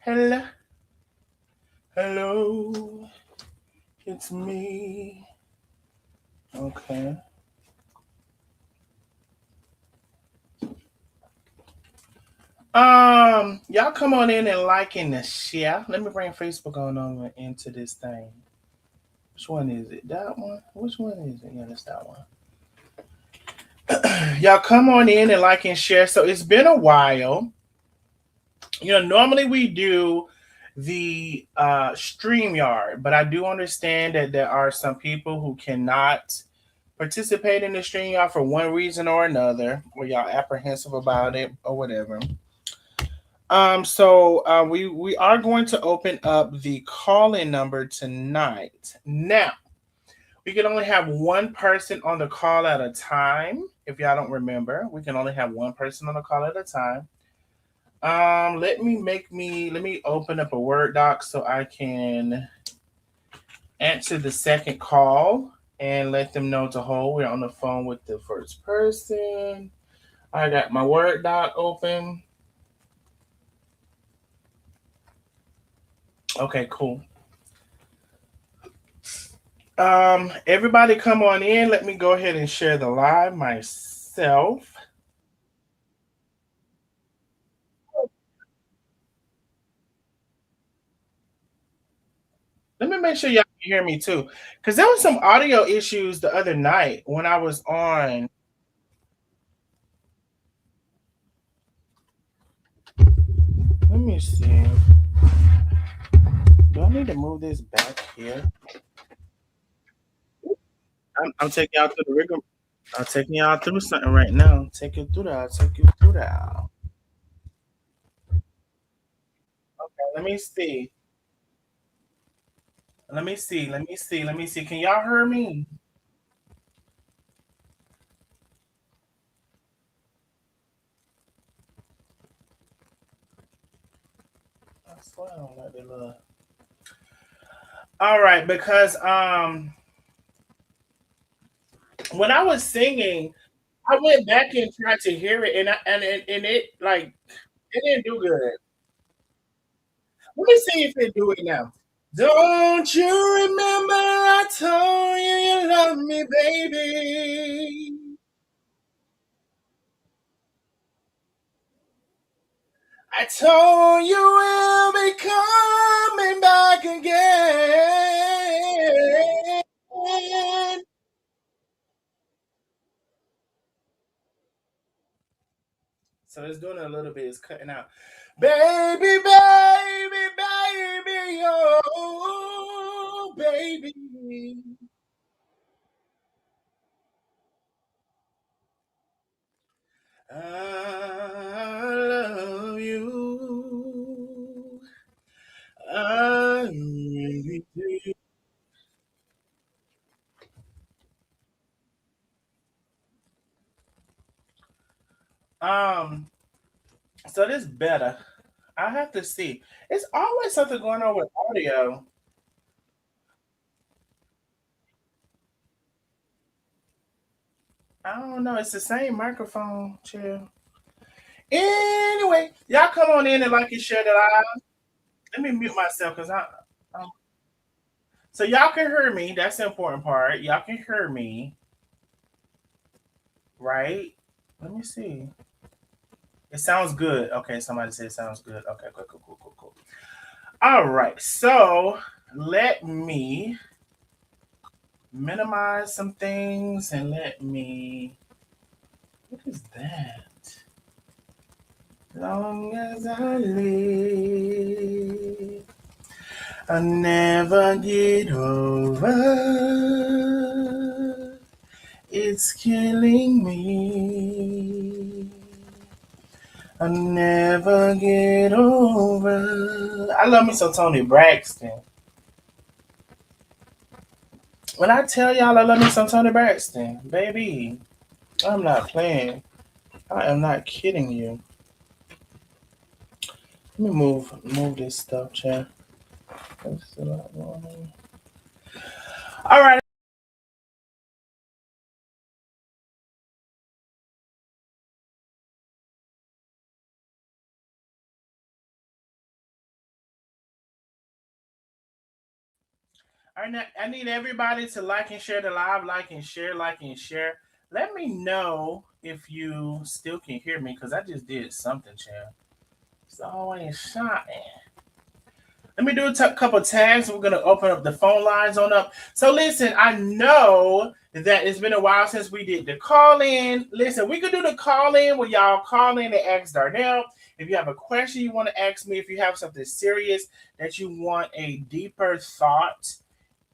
Hello, hello, it's me. Okay. Y'all come on in and like and share. Let me bring Facebook on over into this thing. Which one is it? That one? Which one is it? Yeah, that's that one. Y'all come on in and like and share. So it's been a while. Normally we do the StreamYard, but I do understand that there are some people who cannot participate in the StreamYard for one reason or another, or y'all apprehensive about it or whatever. So we are going to open up the call-in number tonight. Now, we can only have one person on the call at a time. If y'all don't remember, we can only have one person on the call at a time. Let me open up a Word doc so I can answer the second call and let them know to hold. We're on the phone with the first person. I got my Word doc open. Okay, cool. Everybody come on in. Let me go ahead and share the live myself. Let me make sure y'all can hear me too. Because there was some audio issues the other night when I was on. Let me see. Do I need to move this back here? I'm taking y'all through the rigor. I'm taking y'all through something right now. Take you through that. Take you through that. Okay, let me see. Let me see. Let me see. Let me see. Can y'all hear me? I swear I don't like that little. All right, because when I was singing, I went back and tried to hear it, and it like it didn't do good. Let me see if it do it now. Don't you remember I told you you love me, baby? I told you we'll be coming back again. So it's doing it a little bit. It's cutting out. Baby, baby, baby, oh, baby. I love you. I really do. Um, so this better. I have to see. It's always something going on with audio. I don't know. It's the same microphone, chill. Anyway, y'all come on in and like and share that live. Let me mute myself because I so y'all can hear me. That's the important part. Y'all can hear me, right? Let me see. It sounds good. Okay, somebody said it sounds good. Okay, cool, cool, cool, cool, cool. All right, so let me minimize some things and let me. What is that? Long as I live, I never get over. It's killing me. I never get over. I love me some Tony Braxton. When I tell y'all I love me some Tony Braxton, baby, I'm not playing. I am not kidding you. Let me move this stuff, chat. That's a lot going on. All right. I need everybody to like and share the live, like and share, like and share. Let me know if you still can hear me because I just did something, champ. It's always shot. Let me do a couple tags. We're going to open up the phone lines on up. So listen, I know that it's been a while since we did the call in. Listen, we could do the call in where y'all call in and ask Darnell. If you have a question you want to ask me, if you have something serious that you want a deeper thought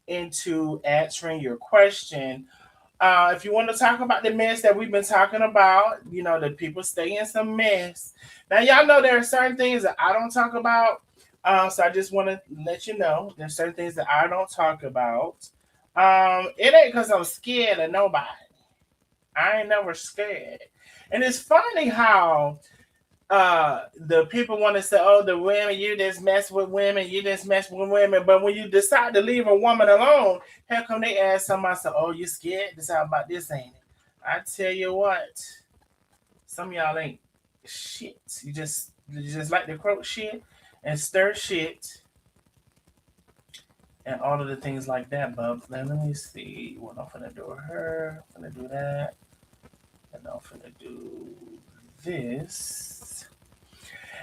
into answering your question. If you want to talk about the mess that we've been talking about, the people stay in some mess. Now, y'all know there are certain things that I don't talk about. So I just want to let you know there's certain things that I don't talk about. It ain't because I'm scared of nobody. I ain't never scared. And it's funny how the people want to say, oh, the women, you just mess with women, you just mess with women. But when you decide to leave a woman alone, how come they ask somebody, say, oh, you scared? Decide about this, ain't it? I tell you what, some of y'all ain't shit. You just like to croak shit and stir shit and all of the things like that. But let me see what I'm gonna do with her. I'm gonna do that, and I'm gonna do this.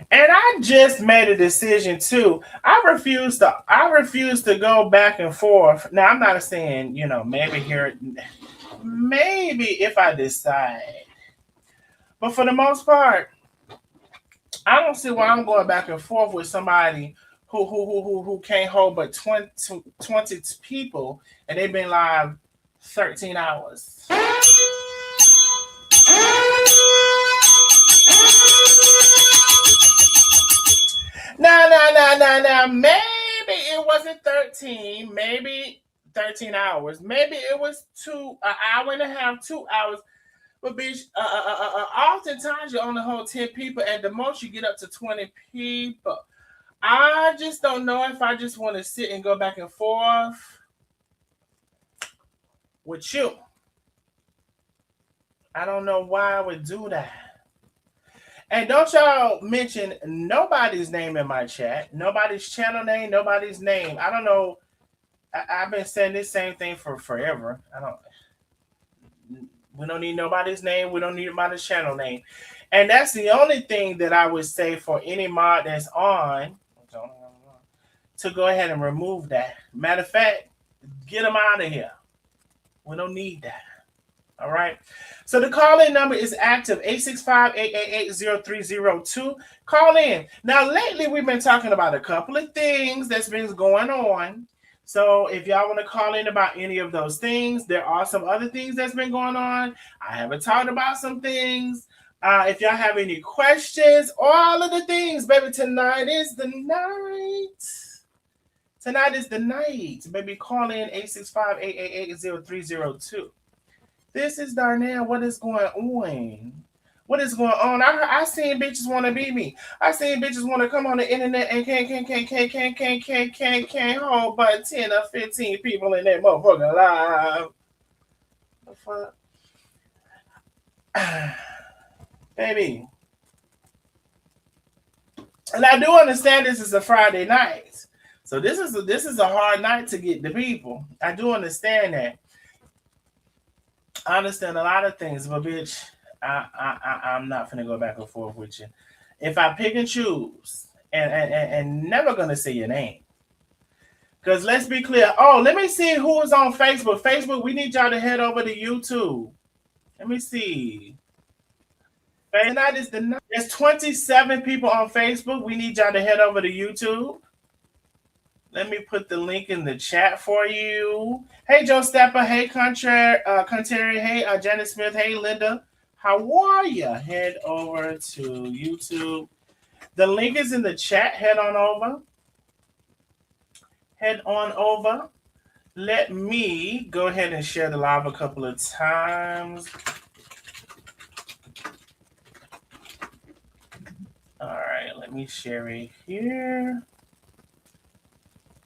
And I just made a decision too. I refuse to go back and forth. Now I'm not saying, maybe if I decide. But for the most part, I don't see why I'm going back and forth with somebody who can't hold but 20 people and they've been live 13 hours. No. Maybe it wasn't 13. Maybe 13 hours. Maybe it was an hour and a half, 2 hours. But bitch, oftentimes you only hold 10 people. At the most, you get up to 20 people. I just don't know if I just want to sit and go back and forth with you. I don't know why I would do that. And don't y'all mention nobody's name in my chat. Nobody's channel name, nobody's name. I don't know. I've been saying this same thing for forever. We don't need nobody's name. We don't need nobody's channel name. And that's the only thing that I would say for any mod that's on to go ahead and remove that. Matter of fact, get them out of here. We don't need that. All right. So the call-in number is active, 865-888-0302. Call in. Now, lately, we've been talking about a couple of things that's been going on. So if y'all want to call in about any of those things, there are some other things that's been going on. I haven't talked about some things. If y'all have any questions, all of the things, baby, tonight is the night. Tonight is the night. Baby, call in 865-888-0302. This is Darnell. What is going on? What is going on? I seen bitches want to be me. I seen bitches want to come on the internet and can't hold but 10 or 15 people in that motherfucking live. The fuck? Baby. And I do understand this is a Friday night. So this is a hard night to get the people. I do understand that. I understand a lot of things, but bitch, I'm not finna go back and forth with you. If I pick and choose, and never gonna say your name, because let's be clear. Oh, let me see who is on Facebook. Facebook, we need y'all to head over to YouTube. Let me see. Tonight is the night. There's 27 people on Facebook. We need y'all to head over to YouTube. Let me put the link in the chat for you. Hey, Joe Stepper. Hey, Contrary. Hey, Janet Smith. Hey, Linda. How are you? Head over to YouTube. The link is in the chat. Head on over. Head on over. Let me go ahead and share the live a couple of times. All right, let me share it here.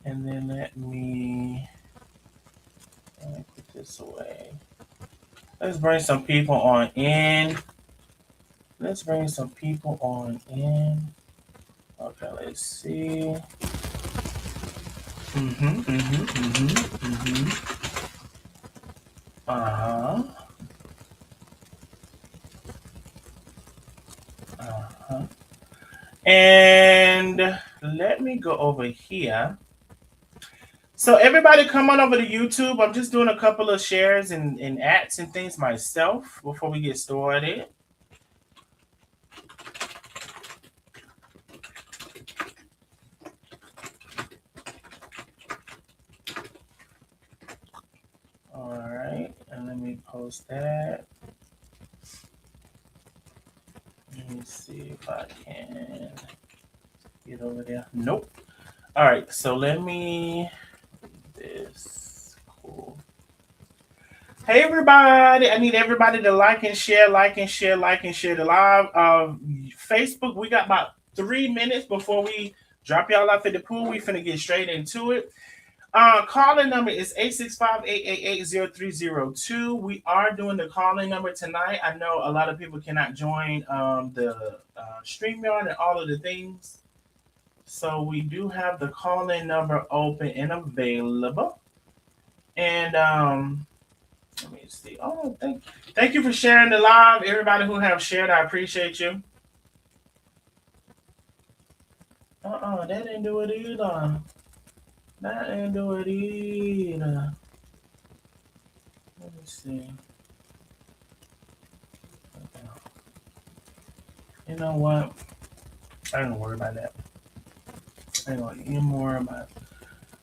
And then let me put this away. Let's bring some people on in. Okay, let's see. Mm-hmm, mm-hmm, mm-hmm, mm-hmm. Uh-huh. Uh-huh. And let me go over here. So everybody come on over to YouTube. I'm just doing a couple of shares and ads and things myself before we get started. All right, and let me post that. Let me see if I can get over there. Nope. All right, so let me this cool. Hey everybody, I need everybody to like and share, like and share, like and share the live. Facebook, we got about 3 minutes before we drop y'all off at the pool. We finna get straight into it. Calling number is 865-888-0302. We are doing the calling number tonight. I know a lot of people cannot join the StreamYard and all of the things. So we do have the calling number open and available. And let me see. Oh, thank you for sharing the live. Everybody who have shared, I appreciate you. That didn't do it either. That didn't do it either. Let me see. You know what? I don't worry about that. I ain't gonna even worry about it.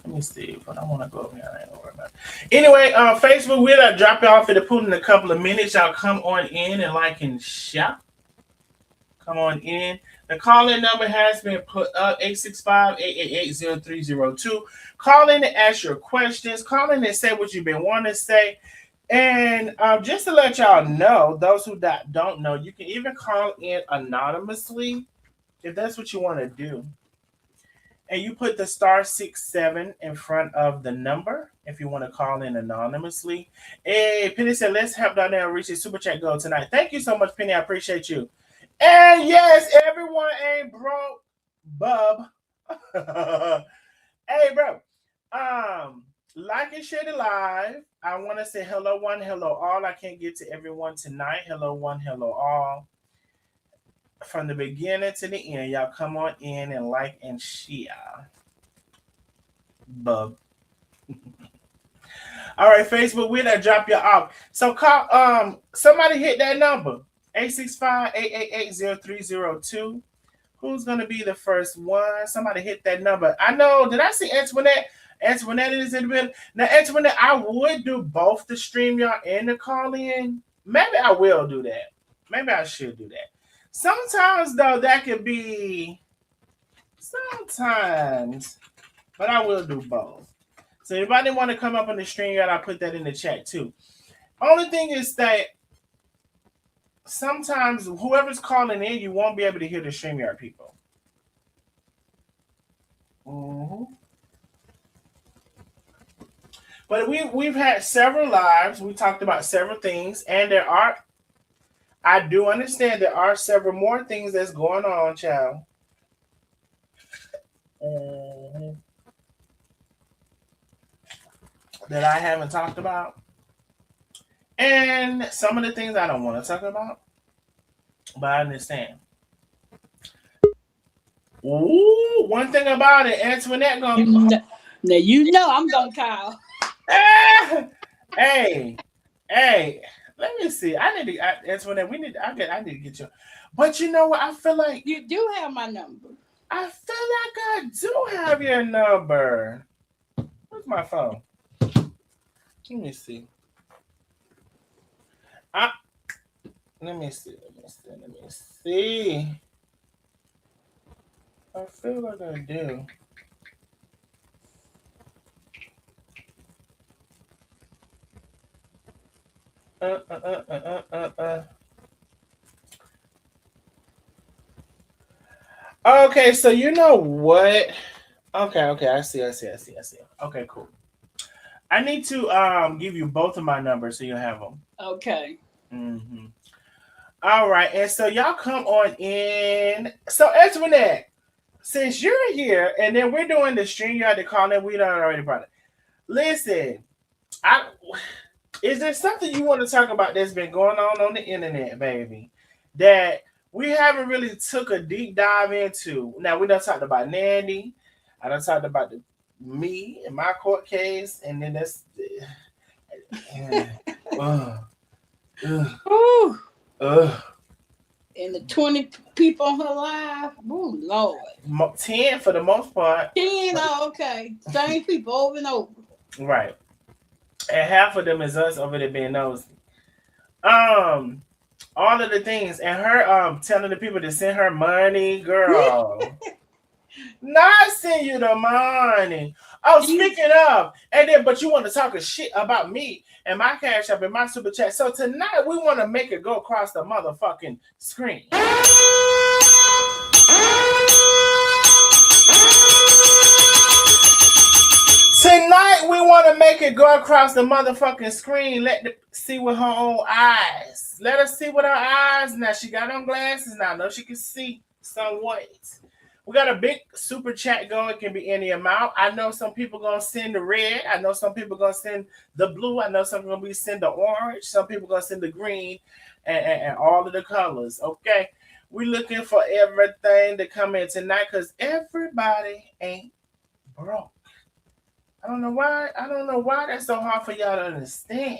Let me see, but I want to go over here. I ain't gonna worry about it. Anyway, Facebook, we'll drop you off at the pool in a couple of minutes. Y'all come on in and like and share. Come on in. The call-in number has been put up, 865-888-0302. Call in and ask your questions. Call in and say what you've been wanting to say. And just to let y'all know, those who don't know, you can even call in anonymously if that's what you want to do. And you put the *67 in front of the number if you want to call in anonymously. Hey, Penny said, let's help down there reach the super chat goal tonight. Thank you so much, Penny. I appreciate you. And yes, everyone ain't broke, bub. Hey, bro. Like and share the live. I want to say hello one, hello all. I can't get to everyone tonight. Hello one, hello all. From the beginning to the end, y'all come on in and like and share. Bub. All right, Facebook, we're gonna drop you off. So call somebody hit that number. 865-888-0302. Who's gonna be the first one? Somebody hit that number. I know. Did I see Antoinette? Antoinette is in the building. Now, Antoinette, I would do both the StreamYard and the call-in. Maybe I will do that. Maybe I should do that. Sometimes, though, that could be sometimes, but I will do both. So, if anybody want to come up on the StreamYard, I'll put that in the chat too. Only thing is that sometimes whoever's calling in, you won't be able to hear the StreamYard people. Mm-hmm. But we've had several lives. We talked about several things, and I do understand there are several more things that's going on, child. Mm-hmm. That I haven't talked about. And some of the things I don't want to talk about, but I understand. Ooh, one thing about it, Antoinette gonna. Now you know I'm gonna call. Hey, let me see. Antoinette, I need to get you. But you know what? I feel like you do have my number. I feel like I do have your number. Where's my phone? Let me see. Let me see. I feel like I do. Okay, so you know what? Okay, I see. Okay, cool. I need to give you both of my numbers so you'll have them. Okay. Mm-hmm. All right, and so y'all come on in. So Antoinette, since you're here, and then we're doing the stream, you had to call in. We done already brought it. Listen, I is there something you want to talk about that's been going on the internet, baby, that we haven't really took a deep dive into? Now we done talked about Nandy. I done talked about me and my court case, and then that's uh, uh, Ooh. uh, And the 20 people on her live. Oh, Lord. 10 for the most part. 10, oh, okay. Same people over and over. Right. And half of them is us over there being nosy. All of the things, and her telling the people to send her money, girl. Not send you the money. Oh, speaking of, and then but you want to talk a shit about me and my cash up and my super chat. So tonight we want to make it go across the motherfucking screen. Tonight we want to make it go across the motherfucking screen. See with her own eyes. Let her see with her eyes. Now she got on glasses now. I know she can see somewhat. We got a big super chat going. It can be any amount. I know some people gonna send the red. I know some people gonna send the blue. I know some gonna be send the orange. Some people gonna send the green, and all of the colors. Okay, we looking for everything to come in tonight because everybody ain't broke. I don't know why. I don't know why that's so hard for y'all to understand,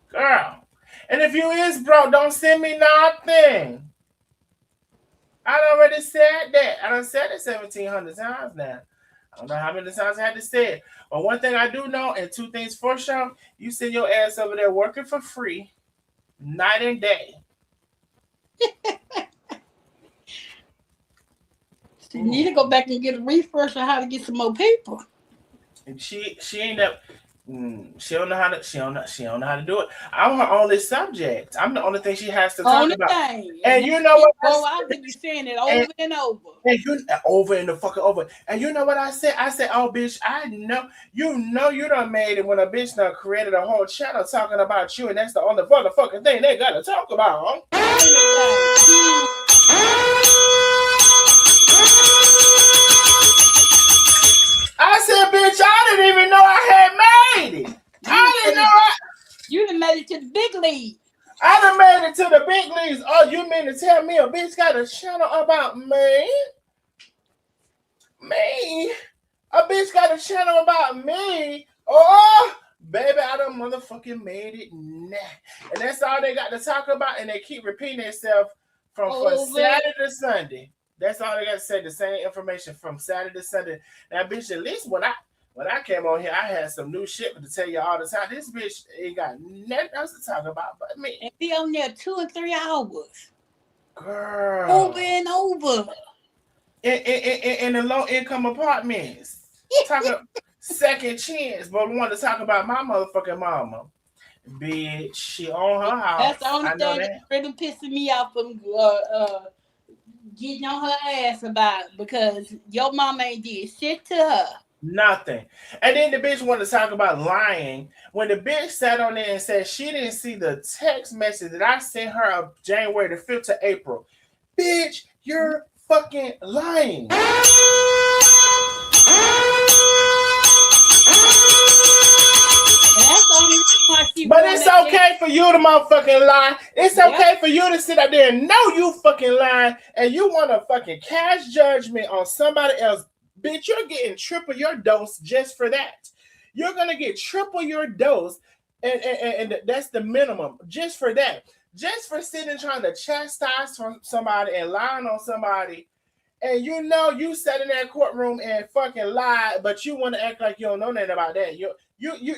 girl. And if you is broke, don't send me nothing. I already said that. I done said it 1,700 times now. I don't know how many times I had to say it. But one thing I do know, and two things for sure, you send your ass over there working for free, night and day. You need to go back and get a refresh on how to get some more people. And she ain't up. She don't know how to. She don't know how to do it. I'm her only subject. I'm the only thing she has to talk about. Thing. And you know what? I'll be saying it over and over. And you over and the fucking over. And you know what I said? I said, "Oh, bitch, I know you done made it when a bitch done created a whole channel talking about you, and that's the only motherfucking thing they gotta talk about." I said, bitch, I didn't even know I had made it. I didn't know you done made it to the big league. I done made it to the big leagues. Oh, you mean to tell me a bitch got a channel about me? Me? A bitch got a channel about me? Oh, baby, I done motherfucking made it now. And that's all they got to talk about, and they keep repeating themselves from Saturday to Sunday. That's all they got to say, the same information from Saturday to Sunday. Now, bitch, at least when I came on here, I had some new shit to tell you all the time. This bitch ain't got nothing else to talk about but me. And be on there 2 and 3 hours. Girl. Over and over. In the low-income apartments. Talking second chance, but we want to talk about my motherfucking mama. Bitch, she own her house. That's the only thing that's really pissing me off from getting on her ass about, because your mama ain't did shit to her. Nothing. And then the bitch wanted to talk about lying when the bitch sat on there and said she didn't see the text message that I sent her of January the 5th to April. Bitch, you're fucking lying. But it's okay for you to motherfucking lie. It's okay for you to sit up there and know you fucking lying, and you want to fucking cast judgment on somebody else. Bitch, you're getting triple your dose just for that. You're going to get triple your dose, and that's the minimum just for that. Just for sitting trying to chastise somebody and lying on somebody. And you know you sat in that courtroom and fucking lied, but you want to act like you don't know nothing about that. You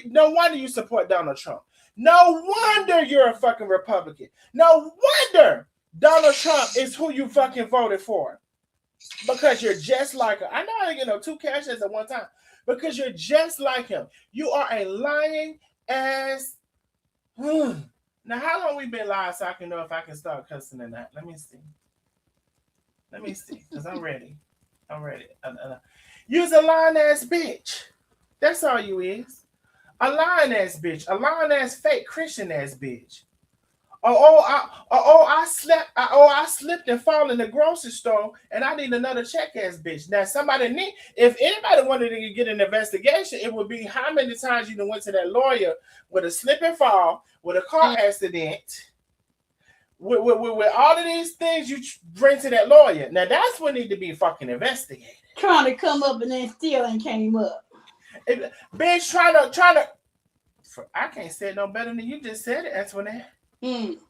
no wonder you support Donald Trump. No wonder you're a fucking Republican. No wonder Donald Trump is who you fucking voted for. Because you're just like him. I know I didn't get no 2 cashes at one time. Because you're just like him. You are a lying ass. Now, how long we been lying so I can know if I can start cussing or not? Let me see. Because I'm ready. You's a lying ass bitch. That's all you is. A lying ass bitch. A lying ass fake Christian ass bitch. I slipped and fall in the grocery store, and I need another check ass bitch. Now somebody need. If anybody wanted to get an investigation, it would be how many times you done went to that lawyer with a slip and fall, with a car accident, with all of these things you bring to that lawyer. Now that's what need to be fucking investigated. Trying to come up and then still ain't came up. Bitch, trying to. I can't say it no better than you just said it, Antoinette.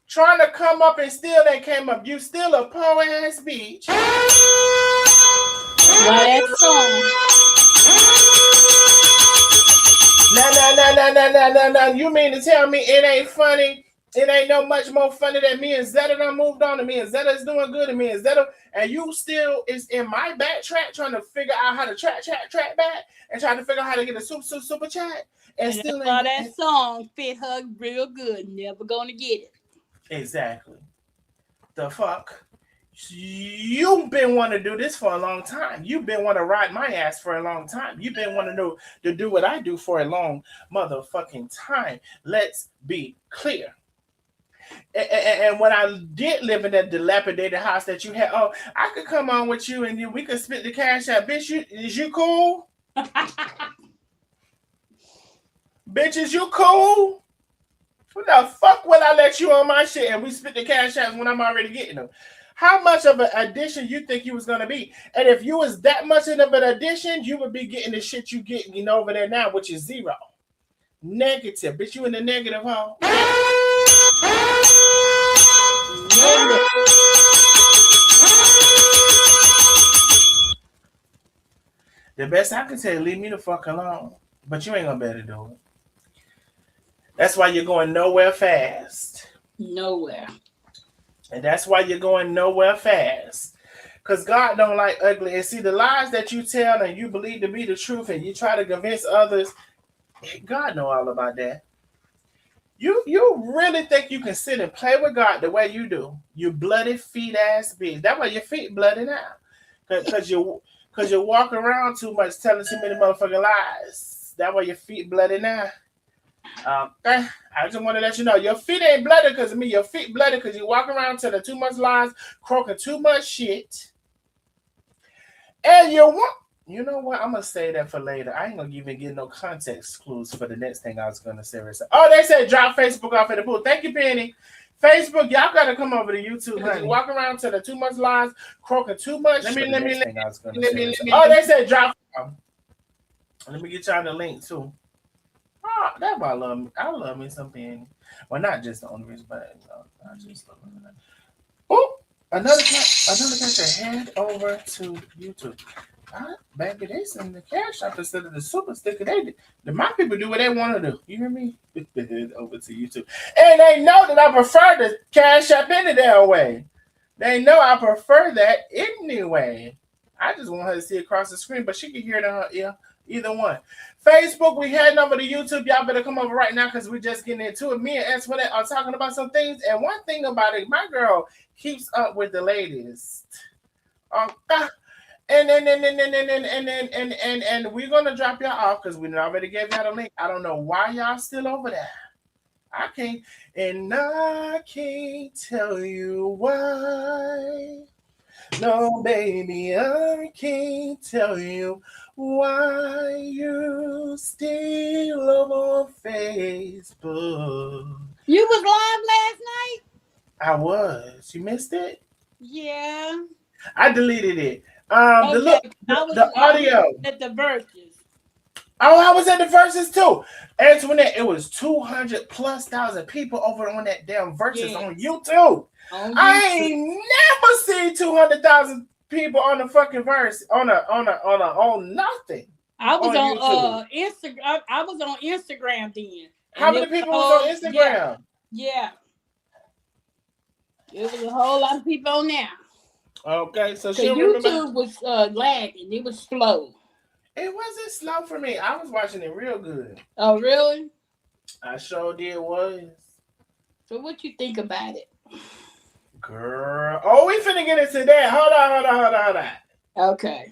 Trying to come up and still ain't came up. You still a poor ass bitch. That song. No. You mean to tell me it ain't funny? It ain't no much more funny than me and Zeta done moved on, and me and Zeta is doing good, and me and Zeta, and you still is in my backtrack trying to figure out how to track back and trying to figure out how to get a super chat. And still that's why that song fit her real good. Never gonna get it. Exactly. The fuck? You've been wanting to do this for a long time. You've been wanting to ride my ass for a long time. You've been wanting to do what I do for a long motherfucking time. Let's be clear. And when I did live in that dilapidated house that you had, I could come on with you and we could split the cash out. Bitch, is you cool? Bitch, is you cool? What the fuck will I let you on my shit and we split the cash out when I'm already getting them? How much of an addition you think you was going to be? And if you was that much of an addition, you would be getting the shit you getting over there now, which is zero. Negative. Bitch, you in the negative, huh? The best I can tell you, leave me the fuck alone. But you ain't gonna be able to do it. That's why you're going nowhere fast. Nowhere. And that's why you're going nowhere fast. Because God don't like ugly. And see, the lies that you tell and you believe to be the truth and you try to convince others, God know all about that. You really think you can sit and play with God the way you do? You bloody feet ass bitch. That's why your feet bloody now. Because you walk around too much telling too many motherfucking lies. That's why your feet bloody now. I just want to let you know your feet ain't bloody because of me. Your feet bloody because you walk around telling too much lies, croaking too much shit. And you know what? I'm gonna say that for later. I ain't gonna even get no context clues for the next thing I was gonna say. Oh, they said drop Facebook off at the pool. Thank you, Penny. Facebook, y'all gotta come over to YouTube, honey. You walk around telling too much lies, croaking too much. Let me. Oh, they said drop. Let me get y'all the link too. Oh, that's why I love me. I love me some Penny. Well, not just the only reason, but I just love her. Oh, another cat head over to YouTube. Baby, they send the cash up instead of the super sticker. My people do what they want to do. You hear me? Over to YouTube. And they know that I prefer the cash up any damn way. They know I prefer that anyway. I just want her to see across the screen, but she can hear it in her ear. Either one. Facebook, we heading over to YouTube. Y'all better come over right now because we're just getting into it. Me and Antoinette are talking about some things. And one thing about it, my girl keeps up with the ladies. And we're gonna drop y'all off because we already gave y'all the link. I don't know why y'all still over there. I can't tell you why. No, baby, I can't tell you why you still over Facebook. You was live last night? I was. You missed it? Yeah. I deleted it. Okay. The audio at the verses. Oh, I was at the verses too. Antoinette, it was 200,000+ people over on that damn verses on YouTube. I ain't never seen 200,000 people on the fucking verse on nothing. I was on Instagram. I was on Instagram then. How many people was on Instagram? Yeah. There was a whole lot of people on there. Okay, so YouTube was lagging. It was slow. It wasn't slow for me. I was watching it real good. Oh, really? I sure did was. So what you think about it? Girl. Oh, we finna get into that. Hold on. Okay.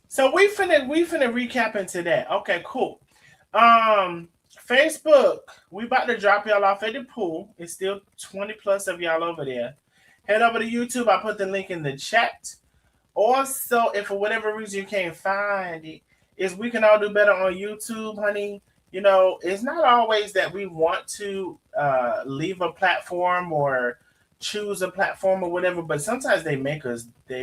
So we finna recap into that. Okay, cool. Facebook, we about to drop y'all off at the pool. It's still 20 plus of y'all over there. Head over to YouTube. I put the link in the chat. Also, if for whatever reason you can't find it, is we can all do better on YouTube, honey. You know, it's not always that we want to leave a platform or choose a platform or whatever, but sometimes they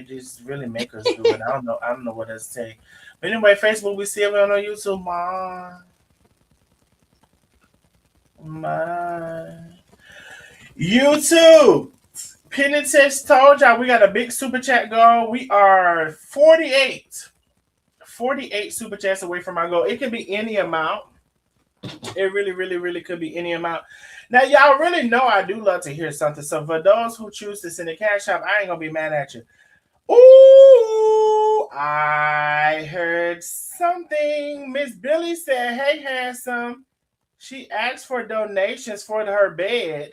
just really make us do it. I don't know what else to say. But anyway, Facebook, we see everyone on YouTube. My YouTube. Penitence told y'all we got a big super chat goal. We are 48 super chats away from our goal. It could be any amount. It really, really, really could be any amount. Now, y'all really know I do love to hear something. So for those who choose to send a cash app, I ain't gonna be mad at you. Ooh, I heard something. Miss Billy said, "Hey, handsome." She asked for donations for her bed.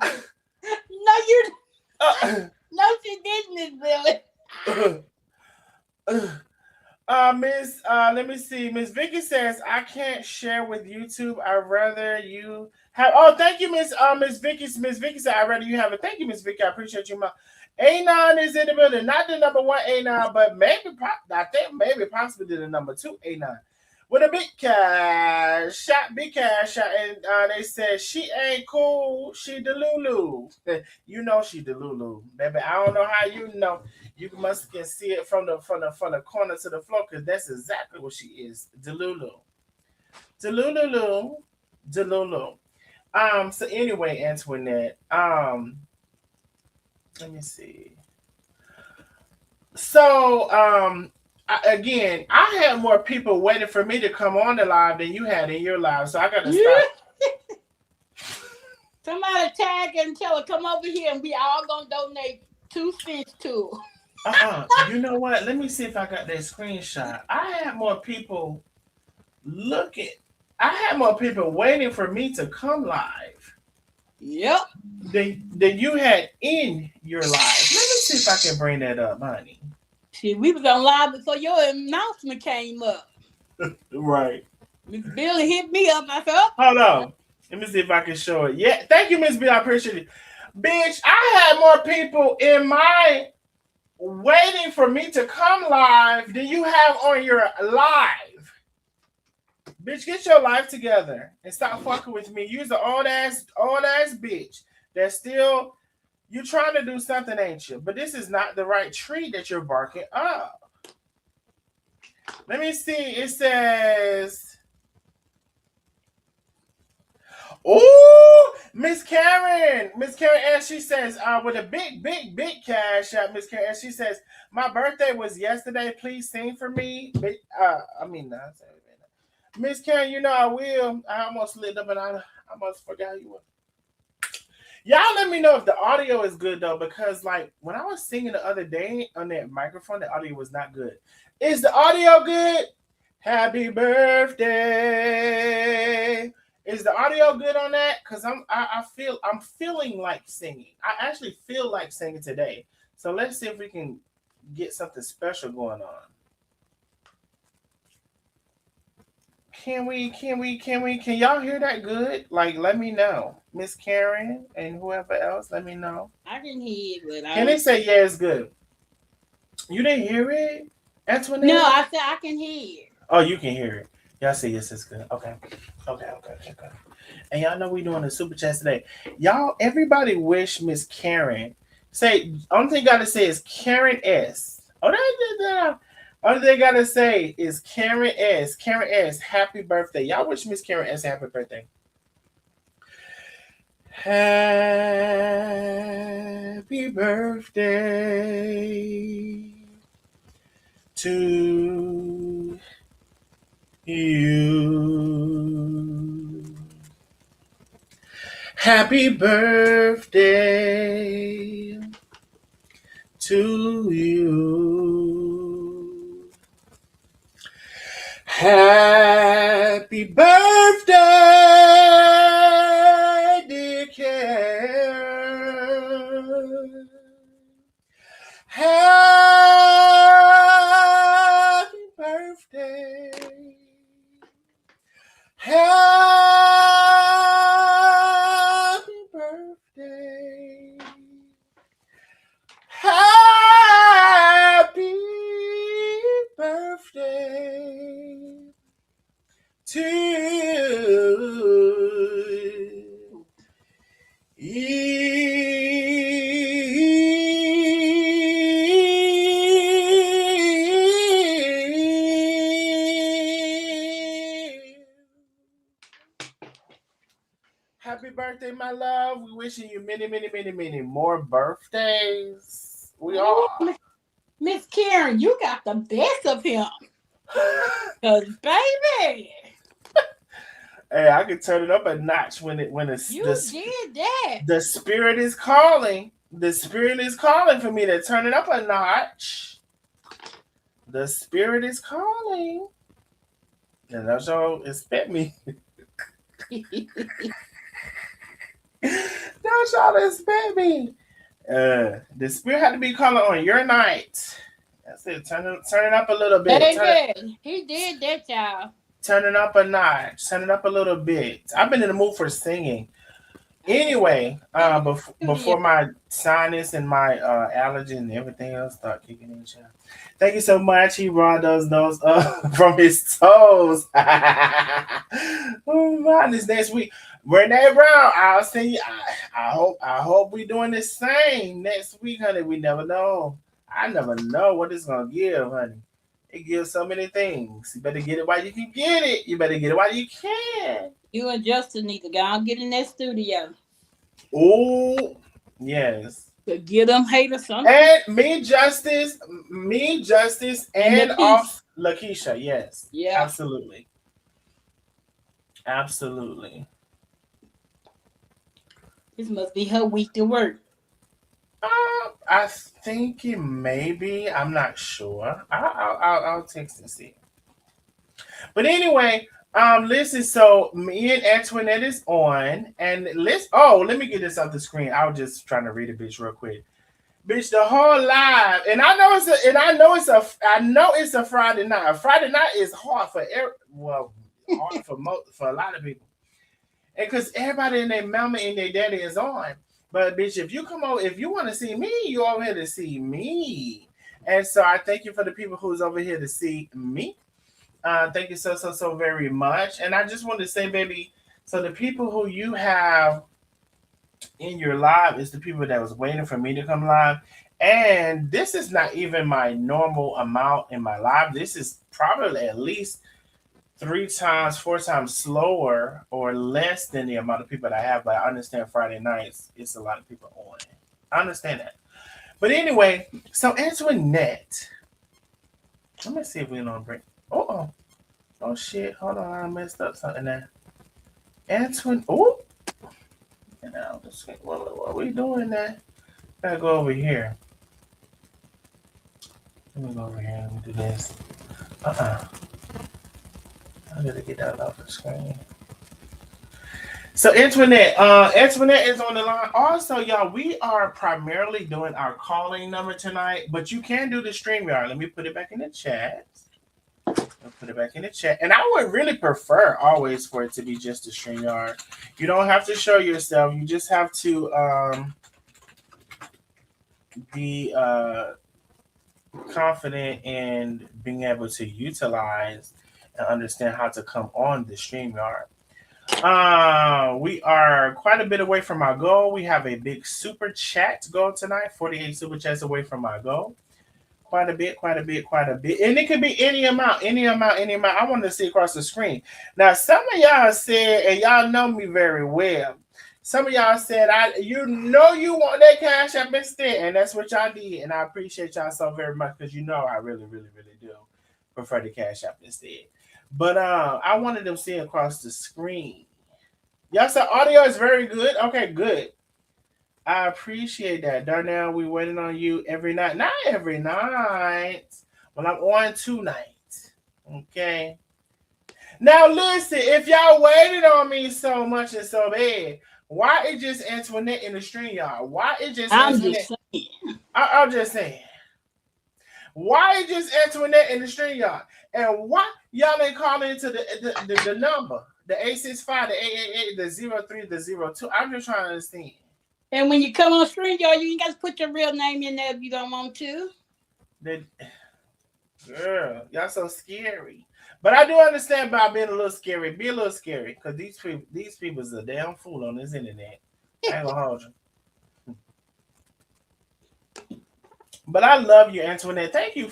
No, you. Uh, No, she didn't, Miss Billy. Miss, let me see. Miss Vicky says I can't share with YouTube. I'd rather you have. Oh, thank you, Miss Vicky. Miss Vicky said I'd rather you have it. Thank you, Miss Vicky. I appreciate you. A9 is in the building. Not the number one A9, but I think maybe possibly the number two A9. With a big cash shot, and they said she ain't cool. She Delulu. You know she Delulu, baby. I don't know how you know. You must can see it from the corner to the floor because that's exactly what she is. Delulu. Delulu. Delulu. So anyway, Antoinette. Let me see. So again, I had more people waiting for me to come on the live than you had in your live. So I gotta stop. Somebody tag and tell her come over here and we all gonna donate 2 cents to her. You know what? Let me see if I got that screenshot. I had more people looking. I had more people waiting for me to come live. Yep. Than you had in your live. Let me see if I can bring that up, honey. See, we was on live before your announcement came up. Right. Miss Billy hit me up. I said, oh. Hold on. Let me see if I can show it. Yeah, thank you, Miss B. I appreciate it. Bitch, I had more people in my waiting for me to come live than you have on your live. Bitch, get your life together and stop fucking with me. You's an old ass bitch that's still you trying to do something, ain't you? But this is not the right tree that you're barking up. Let me see. It says, "Oh, Miss Karen, and she says, with a big cash out, Miss Karen, and she says, my birthday was yesterday. Please sing for me. Miss Karen, you know I will. I almost lit up and I almost forgot you were. Y'all let me know if the audio is good though, because like when I was singing the other day on that microphone, the audio was not good. Is the audio good? Happy birthday. Is the audio good on that? Because I'm feeling like singing. I actually feel like singing today. So let's see if we can get something special going on. Can y'all hear that good? Like, let me know. Miss Karen and whoever else, let me know. I can hear it, but Can they say yeah, it's good? You didn't hear it? Antoinette? No, I said I can hear it. Oh, you can hear it. Y'all say yes, it's good. Okay. And y'all know we doing a super chat today. Y'all, everybody wish Miss Karen. Say, only thing you gotta say is Karen S. Oh, that. Only thing I gotta say is Karen S. Karen S. Happy birthday. Y'all wish Miss Karen S. happy birthday. Happy birthday to you. Happy birthday to you. Happy birthday, dear Karen. Happy happy birthday, my love. We wishing you many, many, many, many more birthdays. We Ooh, are. Miss Karen, you got the best of him. Cause baby, Hey, I can turn it up a notch when it's you did that. the spirit is calling. The spirit is calling for me to turn it up a notch. The spirit is calling. And that's all expect me. That's all expect me. The spirit had to be calling on your night. That's it. Turn it up a little bit. Baby, he did that, y'all. Turn it up a notch. Turn it up a little bit. I've been in the mood for singing. Anyway, before my sinus and my allergy and everything else start kicking in, child. Thank you so much. He brought those notes from his toes. Oh man, this next week, Renee Brown. I'll see you. I hope we doing the same next week, honey. We never know. I never know what it's gonna give, honey. It gives so many things. You better get it while you can get it. You better get it while you can. You and Justin need to go and get in that studio. Oh, yes. To get them haters something. And me, Justice, and Lakeisha. off Lakeisha. Yes. Yeah. Absolutely. Absolutely. This must be her week to work. I think it may be. I'm not sure. I'll text and see. But anyway, listen. So me and Antoinette is on, and let's. Oh, let me get this off the screen. I was just trying to read a bitch real quick. Bitch, the whole live, and I know it's a Friday night. A Friday night is hard for hard for a lot of people, and because everybody and their mama and their daddy is on. But bitch, if you come over, if you want to see me, you over here to see me. And so I thank you for the people who's over here to see me. Thank you so very much. And I just want to say, baby, so the people who you have in your live is the people that was waiting for me to come live. And this is not even my normal amount in my live. This is probably at least 3 times, 4 times slower or less than the amount of people that I have. But I understand Friday nights, it's a lot of people on. I understand that. But anyway, so Antoinette, let me see if we're on break. Oh shit, hold on, I messed up something there. What are we doing there? Gotta go over here. Let me go over here. Let me do this. I gotta get that off the screen. So Antoinette is on the line. Also, y'all, we are primarily doing our calling number tonight, but you can do the StreamYard. Let me put it back in the chat. And I would really prefer always for it to be just a StreamYard. You don't have to show yourself. You just have to be confident in being able to utilize and understand how to come on the StreamYard. We are quite a bit away from our goal. We have a big super chat goal tonight, 48 super chats away from our goal. Quite a bit. And it could be any amount. I want to see across the screen. Now, some of y'all said, and y'all know me very well, some of y'all said, you want that cash app instead, and that's what y'all did. And I appreciate y'all so very much because I really, really, really do prefer the cash app instead. But I wanted them seeing across the screen. Y'all said audio is very good. Okay, good. I appreciate that. Darnell, we waiting on you every night. Not every night. Well, I'm on tonight. Okay. Now listen, if y'all waited on me so much and so bad, why is just Antoinette in the StreamYard? Why is just Antoinette? I'm just saying. Why is just Antoinette in the StreamYard? And why y'all ain't calling into the number? The 865, the 888, the 03, the 02. I'm just trying to understand. And when you come on StreamYard, you ain't got to put your real name in there if you don't want to. Girl, y'all so scary. But I do understand about being a little scary. Be a little scary. Because these people's a damn fool on this internet. I ain't gonna hold you. But I love you, Antoinette. Thank you.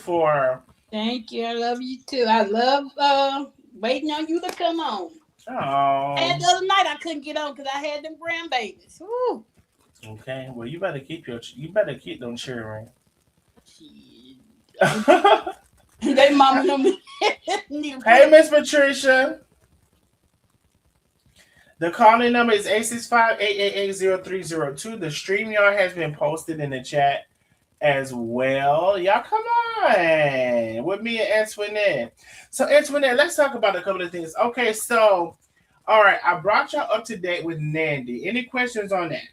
I love you too. I love waiting on you to come on. Oh, And the other night I couldn't get on because I had them grandbabies. Woo. okay. Well, you better keep them children. Shit. Hey, They mama them need to put Miss Patricia. The calling number is 865-888-0302. The StreamYard has been posted in the chat as well. Y'all come on with me and Antoinette. So Antoinette, let's talk about a couple of things. Okay, so all right, I brought y'all up to date with Nandy. Any questions on that?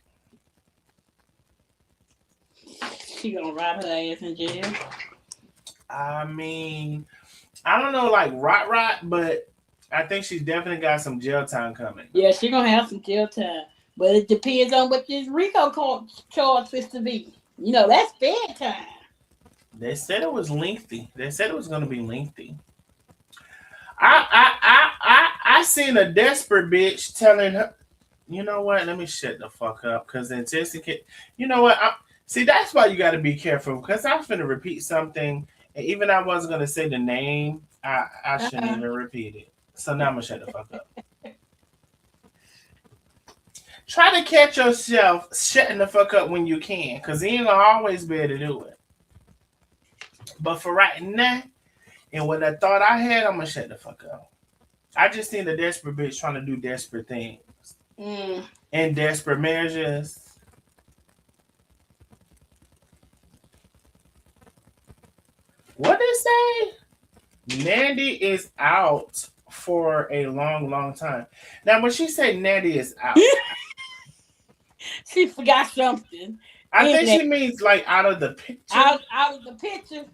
she gonna rot her ass in jail. I mean, I don't know like rot, but I think she's definitely got some jail time coming. Yeah, she gonna have some jail time. But it depends on what this Rico charge is to be. You know, that's fair time. They said it was lengthy. They said it was going to be lengthy. I seen a desperate bitch telling her, you know what? Let me shut the fuck up, because in Jessica, you know what? See, that's why you got to be careful, because I was going to repeat something, and even I wasn't going to say the name. I shouldn't Uh-huh. even repeat it. So now I'm gonna shut the fuck up. Try to catch yourself shutting the fuck up when you can, because you ain't gonna always be able to do it. But for right now, and with the thought I had, I'm gonna shut the fuck up. I just seen a desperate bitch trying to do desperate things Mm. and desperate measures. What they say? Nandy is out for a long, long time. Now, when she said Nandy is out, She forgot something I in think there. she means like out of the picture. Out of the picture.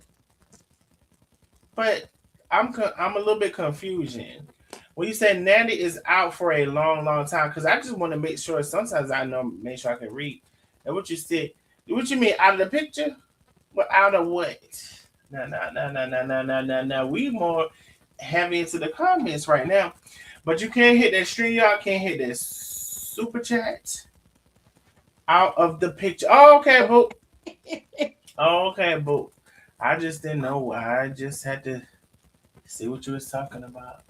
But I'm a little bit confusion. When you say Nandy is out for a long, long time, because I just want to make sure. Sometimes I know, make sure I can read. And what you said, what you mean out of the picture? Well, out of what? No, no, no, no, no, no, no, no, no. We more heavy into the comments right now, but you can't hit that stream. Y'all can't hit that super chat out of the picture. Oh, okay, boo. Oh, okay, boo. I just didn't know. I just had to see what you was talking about.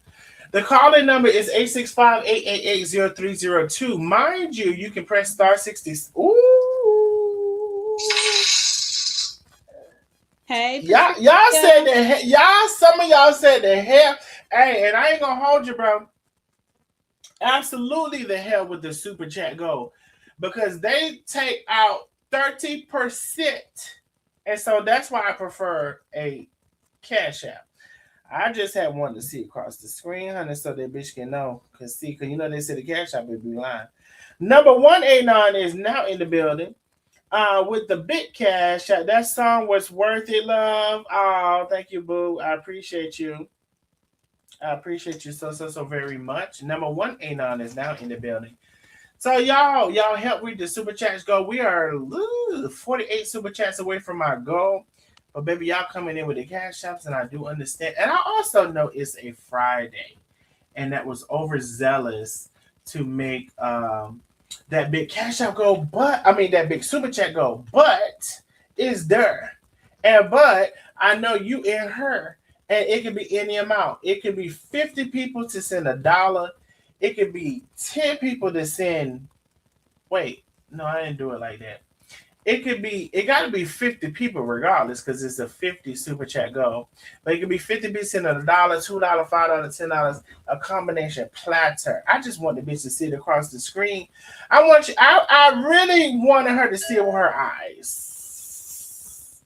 The calling number is 865-888-0302. Mind you, you can press star 60. Ooh. Hey, Y'all said Patricia. that some of y'all said the hell. Hey, and I ain't gonna hold you, bro. Absolutely the hell with the super chat go. Because they take out 30%. And so that's why I prefer a cash app. I just had one to see across the screen, honey, so that bitch can know. Cause you know they said the cash app would be lying. Number 189 is now in the building. With the big cash app. That song was worth it, love. Oh, thank you, boo. I appreciate you. I appreciate you so very much. Number 189 is now in the building. So y'all help read the super chats go. We are 48 super chats away from our goal. But baby, y'all coming in with the cash apps, and I do understand. And I also know it's a Friday, and that was overzealous to make that big cash app go, but I mean that big super chat go, but is there. And but I know you and her, and it could be any amount. It could be 50 people to send $1. It could be 10 people to send. Wait, no, I didn't do it like that. It got to be 50 people regardless, because it's a 50 super chat goal. But it could be 50% of $1, $2, $5, $10, a combination platter. I just want the bitch to see it across the screen. I really wanted her to see it with her eyes.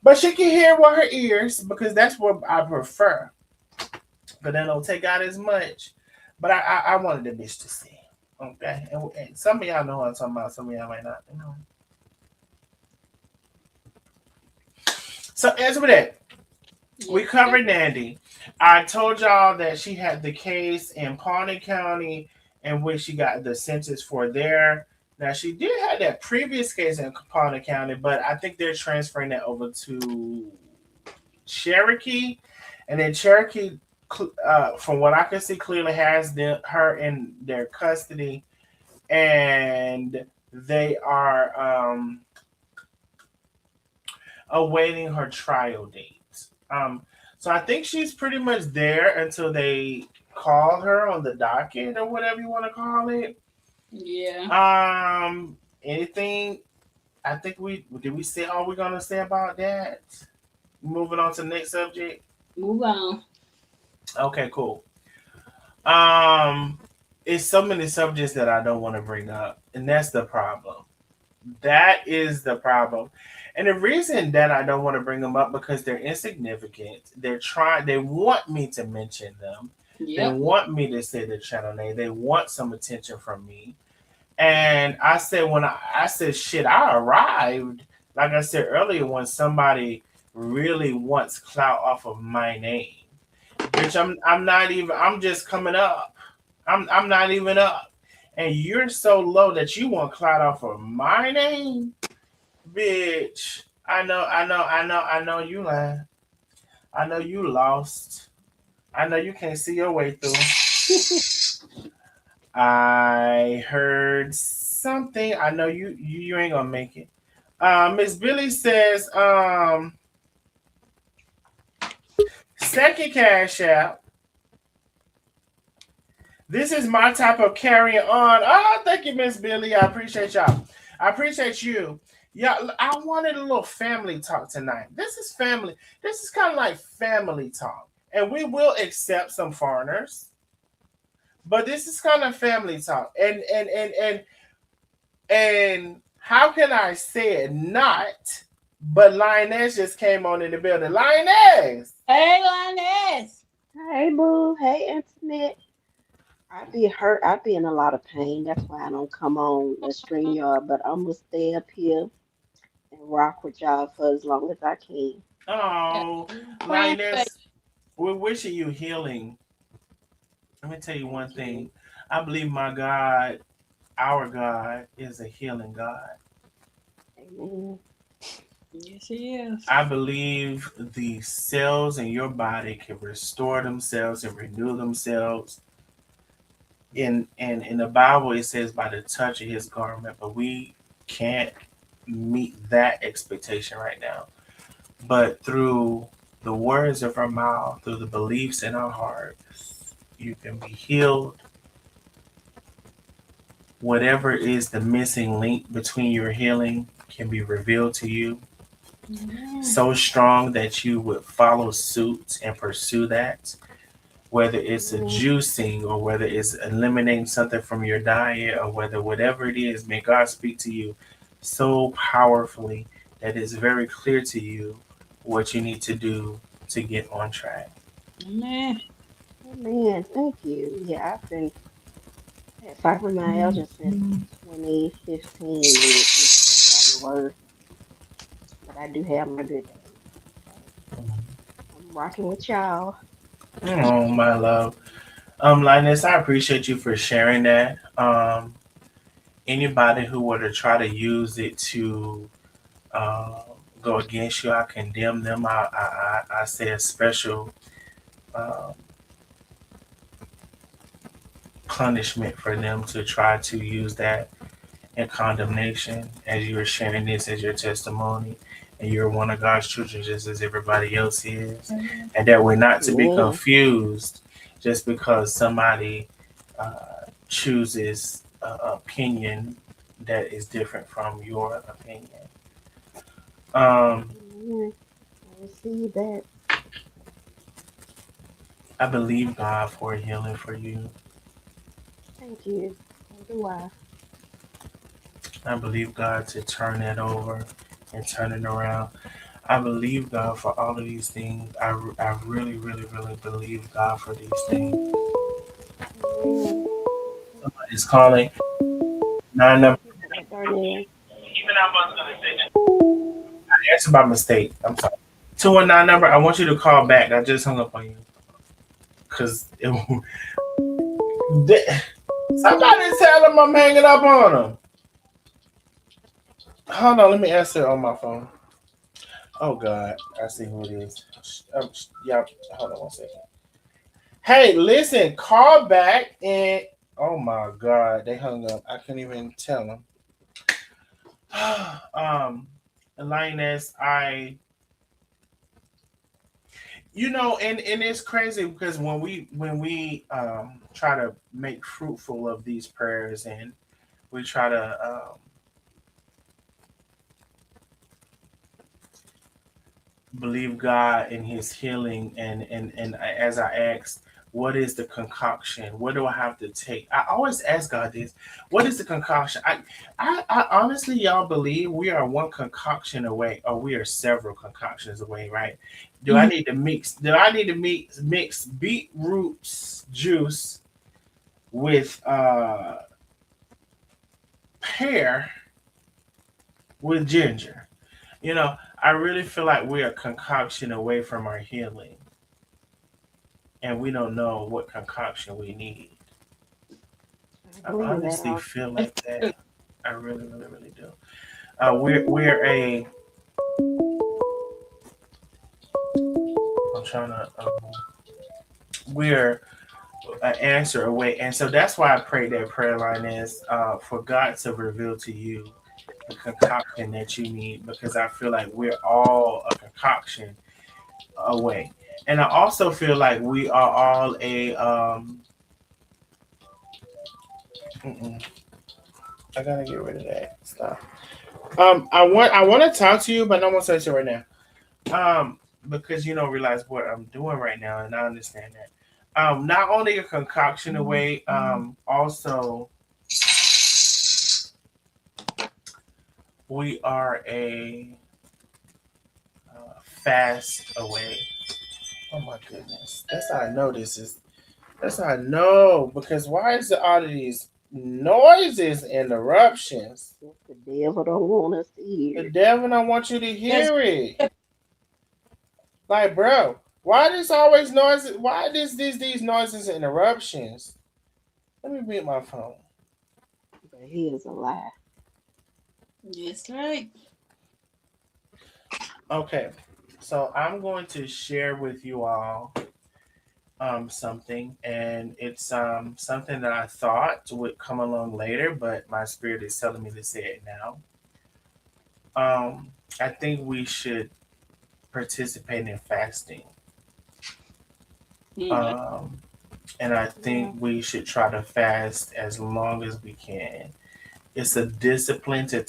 But she can hear with her ears, because that's what I prefer. But that don't take out as much. But I wanted the bitch to see. Okay. And some of y'all know what I'm talking about, some of y'all might not, you know. So as with that, we Yes. covered Nandy. I told y'all that she had the case in Pawnee County in which she got the sentence for there. Now she did have that previous case in Pawnee County, but I think they're transferring that over to Cherokee, and then Cherokee, from what I can see, clearly has her in their custody, and they are awaiting her trial date. So I think she's pretty much there until they call her on the docket or whatever you want to call it. Yeah. Anything? I think we did. We say all we're gonna say about that. Moving on to the next subject. Move on. Okay, cool. Um, it's so many subjects that I don't want to bring up, and that's the problem. That is the problem. And the reason that I don't want to bring them up because they're insignificant. They're trying. They want me to mention them. They Yep. want me to say the channel name. They want some attention from me. And I said when I said shit, I arrived. Like I said earlier, when somebody really wants clout off of my name, bitch, I'm not even. I'm just coming up. I'm not even up. And you're so low that you want clout off of my name, bitch. I know you lying. I know you lost. I know you can't see your way through. I heard something. I know you ain't gonna make it. Miss Billy says, second cash out. This is my type of carrying on. Oh, thank you, Miss Billy. I appreciate y'all. I appreciate you. Yeah, I wanted a little family talk tonight. This is family. This is kind of like family talk. And we will accept some foreigners, but this is kind of family talk. And how can I say it not? But Lioness just came on in the building. Lioness! Hey, Lioness. Hey, boo. Hey, Internet. I be hurt. I be in a lot of pain. That's why I don't come on the stream yard, but I'm gonna stay up here and rock with y'all for as long as I can. Yeah. Oh, Praying for Lioness, we're wishing you healing. Let me tell you one Thank thing. you. I believe my God, our God, is a healing God. Amen. you. Yes, he is. I believe the cells in your body can restore themselves and renew themselves. In the Bible, it says by the touch of His garment, but we can't meet that expectation right now. But through the words of our mouth, through the beliefs in our heart, you can be healed. Whatever is the missing link between your healing can be revealed to you Amen. so strong that you would follow suit and pursue that, whether it's a Amen. juicing or whether it's eliminating something from your diet or whether whatever it is, may God speak to you so powerfully that it's very clear to you what you need to do to get on track. Amen. Amen. Thank you. Yeah, I've been had fibromyalgia since 2015, and it's just gotten worse. But I do have my good days. So I'm rocking with y'all. Oh, my love. Linus, I appreciate you for sharing that. Anybody who were to try to use it to um, go against you, I condemn them. I say a special um, punishment for them to try to use that in condemnation as you are sharing this as your testimony. And you're one of God's children just as everybody else is. And that we're not to be Amen. confused just because somebody chooses an opinion that is different from your opinion. Um, Amen. I receive that. I believe God for healing for you. Thank you. So do I. I believe God to turn that over and turn it around. I believe God for all of these things. I really, really, really believe God for these things. Amen. Okay. Somebody's calling. Nine number. Thank you for that, Darnell. Even I was gonna say I answered by mistake. I'm sorry. 219 number. I want you to call back. I just hung up on you because somebody tell him I'm hanging up on him. Hold on, let me answer on my phone. Oh God, I see who it is. Yeah, hold on one second. Hey, listen, call back and oh my God, they hung up. I couldn't even tell them. um, Lioness, I and it's crazy because when we try to make fruitful of these prayers, and we try to believe God in His healing, and as I asked, what is the concoction? What do I have to take? I always ask God this: what is the concoction? I honestly, y'all believe we are one concoction away, or we are several concoctions away, right? Do I Mhm. need to mix? Do I need to mix beetroots juice with pear with ginger? I really feel like we're a concoction away from our healing, and we don't know what concoction we need. I I believe that honestly all. feel That's like that. true. I really, really, really do. We're a. I'm trying to. We're an answer away, and so that's why I pray that prayer line is for God to reveal to you the concoction that you need, because I feel like we're all a concoction away, and I also feel like we are all a. Mm-mm, I gotta get rid of that stuff. I want to talk to you, but I don't want to say it right now. Because you don't realize what I'm doing right now, and I understand that. Not only a concoction away, also we are a fast away. Oh my goodness, that's how I know this is. That's how I know, because why is there all of these noises, interruptions? Yes, the devil don't want us to The hear it. devil don't want you to That's hear it. Like, bro, why this always noises? Why these noises and interruptions? Let me mute my phone. But he is a lie. that's right. Okay, so I'm going to share with you all something, and it's something that I thought would come along later, but my spirit is telling me to say it now. I think we should participate in fasting, Mm. um, and I think Yeah. we should try to fast as long as we can. It's a discipline to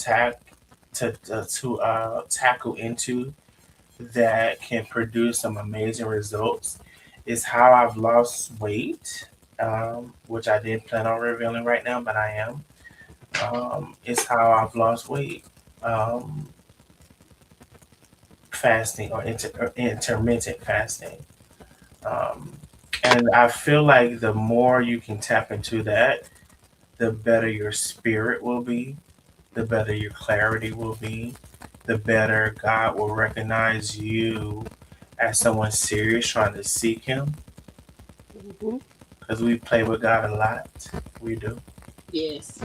tackle into that can produce some amazing results. Is how I've lost weight, which I didn't plan on revealing right now, but I am. It's how I've lost weight, um, fasting or intermittent fasting. Um, and I feel like the more you can tap into that, the better your spirit will be, the better your clarity will be, the better God will recognize you as someone serious trying to seek Him. Hmm. Because we play with God a lot. We do. Yes.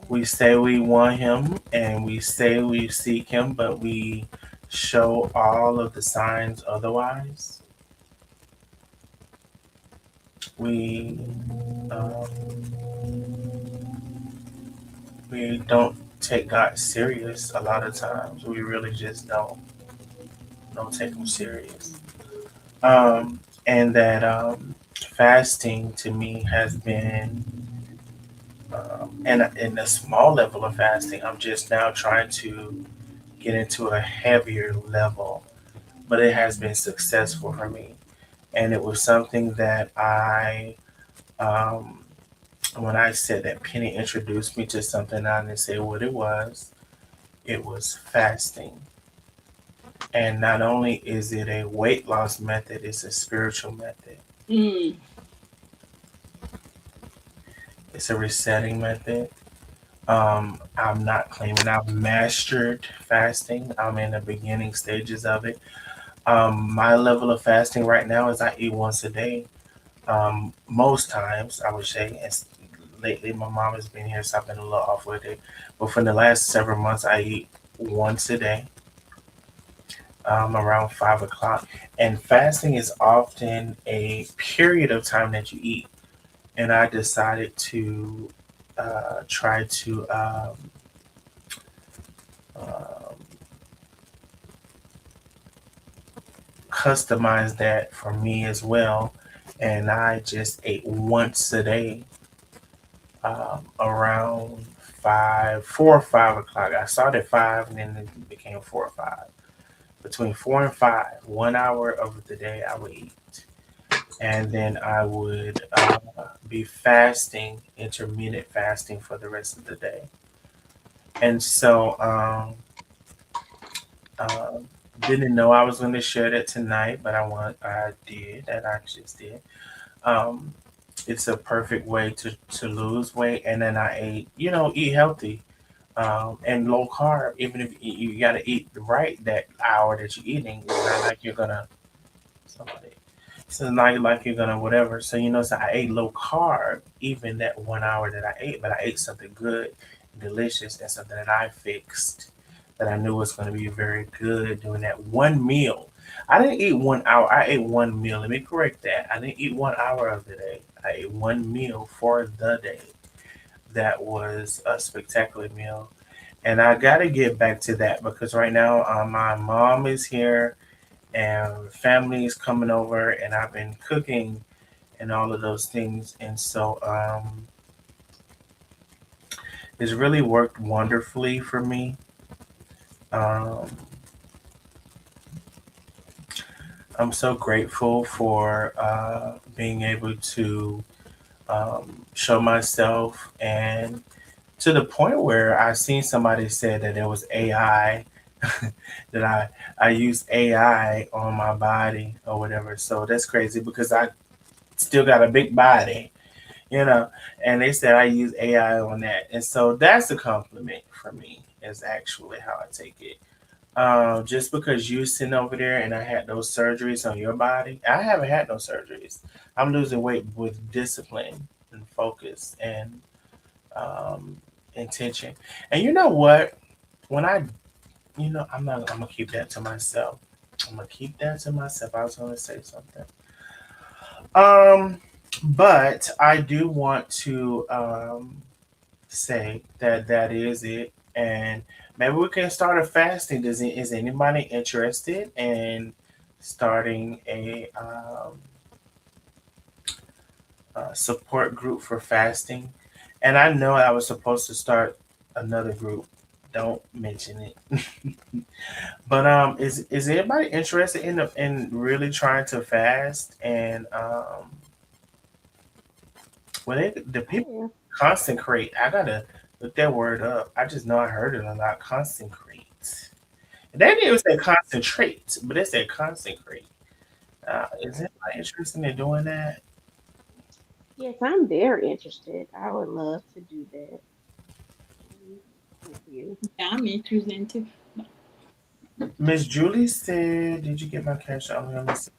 We say we want Him and we say we seek Him, but we show all of the signs otherwise. We um, we don't take God serious a lot of times. We really just don't take Him serious. And that fasting to me has been, and in a small level of fasting, I'm just now trying to get into a heavier level, but it has been successful for me. And it was something that um, when I said that Penny introduced me to something, I didn't say what it was fasting. And not only is it a weight loss method, it's a spiritual method. Mm. It's a resetting method. I'm not claiming I've mastered fasting. I'm in the beginning stages of it. My level of fasting right now is I eat once a day. Most times, I would say, and lately my mom has been here, so I've been a little off with it. But for the last several months, I eat once a day, around 5 o'clock. And fasting is often a period of time that you eat. And I decided to try to um, customized that for me as well. And I just ate once a day, around 4 or 5 o'clock. I started at 5 and then it became 4 or 5. Between 4 and 5, 1 hour of the day I would eat. And then I would be fasting, intermittent fasting for the rest of the day. And so um, didn't know I was going to share that tonight, but I did, and I just did. Um, it's a perfect way to lose weight, and then I ate, eat healthy, and low carb. Even if you got to eat right that hour that you're eating, it's not like you're gonna somebody. So not like you're gonna whatever. So so I ate low carb even that 1 hour that I ate, but I ate something good and delicious and something that I fixed that I knew was gonna be very good during that one meal. I didn't eat 1 hour. I ate one meal. Let me correct that. I didn't eat 1 hour of the day. I ate one meal for the day. That was a spectacular meal. And I got to get back to that because right now my mom is here and family is coming over and I've been cooking and all of those things. And so it's really worked wonderfully for me. Um, I'm so grateful for being able to show myself and to the point where I seen somebody said that it was AI that I use AI on my body or whatever. So that's crazy because I still got a big body, you know. And they said I use AI on that, and so that's a compliment for me. Is actually how I take it. Just because you sitting over there and I had those surgeries on your body, I haven't had no surgeries. I'm losing weight with discipline and focus and um, intention. And you know what? When I'm not. I'm gonna keep that to myself. I'm gonna keep that to myself. I was gonna say something. Um, but I do want to say that that is it, and maybe we can start a fasting. Is anybody interested in starting a support group for fasting? And I know I was supposed to start another group. Don't mention it. But is anybody interested in really trying to fast and when the I people am. consecrate? I gotta look that word up. I just know I heard it a lot. Consecrate. They didn't even say concentrate, but they said consecrate. Is anybody interested in doing that? Yes, I'm very interested. I would love to do that. Mhm. Thank you. Yeah, I'm interested too. Miss Julie said, "Did you get my cash out? Let me see.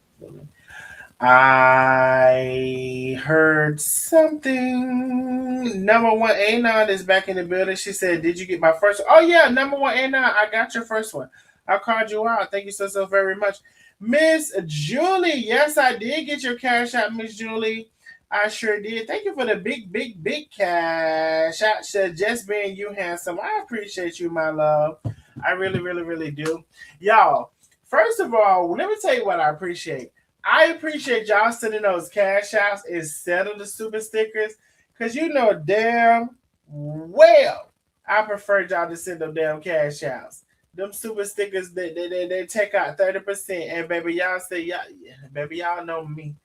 I heard something. Number one A9 is back in the building. She said, "Did you get my first?" Oh yeah, number one A9. I got your first one. I called you out. Thank you so very much, Miss Julie. Yes, I did get your cash out, Miss Julie. I sure did. Thank you for the big cash out. Said just being you handsome. I appreciate you, my love. I really do, y'all. First of all, let me tell you what I appreciate. I appreciate y'all sending those cash outs instead of the super stickers. Cause you know damn well I prefer y'all to send them damn cash outs. Them super stickers they take out 30%. And baby y'all say y'all yeah, baby y'all know me.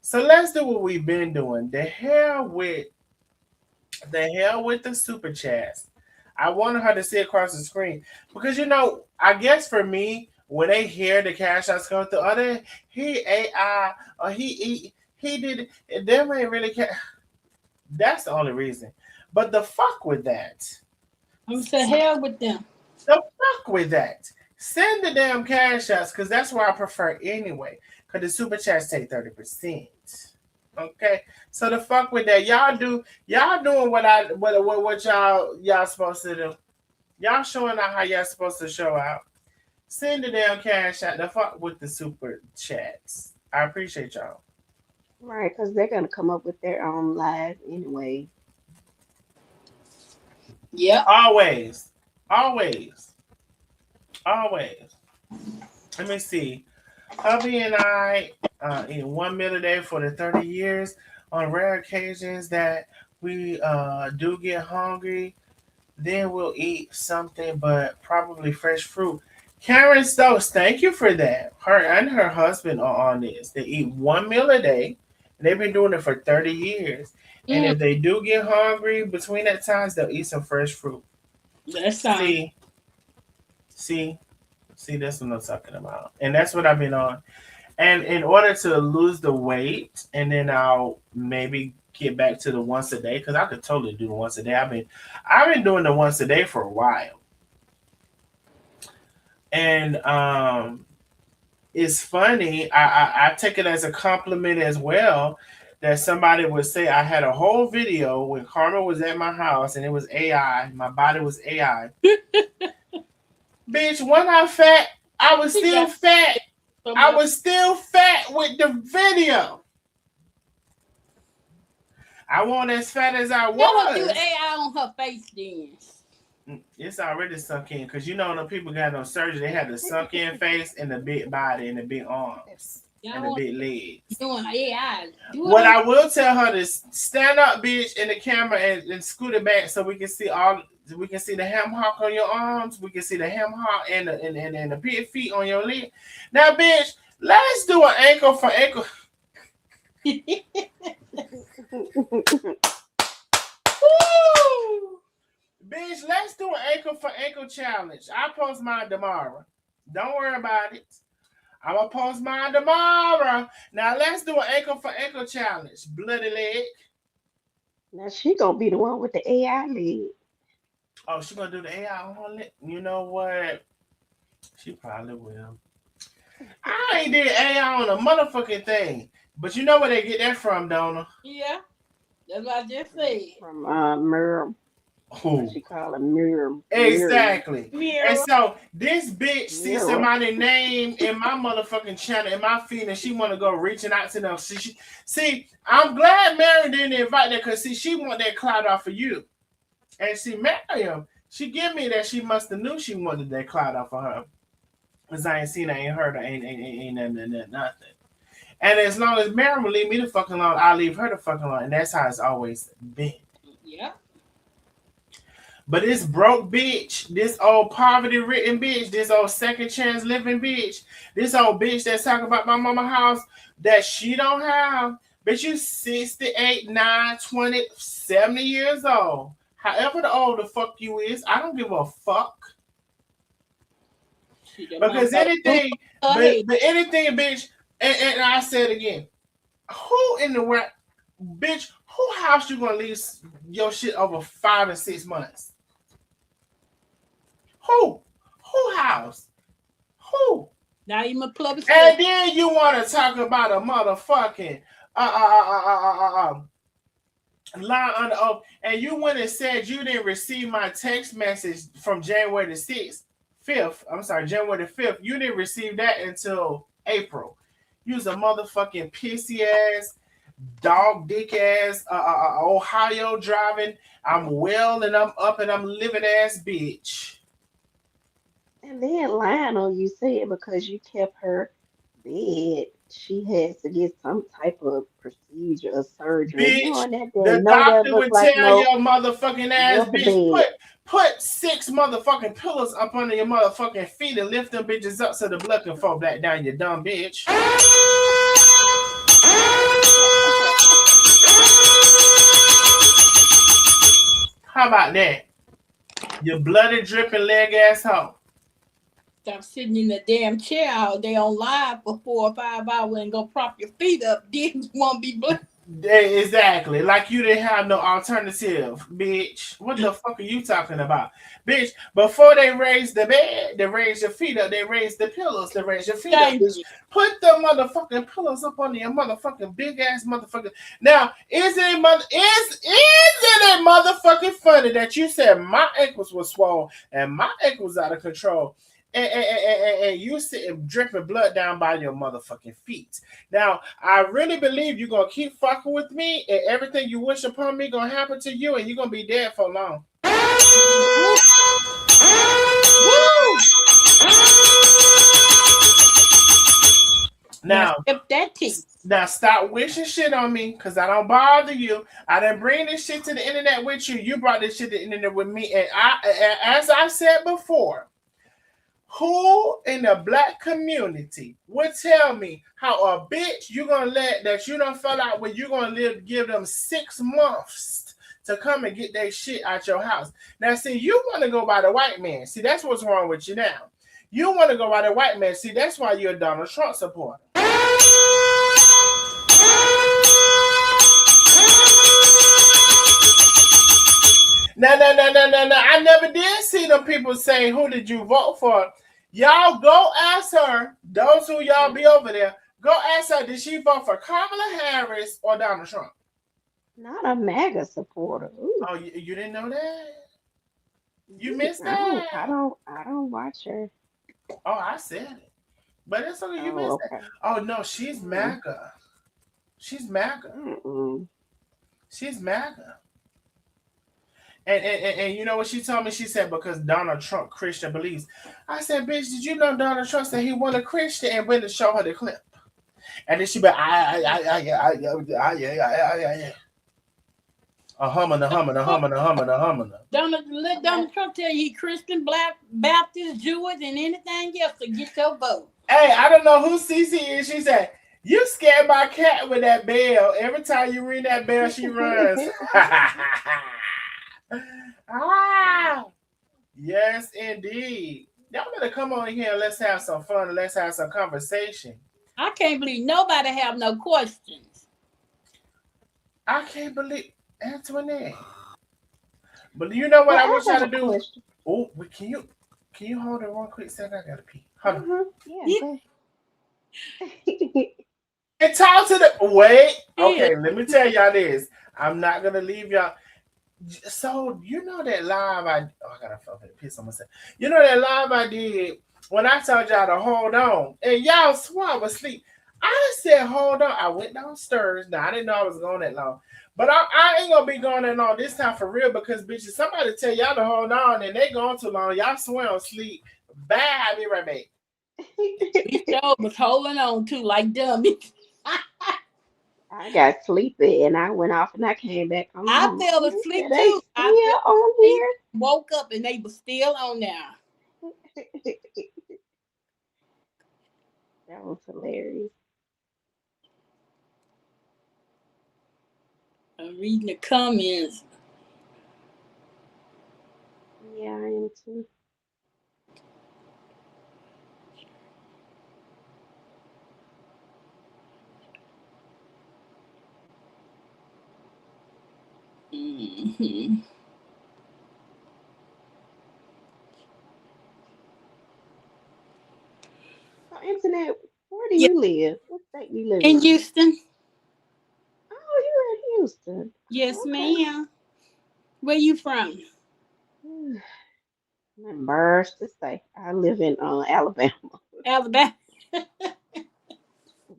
So let's do what we've been doing. The hell with the super chats. I wanted her to see across the screen because I guess for me, when they hear the cash outs come through, he AI or he did it, them ain't really care. That's the only reason. But the fuck with that. I'm to hell with them. The fuck with that. Send the damn cash outs because that's what I prefer anyway. Because the super chats take 30%. Okay, so the fuck with that, y'all doing what y'all supposed to do. Y'all showing out how y'all supposed to show out. Send the damn cash out. The fuck with the super chats. I appreciate y'all. Right, because they're gonna come up with their own live anyway. Yep. Always, always, always. Let me see. Hubby and I eat one meal a day for the 30 years. On rare occasions that we do get hungry, then we'll eat something, but probably fresh fruit. Karen Stokes, thank you for that. Her and her husband are on this. They eat one meal a day. And they've been doing it for 30 years. And Mm, if they do get hungry between that times, they'll eat some fresh fruit. that's fine. See, see, that's what I'm talking about. And that's what I've been on. And in order to lose the weight, and then I'll maybe get back to the once a day, because I could totally do the once a day. I've been doing the once a day for a while. And it's funny. I take it as a compliment as well that somebody would say I had a whole video when Karma was at my house and it was AI. My body was AI. Bitch, when I fat, I was still fat. I was still fat with the video. I wasn't as fat as I You don't do was. AI on her face then. It's already sunk in because you know when people got no surgery, they have the sunk in face and the big body and the big arms and the big legs. Doing AI. What I will tell her is stand up, bitch, in the camera and scoot it back so we can see the ham hock on your arms. We can see the ham hock and the big feet on your leg. Now, bitch, let's do an ankle for ankle. Woo! Bitch, let's do an ankle for ankle challenge. I'll post mine tomorrow. Don't worry about it. I'm going to post mine tomorrow. Now, let's do an ankle for ankle challenge. Bloody leg. Now she gonna be the one with the AI lead. Oh, she going to do the AI on her leg? You know what? She probably will. I ain't did AI on a motherfucking thing. But you know where they get that from, don't they? Yeah, that's what I just said. From Mirror. Who? She call it Mirror. Exactly. Mirror. And so this bitch sees Mirror. somebody's name in my motherfucking channel, in my feed, and she want to go reaching out to them. See, I'm glad Mary didn't invite her because she want that clout off of you. And see, Miriam, she give me that she must have knew she wanted that clout off of her. Because I ain't seen her, ain't heard her, ain't nothing. And as long as Mary will leave me the fuck alone, I'll leave her the fuck alone. And that's how it's always been. Yeah. But this broke bitch, this old poverty-ridden bitch, this old second chance living bitch, this old bitch that's talking about my mama house that she don't have, bitch, you 68, 9, 20, 70 years old. However the old the fuck you is, I don't give a fuck. Because anything, but anything, bitch, and I said again, who in the world, bitch, who house you gonna leave your shit over 5 and 6 months? Who house? Who? Not even a club. And then you want to talk about a motherfucking line on the oath, and you went and said you didn't receive my text message from January the 6th, 5th. I'm sorry, January the 5th. You didn't receive that until April. You's a motherfucking pissy ass, dog dick ass, Ohio driving. I'm well and I'm up and I'm living ass bitch. And then lying on you said because you kept her bed, she has to get some type of procedure or surgery. Bitch, the doctor would tell your motherfucking ass, bitch, put 6 motherfucking pillows up under your motherfucking feet and lift them bitches up so the blood can fall back down, you dumb bitch. How about that? You bloody dripping leg asshole. Stop sitting in the damn chair all day on live for 4 or 5 hours and go prop your feet up. Then you won't be bloody. Exactly. Like you didn't have no alternative, bitch. What the fuck are you talking about? Bitch, before they raise the bed, they raise your feet up, they raise the pillows, they raise your feet up. Bitch. Put the motherfucking pillows up on your motherfucking big ass motherfucker. Now, is it motherfucking funny that you said my ankles were swollen and my ankles out of control? And you sitting dripping blood down by your motherfucking feet. Now, I really believe you're going to keep fucking with me and everything you wish upon me going to happen to you and you're going to be dead for long. Now, sip that tea. now stop wishing shit on me because I don't bother you. I didn't bring this shit to the internet with you. You brought this shit to the internet with me. And as I said before, who in the black community would tell me how a bitch you gonna let that you don't fell out with, you gonna give them 6 months to come and get that shit out your house? Now, see, you want to go by the white man. See, that's what's wrong with you now. You want to go by the white man. See, that's why you're a Donald Trump supporter. No. I never did see them people say, who did you vote for? Y'all go ask her, those who y'all be over there, go ask her, did she vote for Kamala Harris or Donald Trump? Not a MAGA supporter. Ooh. Oh, you didn't know that? You missed I that? I don't watch her. Oh, I said it. But it's okay, you Oh, missed okay. it. Oh, no, she's MAGA. She's MAGA. Mm-mm. She's MAGA. And you know what she told me? She said, because Donald Trump Christian beliefs. I said, bitch, did you know Donald Trump said he wasn't a Christian, and went to show her the clip? And then she be, yeah. A humming. Let Donald Trump tell you he Christian, Black, Baptist, Jewish, and anything else to get your vote. Hey, I don't know who CC is. She said, you scared my cat with that bell. Every time you ring that bell, she runs. Ah, yes, indeed. Y'all better come on here and let's have some fun and let's have some conversation. I can't believe nobody have no questions. I can't believe Antoinette. But you know what I want y'all to do? Question. Oh, can you hold it one quick second? I gotta pee. Hold on. Yeah. And talk to the wait. Okay, let me tell y'all this. I'm not gonna leave y'all. So you know that live I gotta fucking piss on myself. You know that live I did when I told y'all to hold on and y'all swore I was asleep. I said hold on. I went downstairs. Now I didn't know I was going that long. But I ain't gonna be going that long this time for real because bitches, somebody tell y'all to hold on and they going too long. Y'all swear on sleep. Bye, I'll be right back. We sure was holding on too like dummies. I got sleepy and I went off and I came back on. I fell asleep they too. Still on here? Woke up and they were still on there. That was hilarious. I'm reading the comments. Yeah, I am too. Mm-hmm. So, Internet, where do you live? What state you live in? Houston. Oh, you're in Houston. Yes, ma'am. Where you from? I'm embarrassed to say I live in Alabama. Alabama.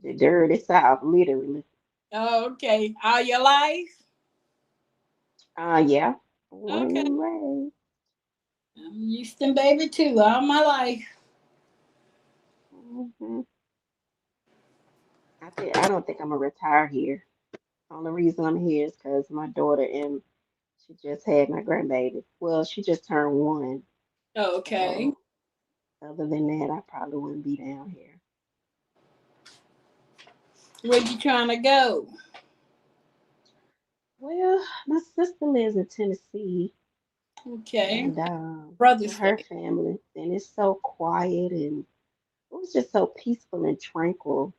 The dirty South, literally. Oh, okay. All your life? Yeah. Okay. Right. I'm Houston baby too, all my life. Mm-hmm. I don't think I'm gonna retire here. Only reason I'm here is because my daughter and she just had my grandbaby. Well, she just turned 1. Okay. So, other than that, I probably wouldn't be down here. Where you trying to go? Well, my sister lives in Tennessee. Okay. And Brother's with her family, and it's so quiet and it was just so peaceful and tranquil.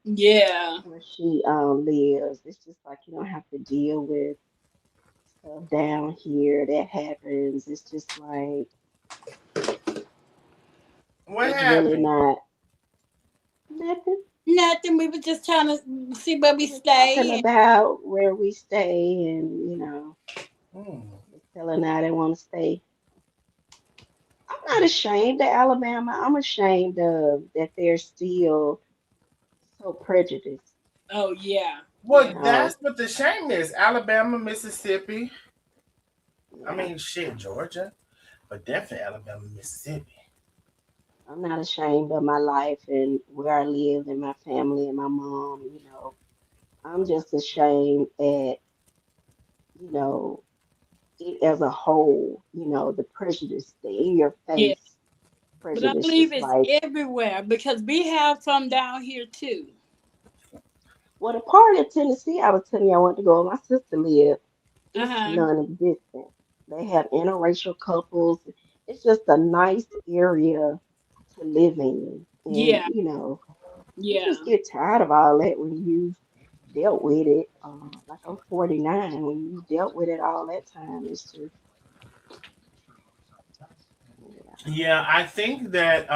Yeah. Where she lives, it's just like you don't have to deal with stuff down here that happens. It's just like What it's happened? really not nothing. Nothing. We were just trying to see where we stay. Talking about where we stay, and just telling her they want to stay. I'm not ashamed of Alabama. I'm ashamed of that they're still so prejudiced. Oh yeah. Well, that's what the shame is. Alabama, Mississippi. Yeah. I mean, shit, Georgia, but definitely Alabama, Mississippi. I'm not ashamed of my life and where I live and my family and my mom, I'm just ashamed at, you know, it as a whole, the prejudice, the in your Yeah. face But I prejudice. believe It's it's like, everywhere because we have some down here too. well, the part of Tennessee I was telling you I want to go where my sister lived, Uh it's huh. non-existent. They have interracial couples. It's just a nice area to live in. And, Yeah. you Yeah. just get tired of all that when you've dealt with it. Like I'm 49, when you dealt with it all that time, it's just, yeah. Yeah, I think that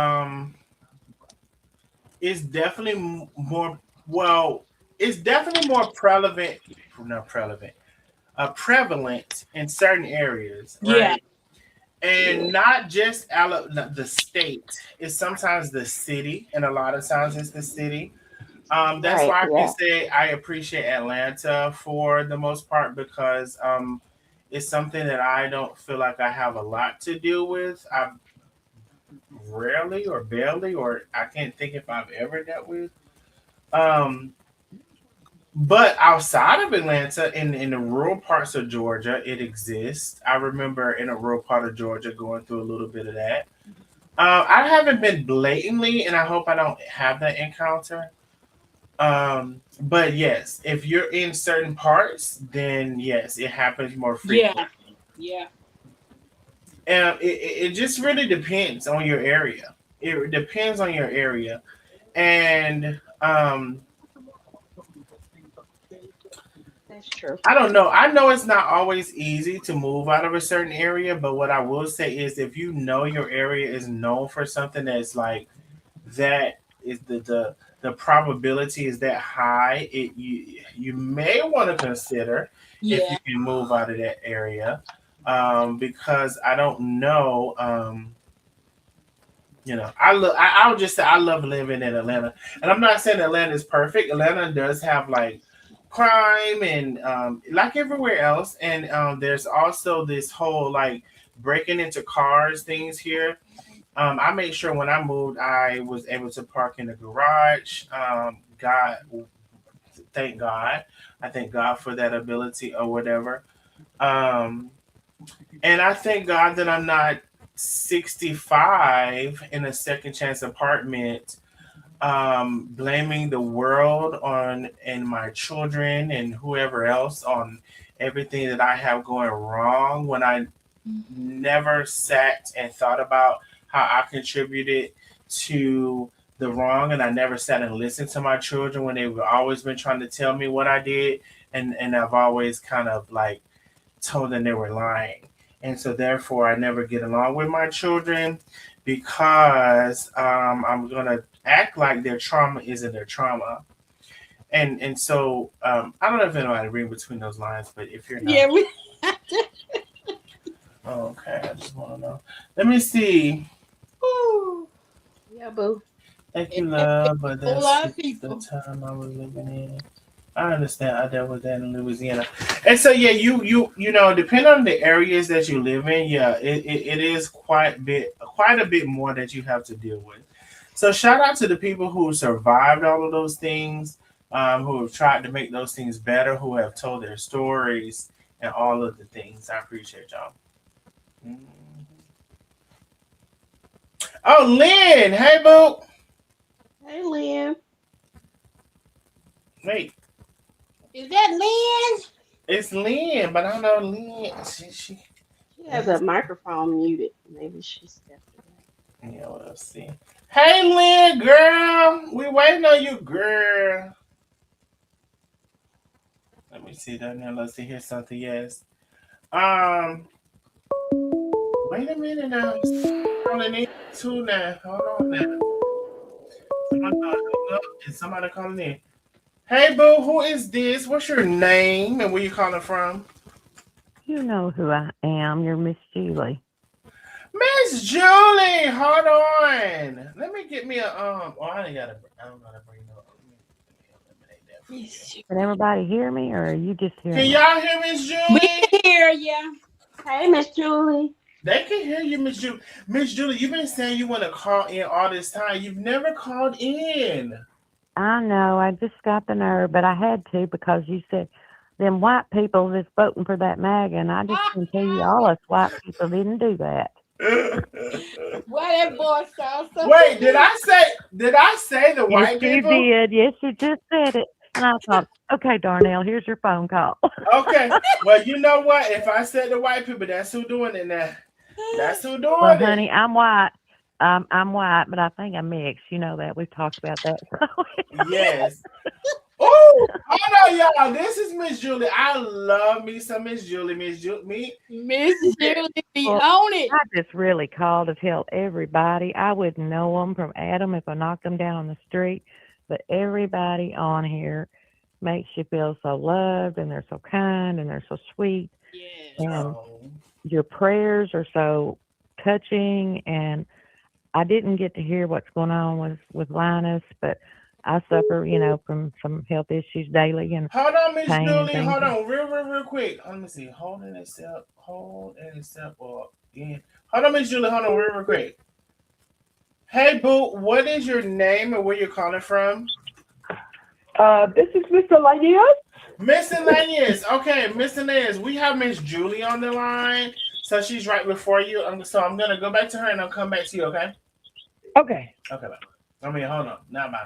it's definitely more well. It's definitely more prevalent, not prevalent, prevalent in certain areas, Yeah. right? And Yeah. not just the state. It's sometimes the city, and a lot of times it's the city. That's Right. why I can Yeah. say I appreciate Atlanta for the most part because it's something that I don't feel like I have a lot to deal with. I rarely or barely, or I can't think if I've ever dealt with. Um, but outside of Atlanta, in the rural parts of Georgia, it exists. I remember in a rural part of Georgia going through a little bit of that. I haven't been blatantly, and I hope I don't have that encounter. But yes, if you're in certain parts, then yes, it happens more Yeah. frequently. Yeah. And it just really depends on your area. It depends on your area. And That's true. I don't know. I know it's not always easy to move out of a certain area, but what I will say is if you know your area is known for something that's like that is the probability is that high, you may want to consider if you Yeah. can move out of that area. Because I don't know I would just say I love living in Atlanta, and I'm not saying Atlanta is perfect. Atlanta does have like crime and like everywhere else, and there's also this whole like breaking into cars things here. I made sure when I moved, I was able to park in the garage. God, thank God, I thank God for that ability or whatever. Um, and I thank God that I'm not 65 in a second chance apartment, blaming the world on and my children and whoever else on everything that I have going wrong when I never sat and thought about how I contributed to the wrong, and I never sat and listened to my children when they've always been trying to tell me what I did, and I've always kind of like told them they were lying. And so therefore I never get along with my children because I'm gonna act like their trauma isn't their trauma. And so I don't know if anybody read between those lines, but if you're Yeah. not, oh, okay, I just want to know. Let me see. Woo. Yeah, boo. Thank Yeah. you, love, but A whole that's lot of the people. time I was living in. I understand. I dealt with that in Louisiana, and so yeah, depending on the areas that you live in, yeah, it is quite a bit more that you have to deal with. So shout out to the people who survived all of those things, who have tried to make those things better, who have told their stories and all of the things. I appreciate y'all. Mhm. Oh, Lynn, hey boo. Hey, Lynn. Wait, Is that Lynn? it's Lynn, but I don't know Lynn. She She has Lynn. a microphone muted. Maybe she stepped away. Yeah, well, let's see. Hey, Lynn, girl. We waiting on you, girl. Let me see that now. Let's see. Here's something. Yes. Um. Wait a minute now. Calling in too now. Hold on now. Somebody hung up and somebody calling in. Hey, boo. Who is this? What's your name and where you calling from? You know who I am. You're Miss Julie. Miss Julie. Hold on. Let me get me a Oh, I ain't gotta. I don't gotta bring no. Let me eliminate that from here. Yes. Can everybody hear me, or are you just Can hearing me? y'all hear Miss We Julie? can hear ya. Hey, Miss Julie. They can hear you, Miss Julie. Miss Julie, you've been saying you want to call in all this time. You've never called in. I know. I just got the nerve, but I had to because you said them white people that's voting for that MAGA, and I just can tell you all us white people didn't do that. Why that boy sounds so Wait, familiar? did I say the Yes, white you people? did. Yes, you just said it. And I thought, okay, Darnell, here's your phone call. Okay. Well, you know what? If I said the white people, that's who doing it now. That's who Well, doing it. honey, I'm white. I'm white, but I think I'm mixed. You know that. We've talked about that. Yes. Oh, hold on, y'all. This is Miss Julie. I love me some Miss Julie. Miss Julie, Miss Julie be Well, on it. I just really called to tell everybody. I wouldn't know them from Adam if I knocked them down on the street, but everybody on here makes you feel so loved, and they're so kind, and they're so sweet, Yes. and Oh. your prayers are so touching. And I didn't get to hear what's going on with Linus, but I suffer, from some health issues daily and Hold on, Miss pain and Julie. things. Hold on, real quick. Let me see. Hold and accept, or in. Hold on, Miss Julie. Hold on, real quick. Hey, Boo. What is your name and where you're calling from? This is Mr. Lanius. Miscellaneous. Okay, miscellaneous. We have Miss Julie on the line, so she's right before you. So I'm gonna go back to her and I'll come back to you. Okay. Okay. Okay. Bye. I mean, hold on. Not mine.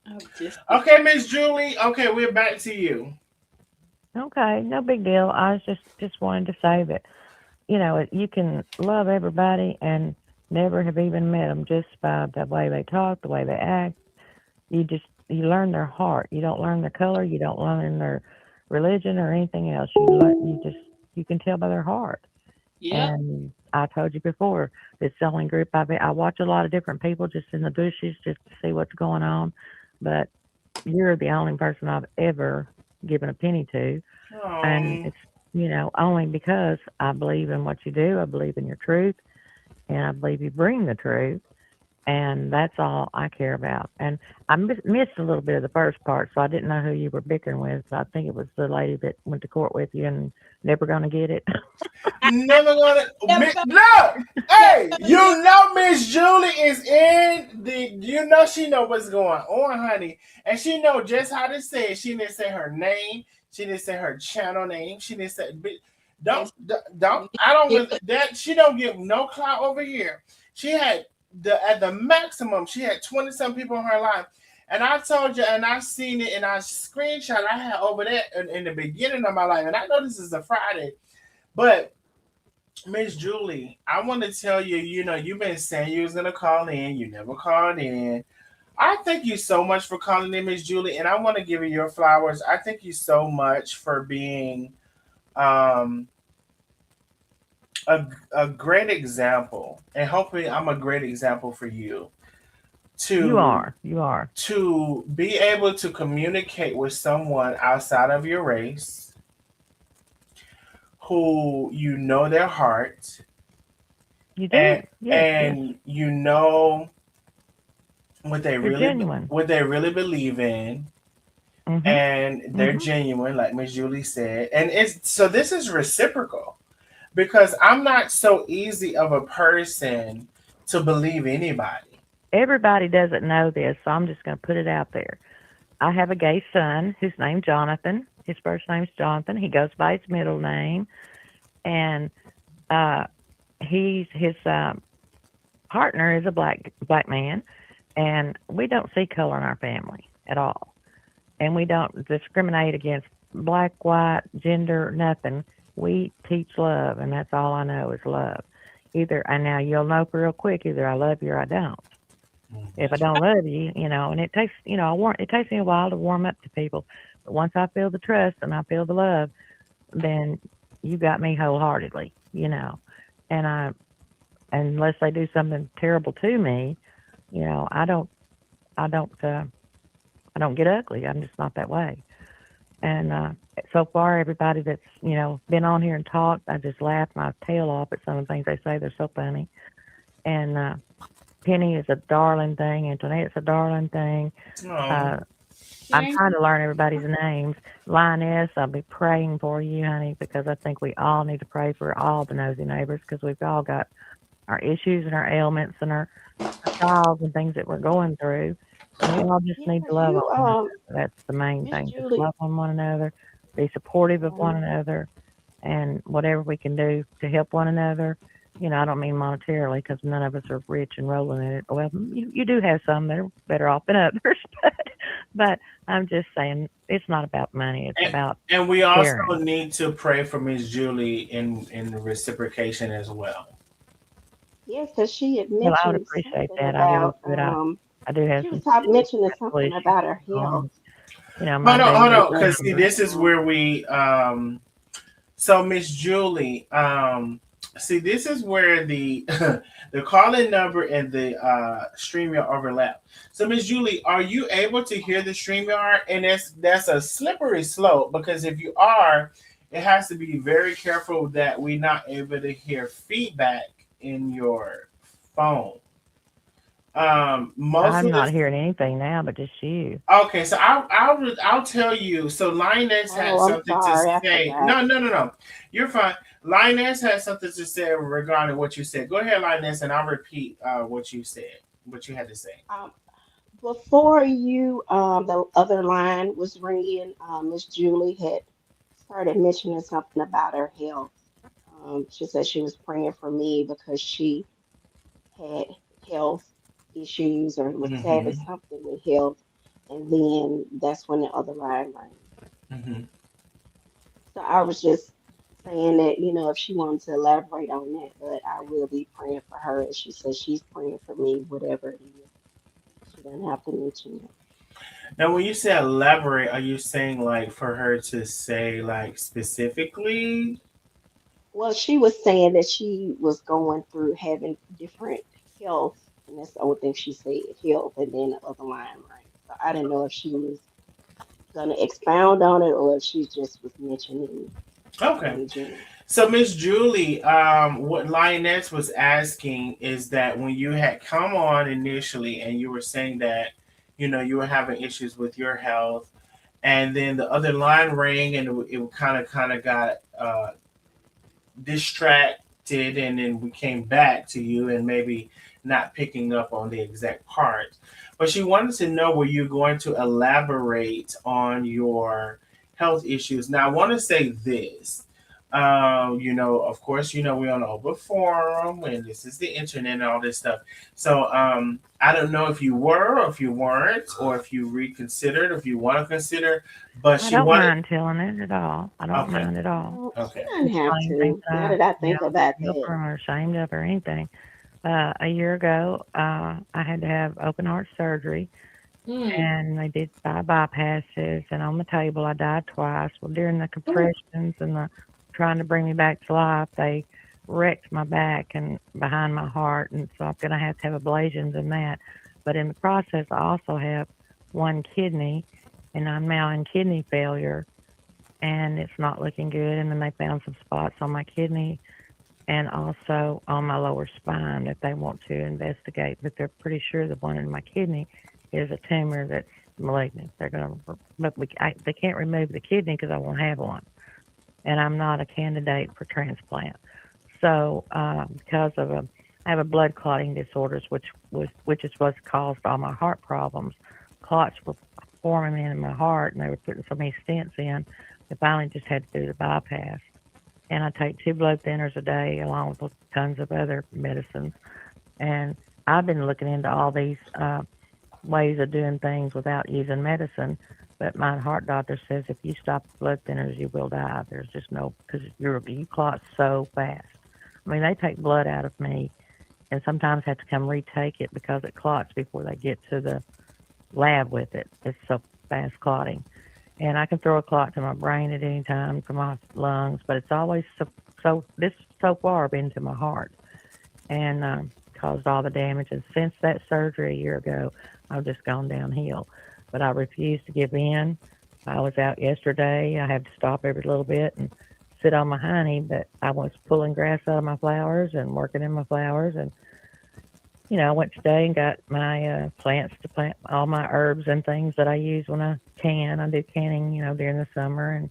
I'm just Okay, Miss Julie. Okay, we're back to you. Okay, no big deal. I was just wanted to say that, you can love everybody and never have even met them just by the way they talk, the way they act. You learn their heart. You don't learn their color. You don't learn their religion or anything else. You can tell by their heart. yep. And I told you before, this selling group, I watch a lot of different people just in the bushes just to see what's going on, but you're the only person I've ever given a penny to, and Oh. it's only because I believe in what you do. I believe in your truth, and I believe you bring the truth, and that's all I care about. And I missed a little bit of the first part, so I didn't know who you were bickering with. So I think it was the lady that went to court with you and never gonna get it. Never gonna. Never go- No. never Hey, gonna get you know Miss Julie is in the. You know she know what's going on, honey, and she know just how to say it. She didn't say her name. She didn't say her channel name. She didn't say. Don't. I don't. That she don't give no clout over here. She had at the maximum. She had 20 some people in her life. And I told you, and I seen it, and I screenshot I had over there in the beginning of my life. And I know this is a Friday, but Miss Julie, I want to tell you, you've been saying you was gonna call in. You never called in. I thank you so much for calling in, Miss Julie, and I want to give you your flowers. I thank you so much for being um, a great example, and hopefully, I'm a great example for you You to are, you are. to be able to communicate with someone outside of your race, who you know their heart, You do. and Yes, yes. you know You're genuine. what they really believe in, Mhm. and they're Mhm. genuine, like Miss Julie said. And it's so this is reciprocal, because I'm not so easy of a person to believe anybody. Everybody doesn't know this, so I'm just going to put it out there. I have a gay son whose name's Jonathan. His first name's Jonathan. He goes by his middle name, and uh, his partner is a black man, and we don't see color in our family at all, and we don't discriminate against black, white, gender, nothing. We teach love, and that's all I know is love. Either and now you'll know real quick either I love you or I don't. If I That's don't love you, and it takes it takes me a while to warm up to people, but once I feel the trust and I feel the love, then you got me wholeheartedly. And unless they do something terrible to me, you know, I don't I don't I don't get ugly. I'm just not that way. And so far, everybody that's been on here and talked, I just laugh my tail off at some of the things they say. They're so funny. And Penny is a darling thing. Antoinette's a darling thing. oh, Uh, I'm Thank trying to learn everybody's names. Lioness, I'll be praying for you, honey, because I think we all need to pray for all the nosy neighbors because we've all got our issues and our ailments and our trials and things that we're going through. And we all just Yeah, need to 'cause love on you, one another. That's the main Miss thing. Just Julie, love on one another, be supportive of one um, another, and whatever we can do to help one another. I don't mean monetarily because none of us are rich and rolling in it. Well, you do have some that are better off than others, but I'm just saying it's not about money. It's And, about and we also sharing. need to pray for Miss Julie in reciprocation as well. yes, 'cause she had Well, I would mentioned appreciate something that. I really about, would. I do have she some was talking, serious mentioning medical something issues about her going health. on. My Hold daily on, because see, numbers. this is where we so Miss Julie, see, this is where the the call-in number and the StreamYard overlap. So Miss Julie, are you able to hear the StreamYard? And that's a slippery slope because if you are, it has to be very careful that we're not able to hear feedback in your phone. Most I'm of not the hearing anything now, but just you. Okay, so I'll tell you. So Linus had Oh, I'm something to sorry, I say. forgot. No. You're fine. Linus had something to say regarding what you said. Go ahead, Linus, and I'll repeat what you said, what you had to say. Um, Before you, the other line was ringing, Miss Julie had started mentioning something about her health. She said she was praying for me because she had health issues or was having Hmm. something with health. And then that's when the other line rang. Hmm. So I was just saying that, if she wanted to elaborate on that, but I will be praying for her. And she says she's praying for me, whatever it is. She doesn't have to mention it. Now, when you say elaborate, are you saying like for her to say like specifically? Well, she was saying that she was going through having different health, and that's the only thing she said, health, and then the other line rang. So I didn't know if she was gonna expound on it or if she just was mentioning it Okay. in general. So, Miss Julie, what Lioness was asking is that when you had come on initially and you were saying that, you were having issues with your health, and then the other line rang and it kind of got distracted, and then we came back to you and maybe not picking up on the exact part. But she wanted to know were you going to elaborate on your health issues. Now, I want to say this. Of course, we're on an open forum and this is the internet and all this stuff. So, I don't know if you were or if you weren't, or if you reconsidered, or if you want to consider, but I she don't wanted, mind telling it at all. I don't okay, mind at all. No, she okay. doesn't It's have the same thing to. Now that I think about help that. her or ashamed of or anything. A year ago, I had to have open heart surgery, mm, and they did 5 bypasses. And on the table, I died twice. Well, during the mm, compressions and the trying to bring me back to life, they wrecked my back and behind my heart, and so I'm gonna have to have ablations in that. But in the process, I also have one kidney, and I'm now in kidney failure, and it's not looking good. And then they found some spots on my kidney and also on my lower spine that they want to investigate, but they're pretty sure the one in my kidney is a tumor that's malignant. They're going to, but they can't remove the kidney because I won't have one, and I'm not a candidate for transplant. So, because of I have a blood clotting disorders, which is what's caused all my heart problems. Clots were forming in my heart, and they were putting so many stents in. They finally just had to do the bypass, and I take 2 blood thinners a day along with tons of other medicines. And I've been looking into all these ways of doing things without using medicine. But my heart doctor says if you stop the blood thinners, you will die. There's just no, because you clot so fast. I mean, they take blood out of me and sometimes have to come retake it because it clots before they get to the lab with it. It's so fast clotting. And I can throw a clot to my brain at any time, to my lungs, but it's always this so far been to my heart and caused all the damage. And since that surgery a year ago, I've just gone downhill. But I refuse to give in. I was out yesterday. I had to stop every little bit and sit on my honey, but I was pulling grass out of my flowers and working in my flowers and I went today and got my plants to plant all my herbs and things that I use when I can. I do canning, during the summer, and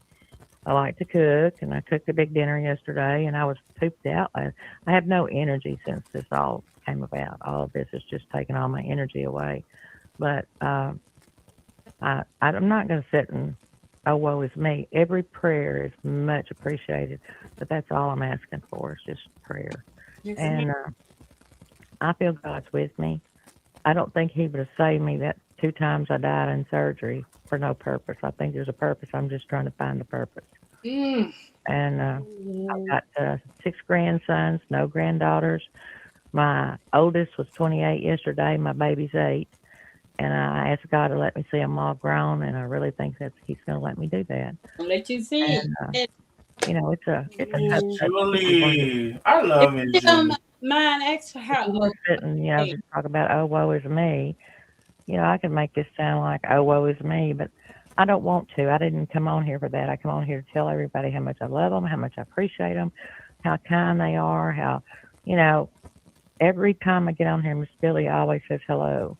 I like to cook. And I cooked a big dinner yesterday, and I was pooped out. I have no energy since this all came about. All of this has just taken all my energy away. But I'm not going to sit and, oh, woe is me. Every prayer is much appreciated, but that's all I'm asking for is just prayer. Yes, And I feel God's with me. I don't think He would have saved me that 2 times I died in surgery for no purpose. I think there's a purpose. I'm just trying to find the purpose. Mm. And I've Amen. got 6 grandsons, no granddaughters. My oldest was 28 yesterday. My baby's 8. And I asked God to let me see them all grown, and I really think that He's going to let me do that. I'll let you see. And it's a tough Amen. subject if you want to Julie, I If love Miss you don't Julie. mind, ask her if how you want old to sit and she is. just talk about, oh, woe is me. I can make this sound like, oh, woe is me, but I don't want to. I didn't come on here for that. I come on here to tell everybody how much I love them, how much I appreciate them, how kind they are, how, you know, every time I get on here, Miss Billy always says hello.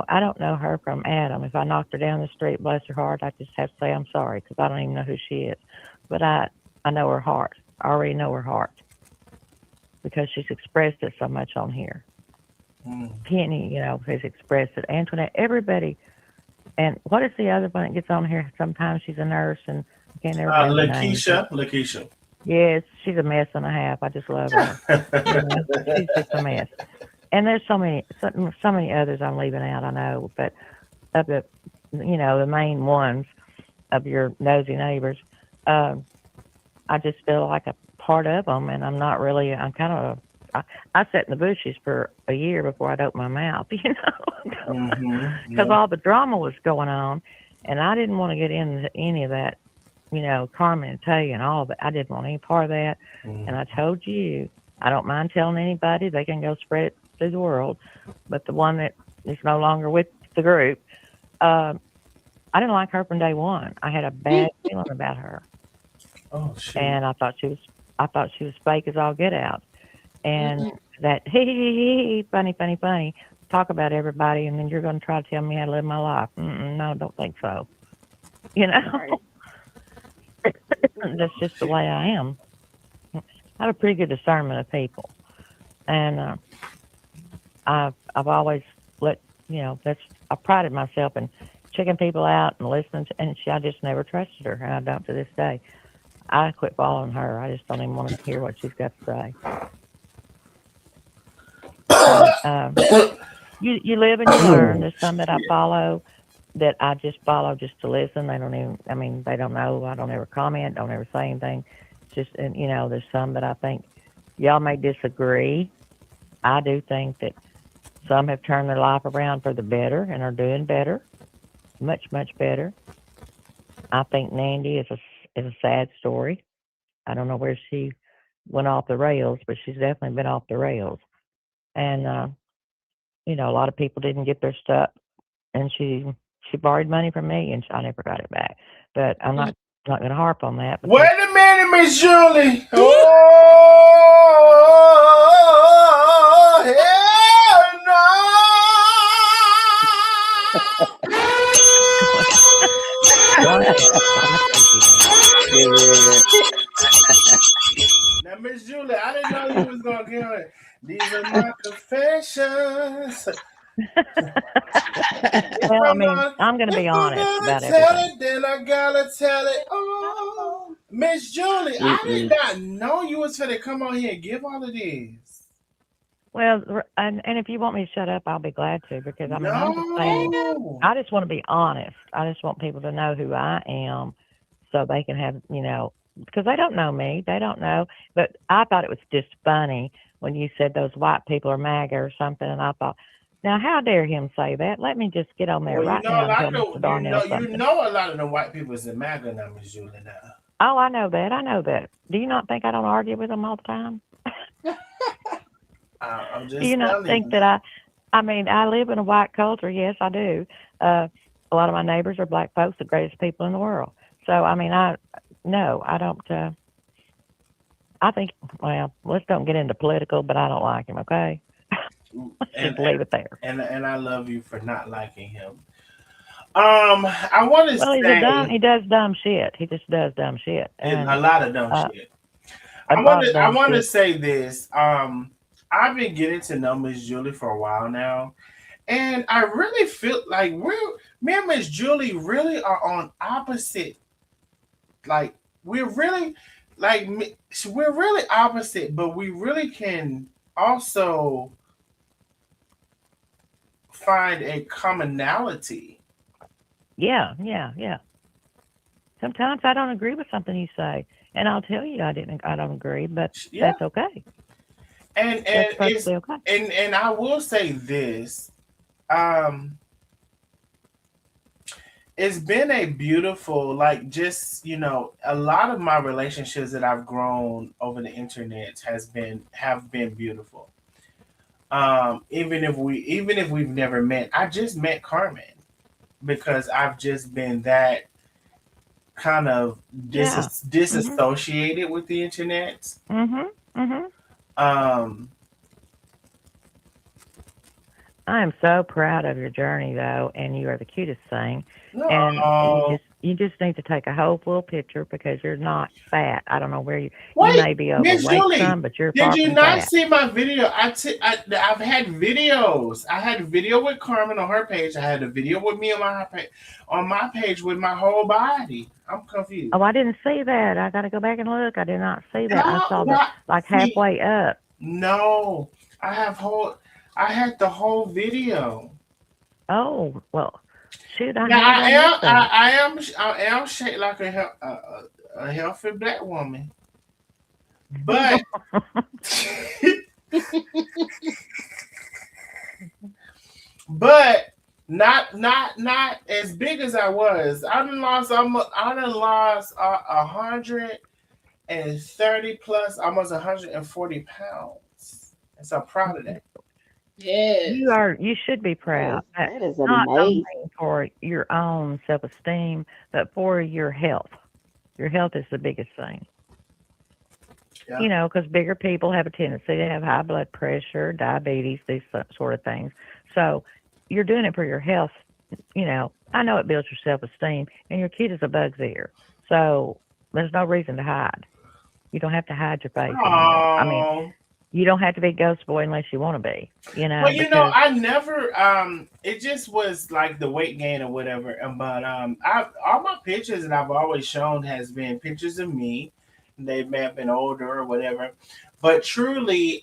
I don't know her from Adam. If I knocked her down the street, bless her heart, I just have to say I'm sorry because I don't even know who she is. But I know her heart. I already know her heart because she's expressed it so much on here. Mm. Penny, has expressed it. Antoinette, everybody. And what is the other one that gets on here? Sometimes she's a nurse and I can't never remember her name. Lakeisha. Yes, she's a mess and a half. I just love her. She's just a mess. And there's so many others I'm leaving out, I know, but of the main ones of your nosy neighbors, I just feel like a part of them, and I'm not really. I'm kind of. I sat in the bushes for a year before I'd open my mouth, Mm-hmm. because all the drama was going on, and I didn't want to get into any of that, Carmen and Tay and all that. I didn't want any part of that, Mm-hmm. and I told you, I don't mind telling anybody. They can go spread it through the world, but the one that is no longer with the group, I didn't like her from day one. I had a bad feeling about her. Oh shoot. And I thought she was fake as all get out. And Mm-mm. that funny, talk about everybody, and then you're going to try to tell me how to live my life. No, don't think so. Right. That's just the way I am. I have a pretty good discernment of people, and I've always I prided myself in checking people out and listening, and I just never trusted her, and I don't to this day. I quit following her. I just don't even want to hear what she's got to say. So you live and you learn. There's some that I follow that I just follow just to listen. They don't even. I mean, they don't know. I don't ever comment. Don't ever say anything. Just and there's some that I think y'all may disagree. I do think that some have turned their life around for the better and are doing better, much better. I think Nandy is a sad story. I don't know where she went off the rails, but she's definitely been off the rails. And a lot of people didn't get their stuff, and she borrowed money from me, and I never got it back. But I'm not going to harp on that Wait because a minute, Miss Julie. Oh hell don't no! Now, Miss Julie, I didn't know you was gonna get it. These are my confessions. well, I mean, I'm going to be If I'm honest gonna about tell everything. it, then I gotta tell it. Oh, Miss Julie, I did not know you was gonna come on here and give all of this. Well, and if you want me to shut up, I'll be glad to because I mean, I'm just saying. No. I just want to be honest. I just want people to know who I am, so they can have because they don't know me. They don't know. But I thought it was just funny when you said those white people are MAGA or something, and I thought, now how dare him say that? Let me just get on there Well, you right know a now and lot tell of Mr. Darnell you something. know a lot of the white people is in MAGA now, Miss Julie. Now. Oh, I know that. I know that. Do you not think I don't argue with them all the time? I'm Do just you not telling think you. that I mean, I live in a white culture. Yes, I do. A lot of my neighbors are black folks, the greatest people in the world. So, I mean, no, I don't, I think, well, let's don't get into political, but I don't like him, okay? Let's and just leave it there. and I love you for not liking him. I want to Well, he's a dumb. say He does dumb shit. He just does dumb shit, a and lot of dumb uh, shit. a lot of I dumb want to shit. say this. I've been getting to know Miss Julie for a while now, and I really feel like me and Miss Julie really are on opposite. Like we're really like we're really opposite, but we really can also find a commonality. Yeah, yeah, yeah. Sometimes I don't agree with something you say, and I'll tell you I don't agree, but Yeah, that's okay. That's and it's perfectly okay. and I will say this. Um, it's been a beautiful, like, just a lot of my relationships that I've grown over the internet have been beautiful. Even if we've never met, I just met Carmen because I've just been that kind of Yeah. Mhm. disassociated with the internet. Mhm. Mhm. Um, I am so proud of your journey, though, and you are the cutest thing. And no, you just need to take a whole full picture because you're not fat. I don't know where you wait, may be Miss overweight Julie, some, but you're did far you from not fat. see my video? I've had videos. I had a video with Carmen on her page. I had a video with me on my page with my whole body. I'm confused. Oh, I didn't see that. I got to go back and look. I did not see that. I No, saw the not like see. halfway up. No, I have whole. I had the whole video. Oh, well, shoot, I Now had to go look then. I am shaped like a healthy black woman, but but not as big as I was. I done lost 130 plus, almost 140 pounds. And so I'm proud of that. Yes. You should be proud, That is not amazing. only for your own self-esteem, but for your health. Your health is the biggest thing. Yeah. Because bigger people have a tendency to have high blood pressure, diabetes, these sort of things. So you're doing it for your health. I know it builds your self-esteem, and you're cute as a bug's ear. So there's no reason to hide. You don't have to hide your face anymore. I mean, Oh. you don't have to be ghost boy unless you want to be. Well, Because I never it just was like the weight gain or whatever. But I all my pictures that I've always shown has been pictures of me. They may have been older or whatever. But truly,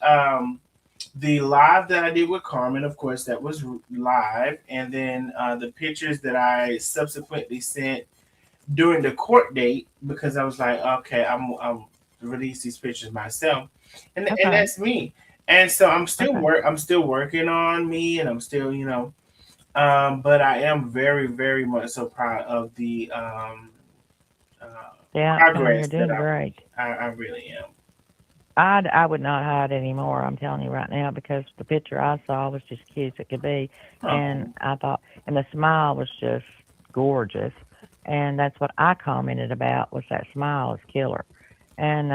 the live that I did with Carmen, of course, that was live, and then the pictures that I subsequently sent during the court date because I was like, okay, I'm release these pictures myself, and okay, that's me. And so okay, I'm still working on me, and I'm still but I am very very much so proud of the yeah, no, you're progress that doing great. I really am. I would not hide anymore. I'm telling you right now because the picture I saw was just cute as it could be, and Oh, I thought, and the smile was just gorgeous, and that's what I commented about was that smile is killer, and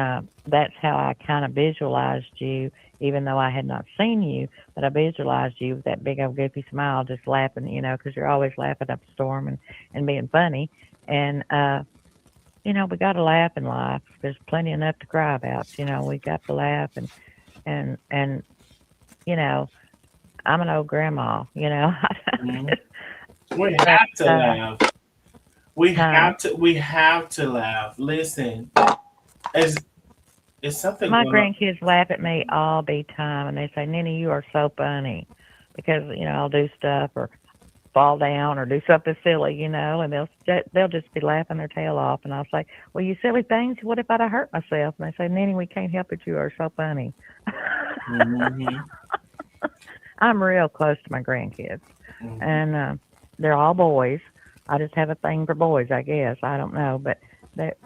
that's how I kind of visualized you, even though I had not seen you, but I visualized you with that big old goofy smile, just laughing, because you're always laughing up a storm and being funny, and we got to laugh in life. There's plenty enough to cry about. We got to laugh and you know, I'm an old grandma. mhm. We But have to laugh. huh, We have to laugh. Listen, is something my going on? grandkids laugh at me all the time, and they say, "Nini, you are so funny," because I'll do stuff or fall down or do something silly, and they'll just be laughing their tail off, and I'll say, "Well, you silly things, what if I'd have hurt myself?" And they say, "Nini, we can't help it. You are so funny." Hmm. I'm real close to my grandkids, and they're all boys. I just have a thing for boys, I guess. I don't know, but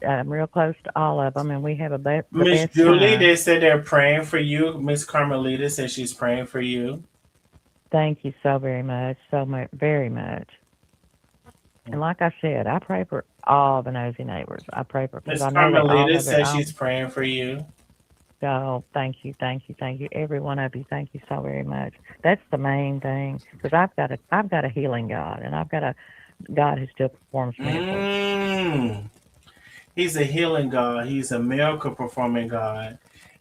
I'm real close to all of them, and we have the Miss best Julie, time. they said they're praying for you. Miss Carmelita says she's praying for you. Thank you so very much, so much, very much. And like I said, I pray for all the nosy neighbors. I pray for because Miss I know they all Carmelita have their says she's own. praying for you. Oh, thank you, every one of you. Thank you so very much. That's the main thing because I've got a healing God, and I've got a God who still performs miracles. Mm. He's a healing God. He's a miracle performing God.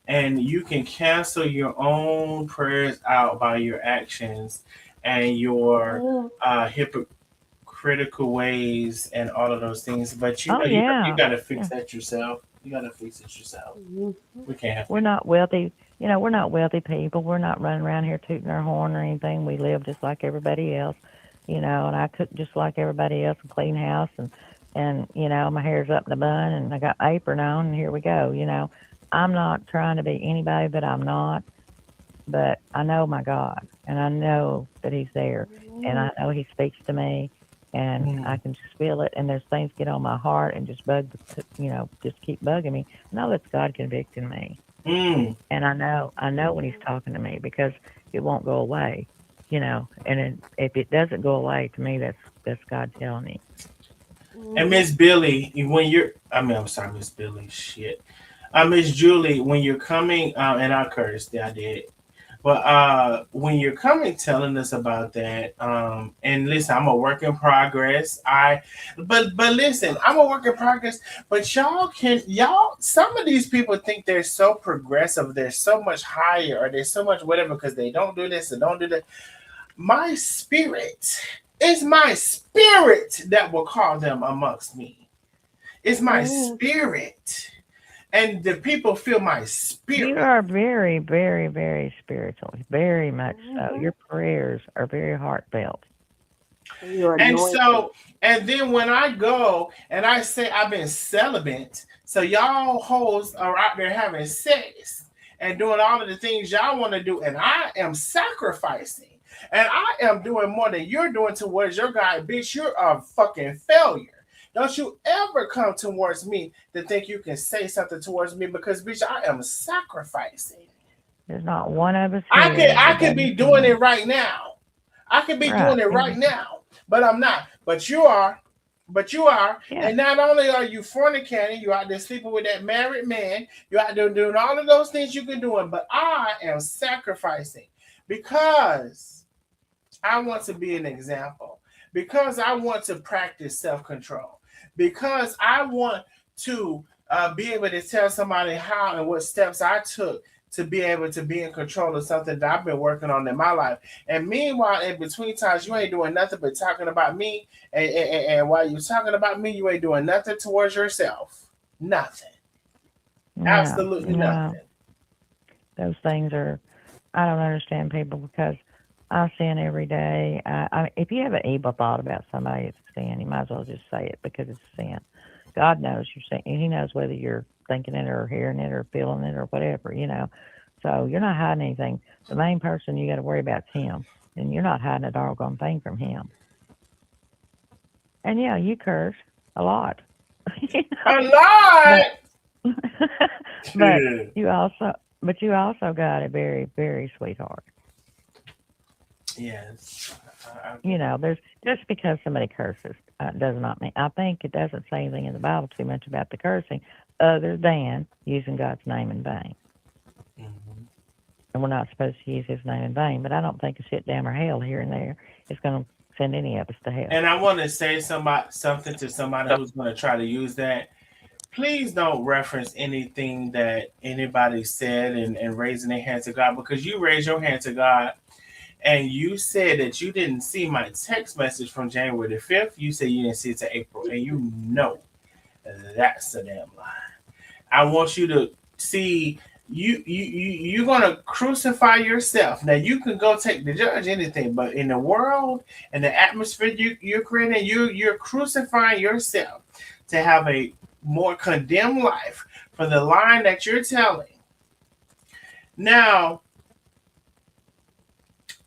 And you can cancel your own prayers out by your actions and your Mm, hypocritical ways and all of those things. But Oh you yeah, got to fix yeah. that yourself. You got to fix it yourself. mhm, We can't have We're not wealthy. We're not wealthy people. We're not running around here tooting our horn or anything. We live just like everybody else. And I cook just like everybody else and clean house and my hair's up in a bun and I got my apron on and here we go. I'm not trying to be anybody that I'm not, but I know my God and I know that He's there and I mhm, know He speaks to me and I mm, can just feel it and there's things get on my heart and just just keep bugging me. I know that's God convicting me mm. and I know when He's talking to me because it won't go away, if it doesn't go away to me, that's God telling me. And mhm. Miss Billy, when you're, I mean, I'm sorry, Miss Billy, shit. Miss Julie, when you're coming, and I cursed, yeah, I did. But when you're coming telling us about that, and listen, I'm a work in progress. But listen, I'm a work in progress. But y'all some of these people think they're so progressive, they're so much higher, or they're so much whatever because they don't do this and don't do that. My spirit, it's my spirit that will call them amongst me. It's my Mhm. spirit, and the people feel my You spirit. are very, very, very spiritual, very much so. Mhm. Your prayers are very heartfelt. And you're And anointed. so, and then when I go and I say I've been celibate, so y'all hoes are out there having sex and doing all of the things y'all want to do, and I am sacrificing, and I am doing more than you're doing towards your guy, bitch. You're a fucking failure. Don't you ever come towards me to think you can say something towards me because, bitch, I am sacrificing. There's not one of us here I that could be doesn't doing sin. it right now. I could be Right. doing it right now, but I'm not. But you are. But you are. Yeah. And not only are you fornicating, you're out there sleeping with that married man, you're out there doing all of those things you can do, but I am sacrificing because I want to be an example, because I want to practice self control, because I want to be able to tell somebody how and what steps I took to be able to be in control of something that I've been working on in my life. And meanwhile, in between times, you ain't doing nothing but talking about me. And while you're talking about me, you ain't doing nothing towards yourself. Nothing. Yeah. Absolutely No, nothing. those things are, I don't understand people because I sin every day. If you have an evil thought about somebody, it's a sin. You might as well just say it because it's a sin. God knows you're saying, He knows whether you're thinking it or hearing it or feeling it or whatever. So you're not hiding anything. The main person you got to worry about is Him, and you're not hiding a doggone thing from Him. And yeah, you curse a lot, you A know, but lot. but you also got a very very sweetheart. Yes. There's just because somebody curses does not mean. I think it doesn't say anything in the Bible too much about the cursing, other than using God's name in vain. Mhm. And we're not supposed to use His name in vain. But I don't think a sit down or hell here and there is going to send any of us to hell. And I want to say something to somebody who's going to try to use that. Please don't reference anything that anybody said and raising their hand to God because you raised your hand to God and you said that you didn't see my text message from January the 5th. You said you didn't see it to April, and you know that's a damn lie. I want you to see you're gonna crucify yourself. Now you can go take the judge anything, but in the world and the atmosphere you're creating, you're crucifying yourself to have a more condemned life for the line that you're telling. Now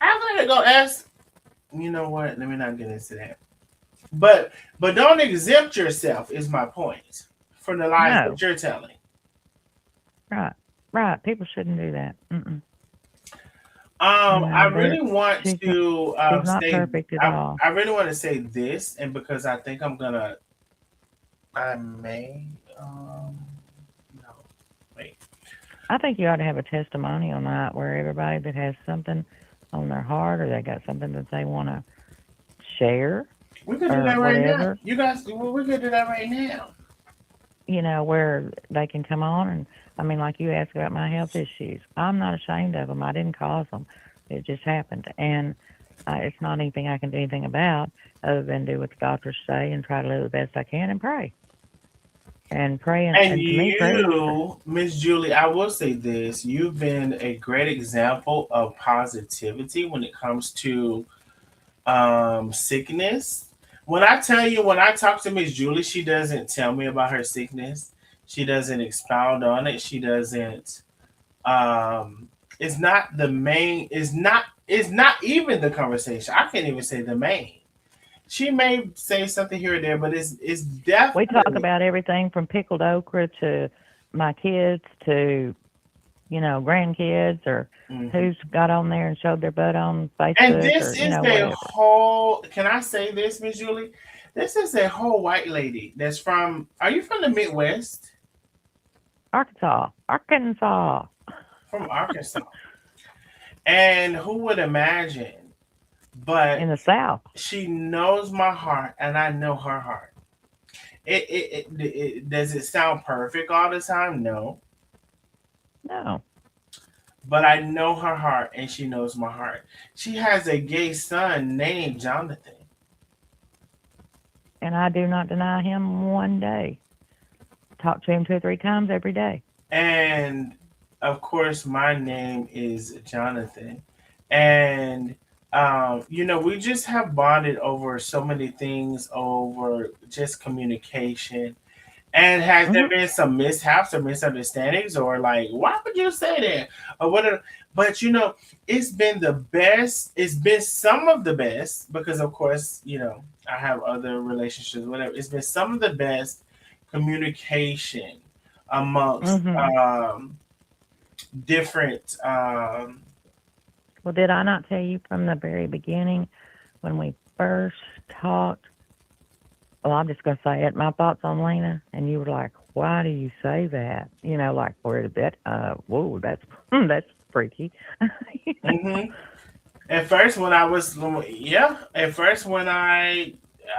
I'm gonna go ask. You know what? Let me not get into that. But don't exempt yourself. Is my point from the lies No, that you're telling. right, right. People shouldn't do that. Mm-mm. I They're really want she's not to she's not say perfect at all. I really want to say this, and because I think I may no wait. I think you ought to have a testimonial night where everybody that has something on their heart or they got something that they want to share We could do or that right now. whatever, You guys, well, we could do that right now. where they can come on and, I mean, like you asked about my health issues. I'm not ashamed of them. I didn't cause them. It just happened. And it's not anything I can do anything about other than do what the doctors say and try to live the best I can and pray. And praying, And and to me, prayer. you, Miss Julie, I will say this: you've been a great example of positivity when it comes to sickness. When I tell you, when I talk to Miss Julie, she doesn't tell me about her sickness. She doesn't expound on it. She doesn't. It's not the main. It's not even the conversation. I can't even say the main. She may say something here or there, but it's We talk definitely. about everything from pickled okra to my kids to, grandkids or Mhm. who's got on there and showed their butt on And Facebook this or, is a whatever. whole. Can I say this, Miss Julie? This is a whole white lady that's from. Are you from the Midwest? Arkansas. From Arkansas. And who would imagine? In But the South. she knows my heart, and I know her heart. Does it sound perfect all the time? No, No. but I know her heart, and she knows my heart. She has a gay son named Jonathan, And I do not deny him one day. Talk to him 2 or 3 times every day. and of course, my name is Jonathan, and we just have bonded over so many things, over just communication. And has there Hmm. been some mishaps or misunderstandings, or like, why would you say that, or whatever? But it's been the best. It's been some of the best because, of course, I have other relationships. Whatever. It's been some of the best communication amongst Hmm. different. Well, did I not tell you from the very beginning when we first talked? Well, I'm just going to say it. My thoughts on Lena, and you were like, "Why do you say that?" Like where did that? Whoa, that's that's freaky. Mhm. At first, when I was, yeah. At first, when I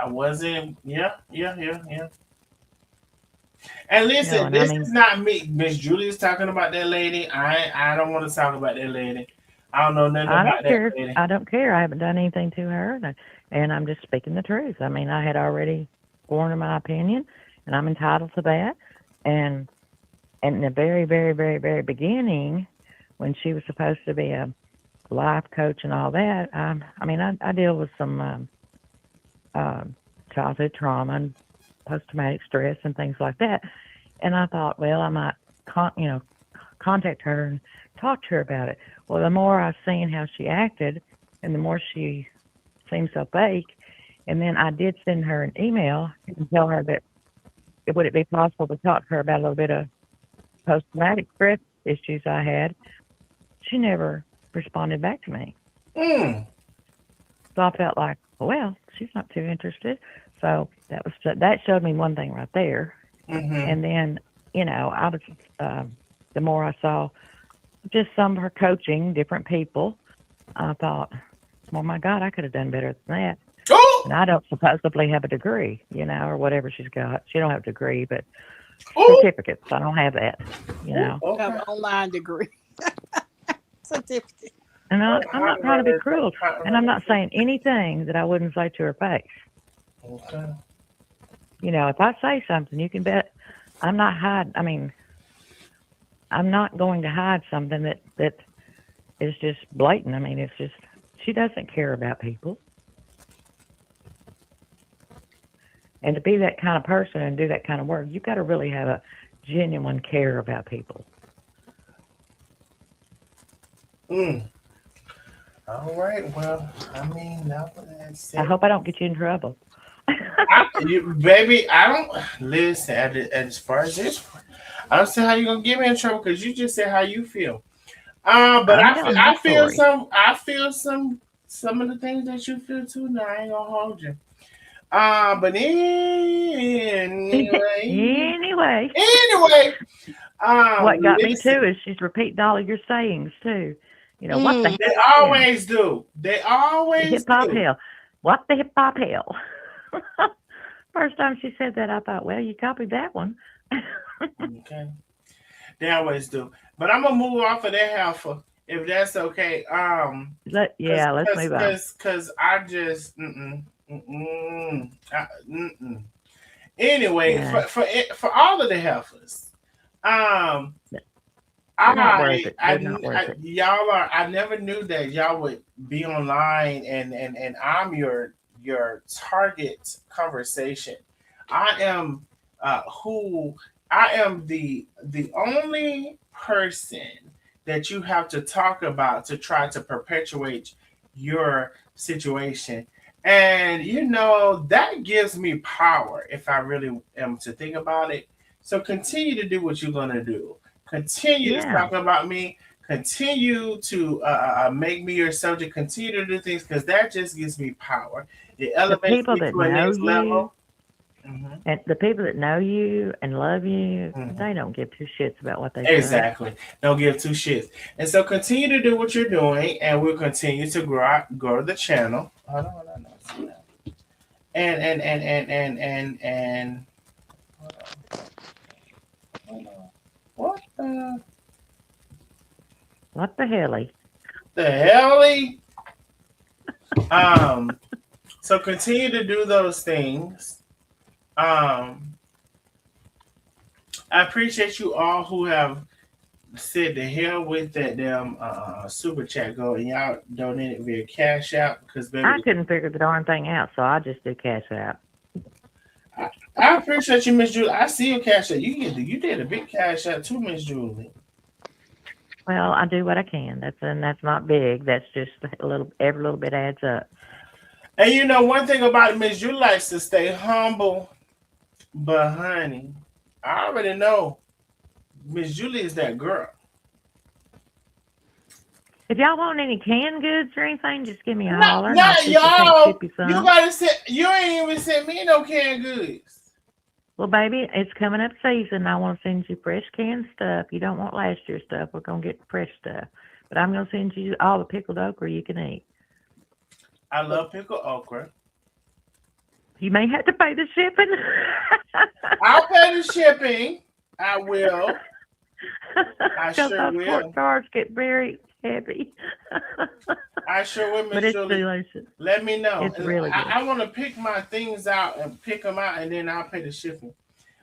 wasn't, yeah, yeah, yeah, yeah. And listen, And I this mean, is not me. Miss Julia's talking about that lady. I don't want to talk about that lady. I don't know nothing I about don't that care. lady. I don't care. I haven't done anything to her, and I'm just speaking the truth. I mean, I had already formed my opinion, and I'm entitled to that. And in the very, very, very, very beginning, when she was supposed to be a life coach and all that, I mean, I deal with some um childhood trauma and post-traumatic stress and things like that. And I thought, well, I might, contact her and talk to her about it. Well, the more I seen how she acted, and the more she seemed so fake, and then I did send her an email and tell her that would it be possible to talk to her about a little bit of post-traumatic stress issues I had. She never responded back to me. Mm, So I felt like, well, she's not too interested. So that showed me one thing right there. mm-hmm. And then, I was the more I saw just some of her coaching, different people, I thought, well, my God, I could have done better than that. Oh, And I don't supposedly have a degree, or whatever she's got. She don't have a degree, but oh, certificates. I don't have that, oh, Have okay. an online degree. Certificate. And Oh, I'm hot not trying to be runner, cruel, hot and I'm runner. not saying anything that I wouldn't say to her face. Okay. If I say something, you can bet I'm not hiding. I mean, I'm not going to hide something that is just blatant. I mean, it's just she doesn't care about people, and to be that kind of person and do that kind of work, you've got to really have a genuine care about people. Mm. All right. Well, I mean, now that's I it. hope I don't get you in trouble. Baby, I don't listen. As far as this, I don't see how you gonna get me in trouble because you just said how you feel. But I'm I feel, telling my I feel story. some, I feel some of the things that you feel too. Now I ain't gonna hold you. But anyway, Anyway, anyway. What got me Listen, too is she's repeating all of your sayings too. You know, what the Mm. hell? they always do. They always Hip hop do. hell. What the hip hop hell? First time she said that, I thought, well, you copied that one. Okay. They always do. But I'm gonna move off of that heifer if that's okay. Let's move on. Cause I just Anyway, Yeah, for all of the heifers, um, they're not worth it. They're not worth it. y'all are. I never knew that y'all would be online and I'm your target conversation. I am who I am the only person that you have to talk about to try to perpetuate your situation. And that gives me power if I really am to think about it. So continue to do what you're gonna do. Continue to Yeah. talk about me. Continue to make me your subject. Continue to do things because that just gives me power. It The elevates people me that to a know next you level. Hmm. and the people that know you and love you, Hmm. they don't give two shits about what they say. Exactly. Don't give two shits. And so continue to do what you're doing, and we'll continue to grow the channel. Hold on, hold on, hold on. And hold on, hold on. What What the helly? the hell? Um. So continue to do those things. Um. I appreciate you all who have said the hell with that damn super chat go and y'all donated via Cash App because I baby, couldn't figure the darn thing out, so I just do cash out. I appreciate you, Miss Julie. I see your Cash App. You did a big Cash App too, Miss Julie. Well, I do what I can. That's not big. That's just a little. Every little bit adds up. And one thing about Miss Julie likes to stay humble, but honey, I already know Miss Julie is that girl. If y'all want any canned goods or anything, just give me a Not, holler, and my not sister can't y'all. ship you You some. gotta say you ain't even sent me no canned goods. Well, baby, it's coming up season. I want to send you fresh canned stuff. You don't want last year's stuff. We're gonna get fresh stuff. But I'm gonna send you all the pickled okra you can eat. I love pickled okra. You may have to pay the shipping. I'll pay the shipping. I will. I Because sure those port will. cards get very heavy. I sure will, But Miss it's Julie. delicious. Let me know. It's really good. I want to pick my things out and pick them out, and then I'll pay the shipping.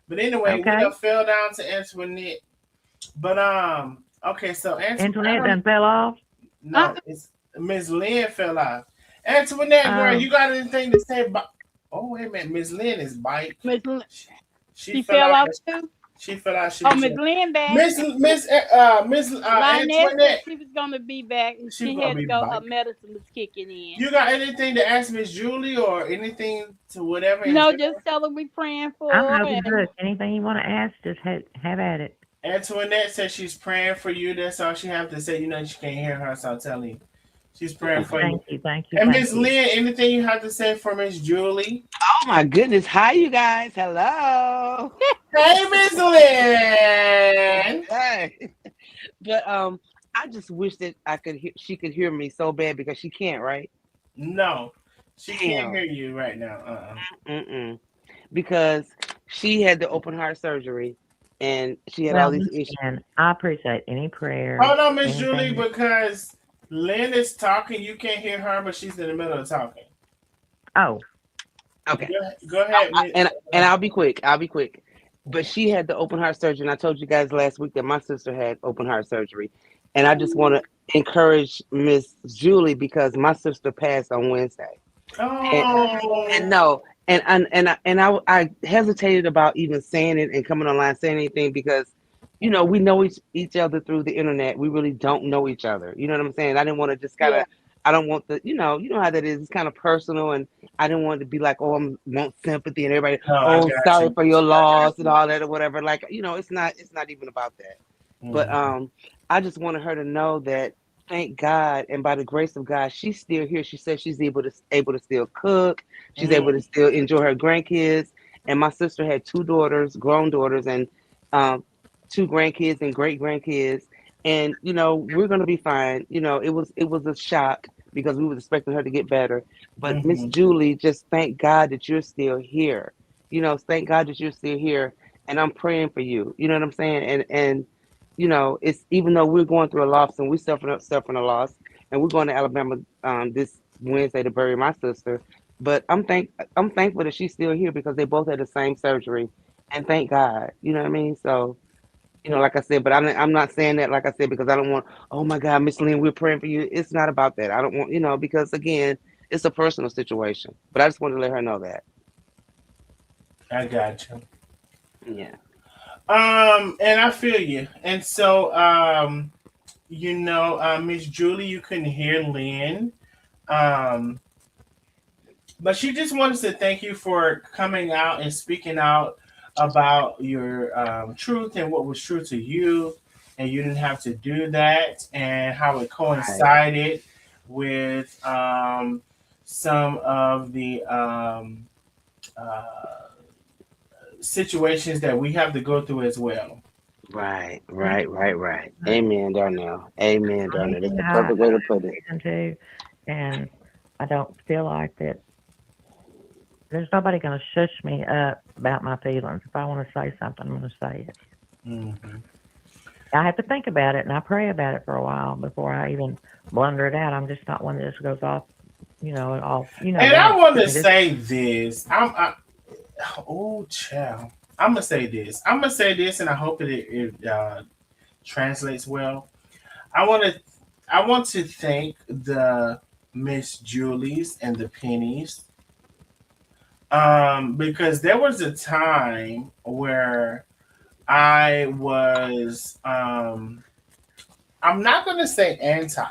But anyway, we Okay. done fell down to Antoinette. But okay, so Antoinette done fell off. no, it's Miss Lynn fell off. Antoinette, girl, Oh, you got anything to say about? Oh wait a minute, Miss Lynn is bite. Miss She she fell fell out. off too. She fell out. She Oh, was Miss Lynn back. Miss Lioness said Antoinette. she was gonna be back, and She she gonna had to be go. Her bite. medicine was kicking in. You got anything to ask Miss Julie or anything to whatever in No, general? just tell her we praying I'm for her. open And book. Anything you want to ask, just have at it. Antoinette says she's praying for you. That's all she have to say. She can't hear her, so I'm telling you. She's praying for you. Thank you, thank you, And thank Miss you. Lynn, anything you have to say for Miss Julie? Oh my goodness. Hi, you guys. Hello. Hey, Miss Lynn. Hey. But I just wish that she could hear me so bad because she can't, right? No, she can't Damn. hear you right now. Mm-mm. Because she had the open heart surgery and she had all Well, these once issues. again, I appreciate any prayers, Hold on, Miss Julie, anything. because Lynn is talking. You can't hear her, but she's in the middle of talking. Oh, Okay. Go ahead, Miss. And I'll be quick. I'll be quick. But she had the open heart surgery, and I told you guys last week that my sister had open heart surgery. And I just want to encourage Miss Julie because my sister passed on Wednesday. And, and Oh, no, I hesitated about even saying it and coming online saying anything because, we know each other through the internet. We really don't know each other. You know what I'm saying? I didn't want to just kind yeah, of. I don't want you know how that is. It's kind of personal, and I didn't want it to be like, oh, I want sympathy and everybody. no, I Oh, got sorry you. for your I got loss and you. all that or whatever. Like, it's not even about that. But Mhm. I just wanted her to know that thank God and by the grace of God, she's still here. She says she's able to still cook. She's able to Mhm. still enjoy her grandkids. And my sister had two daughters, grown daughters, and um, 2 grandkids and great grandkids, and we're gonna be fine. It was a shock because we was expecting her to get better, but Miss Hmm. Julie, just thank God that you're still here. Thank God that you're still here, and I'm praying for you. You know what I'm saying? And it's even though we're going through a loss and we're suffering a loss, and we're going to Alabama this Wednesday to bury my sister. But I'm thankful that she's still here because they both had the same surgery, and thank God. You know what I mean? So like I said, but I'm not saying that, like I said, because I don't want, oh my God, Miss Lynn, we're praying for you. It's not about that. I don't want, because again, it's a personal situation. But I just wanted to let her know that. I got you. Yeah. And I feel you. And so, Miss Julie, you couldn't hear Lynn. Um, but she just wants to thank you for coming out and speaking out about your truth and what was true to you, and you didn't have to do that, and how it Right. coincided with some of the uh, situations that we have to go through as well. Right. Thank Right. you. Right. Right. Amen, Darnell. Amen, I Darnell. That's the have perfect way to a put it. reason to, and I don't feel like that. There's nobody going to shush me up about my feelings. If I want to say something, I'm going to say it. Hmm. I have to think about it and I pray about it for a while before I even blunder it out. I'm just not one that just goes off, all And I that. want to Give me this. say this. Oh, child. I'm gonna say this. I'm gonna say this, and I hope that it translates well. I want to. I want to thank the Miss Julies and the Pennies, because there was a time where I was. I'm not gonna say anti,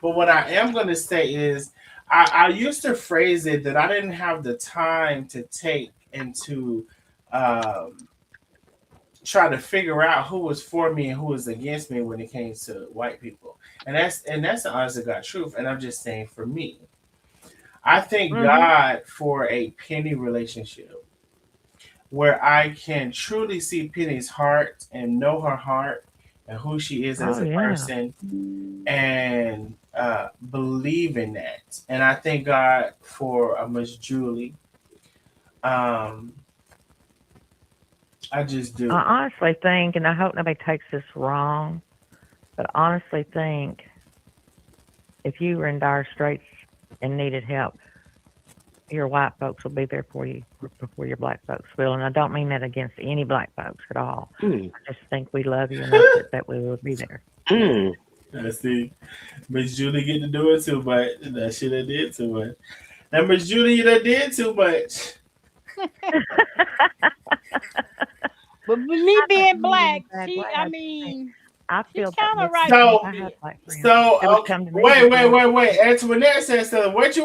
but what I am gonna say is I used to phrase it that I didn't have the time to take into um, try to figure out who was for me and who was against me when it came to white people. And that's the honest to God truth. And I'm just saying for me, I thank Hmm. God for a Penny relationship where I can truly see Penny's heart and know her heart and who she is as Oh, a yeah. person, and believe in that. And I thank God for Miss Julie. Um, I just I do. honestly think, and I hope nobody takes this wrong, but I honestly think if you were in dire straits and needed help, your white folks will be there for you before your black folks will. And I don't mean that against any black folks at all. Mm. I just think we love you enough that we will be there. Mm. I see Miss Julie get to do it too much. That shit I did too much. Now Miss Julie, you done did too much. But with me I don't being mean it in black, a bad way. I just think I she feel that kind of with right because on So I have that. black friends that so would okay. come to me Wait, wait, before. wait, wait. Antoinette said something. What you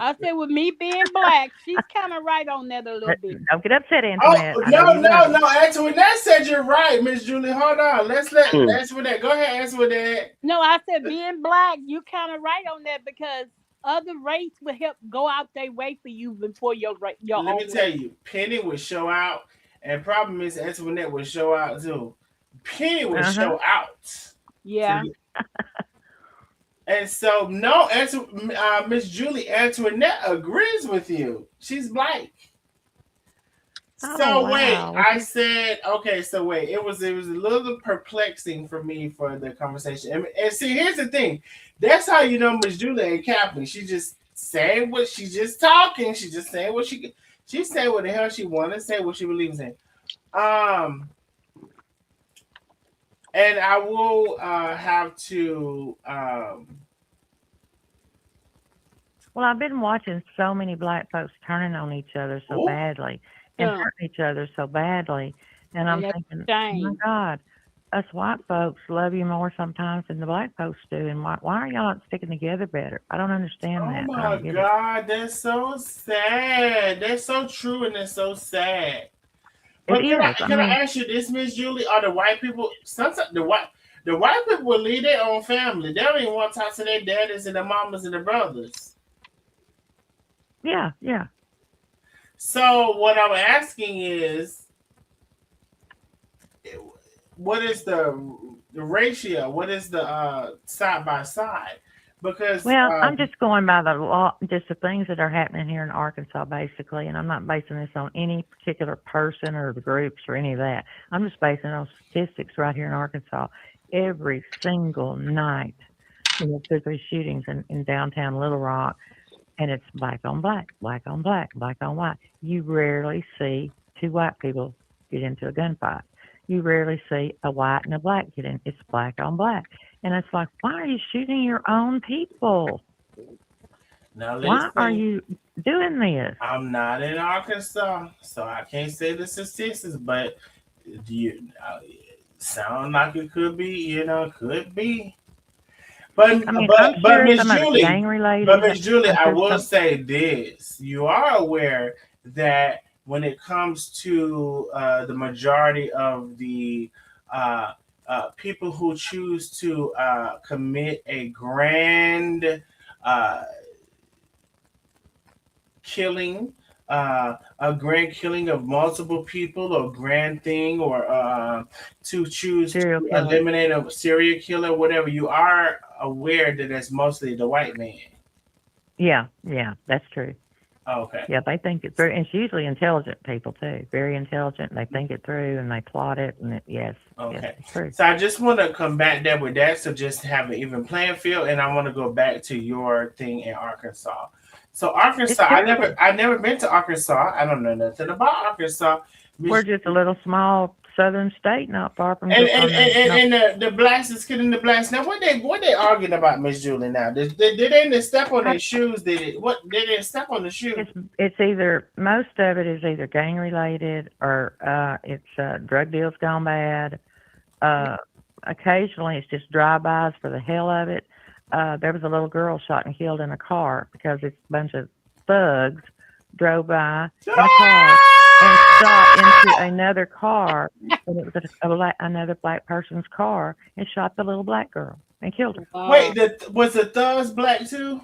I said with me being black, she's kind of right on that a little But bit. don't get upset, Oh Antoinette. I know no, you love no, her. no. Antoinette said you're right, Miss Julie. Hold on. Let's let Mm. Antoinette. Go ahead, Antoinette. No, I said being black, you kind of right on that because other race will help go out their way for you before your Let me own tell race. you, Penny would show out, and problem is Antoinette would show out too. Penny would Uh huh. show out for Yeah. you. And so, no, Miss Julie Antoinette agrees with you. She's black. Oh So wait, wow. Well, I she's said okay. So wait, it was a little perplexing for me for the conversation. And see, here's the thing. That's how you know Miss Julie ain't capping. She just saying what she's just talking. She just saying what she's saying what the hell she want to say, what she believes in. Um, and I will have to well. I've been watching so many black folks turning on each other so oh, badly and Yeah. hurting each other so badly, and And I'm that's thinking, a oh my shame. God, us white folks love you more sometimes than the black folks do, and why are y'all not sticking together better? I don't understand oh that. I my don't get it. God, that's so sad. That's so true and that's so sad. It But can is. I I can I mean, ask you this, Miss Julie? Are the white people sometimes the white people will lead their own family. They don't even want to talk to their daddies and their mamas and their brothers. yeah, yeah. So what I'm asking is, the ratio? What is the side by side? Because Well, I'm just going by the law, just the things that are happening here in Arkansas, basically, and I'm not basing this on any particular person or the groups or any of that. I'm just basing it on statistics right here in Arkansas. Every single night, there's these shootings in downtown Little Rock, and it's black on black, black on black, black on white. You rarely see two white people get into a gunfight. You rarely see a white and a black get in. It's black on black. And it's like, why are you shooting your own people? now Why are listen, you doing this? I'm not in Arkansas, so I can't say the statistics, but do you sound like it could be? Could be. But I mean, I'm but sure Miss some of it's Julie, gang but related. Miss Julie, I'm I sure will some, say this: you are aware that when it comes to the majority of the uh, people who choose to commit a grand uh, killing, a grand killing of multiple people, or grand thing, or to choose to serial killer. eliminate a serial killer, whatever, you are aware that it's mostly the white man. Yeah, that's true. Okay. Yeah, they think it through. And it's usually intelligent people, too. Very intelligent. They think it through and they plot it. And yes, Okay. it's true. So I just want to come back there with that. So just have an even playing field. And I want to go back to your thing in Arkansas. So It's Arkansas, terrible. I never been to Arkansas. I don't know nothing about Arkansas. We're Miss just a little small southern state, not far from, And and, on the, no, and, and the blacks is killing the blacks. Now what they arguing about, Miss Julie? Now did they step on I, their shoes? Did they step on the shoe? it's either, most of it is either gang related or it's drug deals gone bad. Uh, Occasionally it's just drive-bys for the hell of it. There was a little girl shot and killed in a car because a bunch of thugs drove by in a car and shot into another car, and it was another black person's car, and shot the little black girl and killed her. Wait, Wow. was the thugs black too?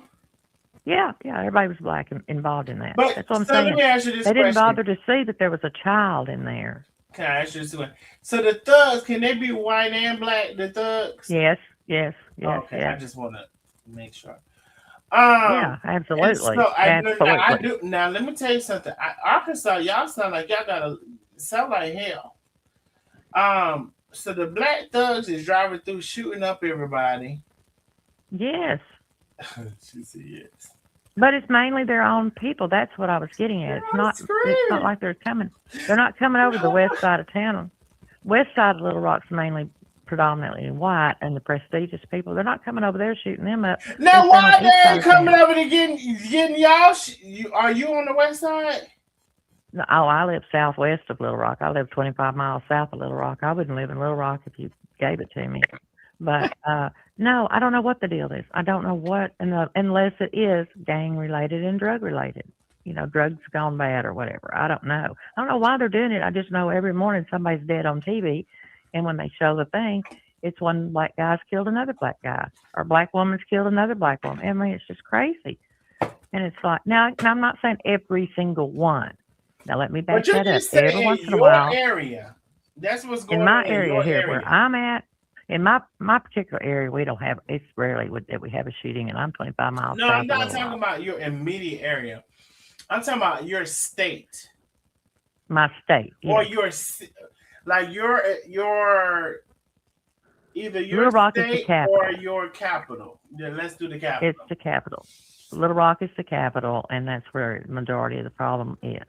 Yeah, everybody was black involved in that. But That's what I'm so let saying. me ask you this They didn't question. bother to see that there was a child in there. Can I ask you this question? So the thugs, can they be white and black? The thugs? Yes, Okay, I yes. just want to make sure. Yeah, And so absolutely, I absolutely. do now. Let me tell you something. Arkansas, y'all sound like y'all gotta sound like hell. So the black thugs is driving through, shooting up everybody. Yes. She said yes. But it's mainly their own people. That's what I was getting at. It's Y'all not. It's not screaming. like they're coming. They're not coming over the west side of town. West side of Little Rock's mainly predominantly white, and the prestigious people. They're not coming over there shooting them up. They're Now, staying on why the they east side ain't of coming town. over to getting y'all? Are you on the west side? No, oh, I live southwest of Little Rock. I live 25 miles south of Little Rock. I wouldn't live in Little Rock if you gave it to me. But no, I don't know what the deal is. I don't know what, unless it is gang related and drug related. Drugs gone bad or whatever. I don't know. I don't know why they're doing it. I just know every morning somebody's dead on TV, and when they show the thing, it's one black guy's killed another black guy, or a black woman's killed another black woman. I mean, it's just crazy. And it's like, now I'm not saying every single one. Now let me But back you're that up. just Every saying once in in a your while, area. That's what's in going my on in area your here where area. I'm at, in my particular area, we don't have. It's rarely that we have a shooting, and I'm 25 miles No, I'm south of not Little talking Rock. about your immediate area. I'm talking about your state, My state, or yes. like your either your Little Rock is the state or capital. your capital. Yeah, let's do the It's capital. the capital. Little Rock is the capital, and that's where the majority of the problem is.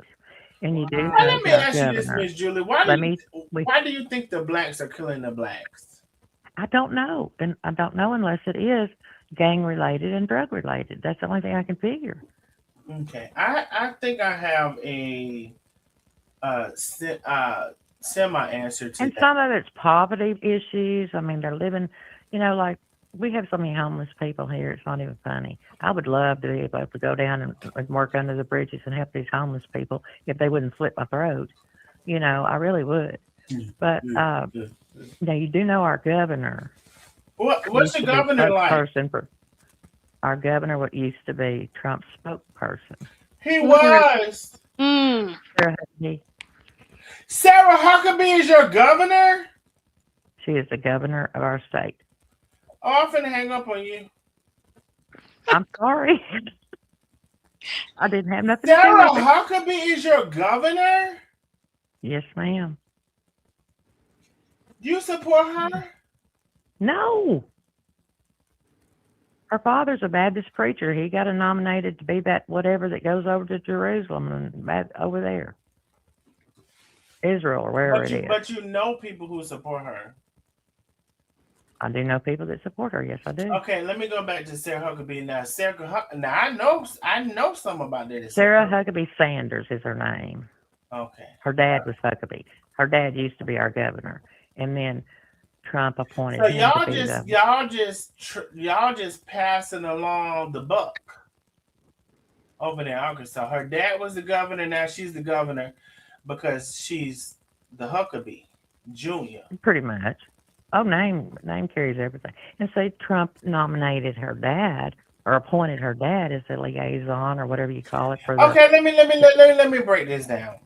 And you do Now know let me that our ask you this, governor. Miss Julie. Let me. We. Why do you think the blacks are killing the blacks? I don't know, and I don't know unless it is gang related and drug related. That's the only thing I can figure. Okay, I think I have a semi answer to And that. some of it's poverty issues. I mean, they're living, like we have so many homeless people here. It's not even funny. I would love to be able to go down and work under the bridges and help these homeless people if they wouldn't slit my throat. I really would. But you do know our governor What's used the to be governor like? spokesperson for our governor. What used to be Trump's spokesperson. He was. Mm. Sarah Huckabee. Sarah Huckabee is your governor? She is the governor of our state. Oh, I'm finna hang up on you. I'm sorry. I didn't have nothing to do Sarah with it. Huckabee is your governor? Yes, ma'am. You support her? No. Her father's a Baptist preacher. He got nominated to be that whatever that goes over to Jerusalem and over there, Israel or wherever it is. But you know people who support her. I do know people that support her. Yes, I do. Okay, let me go back to Sarah Huckabee now. Now I know something about that. Sarah Huckabee Sanders is her name. Okay. Her dad was Huckabee. Her dad used to be our governor, and then Trump appointed So him to be the. y'all just passing along the buck over there in Arkansas. Her dad was the governor. Now she's the governor because she's the Huckabee Junior. Pretty much. Oh, name carries everything. And say Trump nominated her dad or appointed her dad as the liaison or whatever you call it for the. Okay, let me break this down.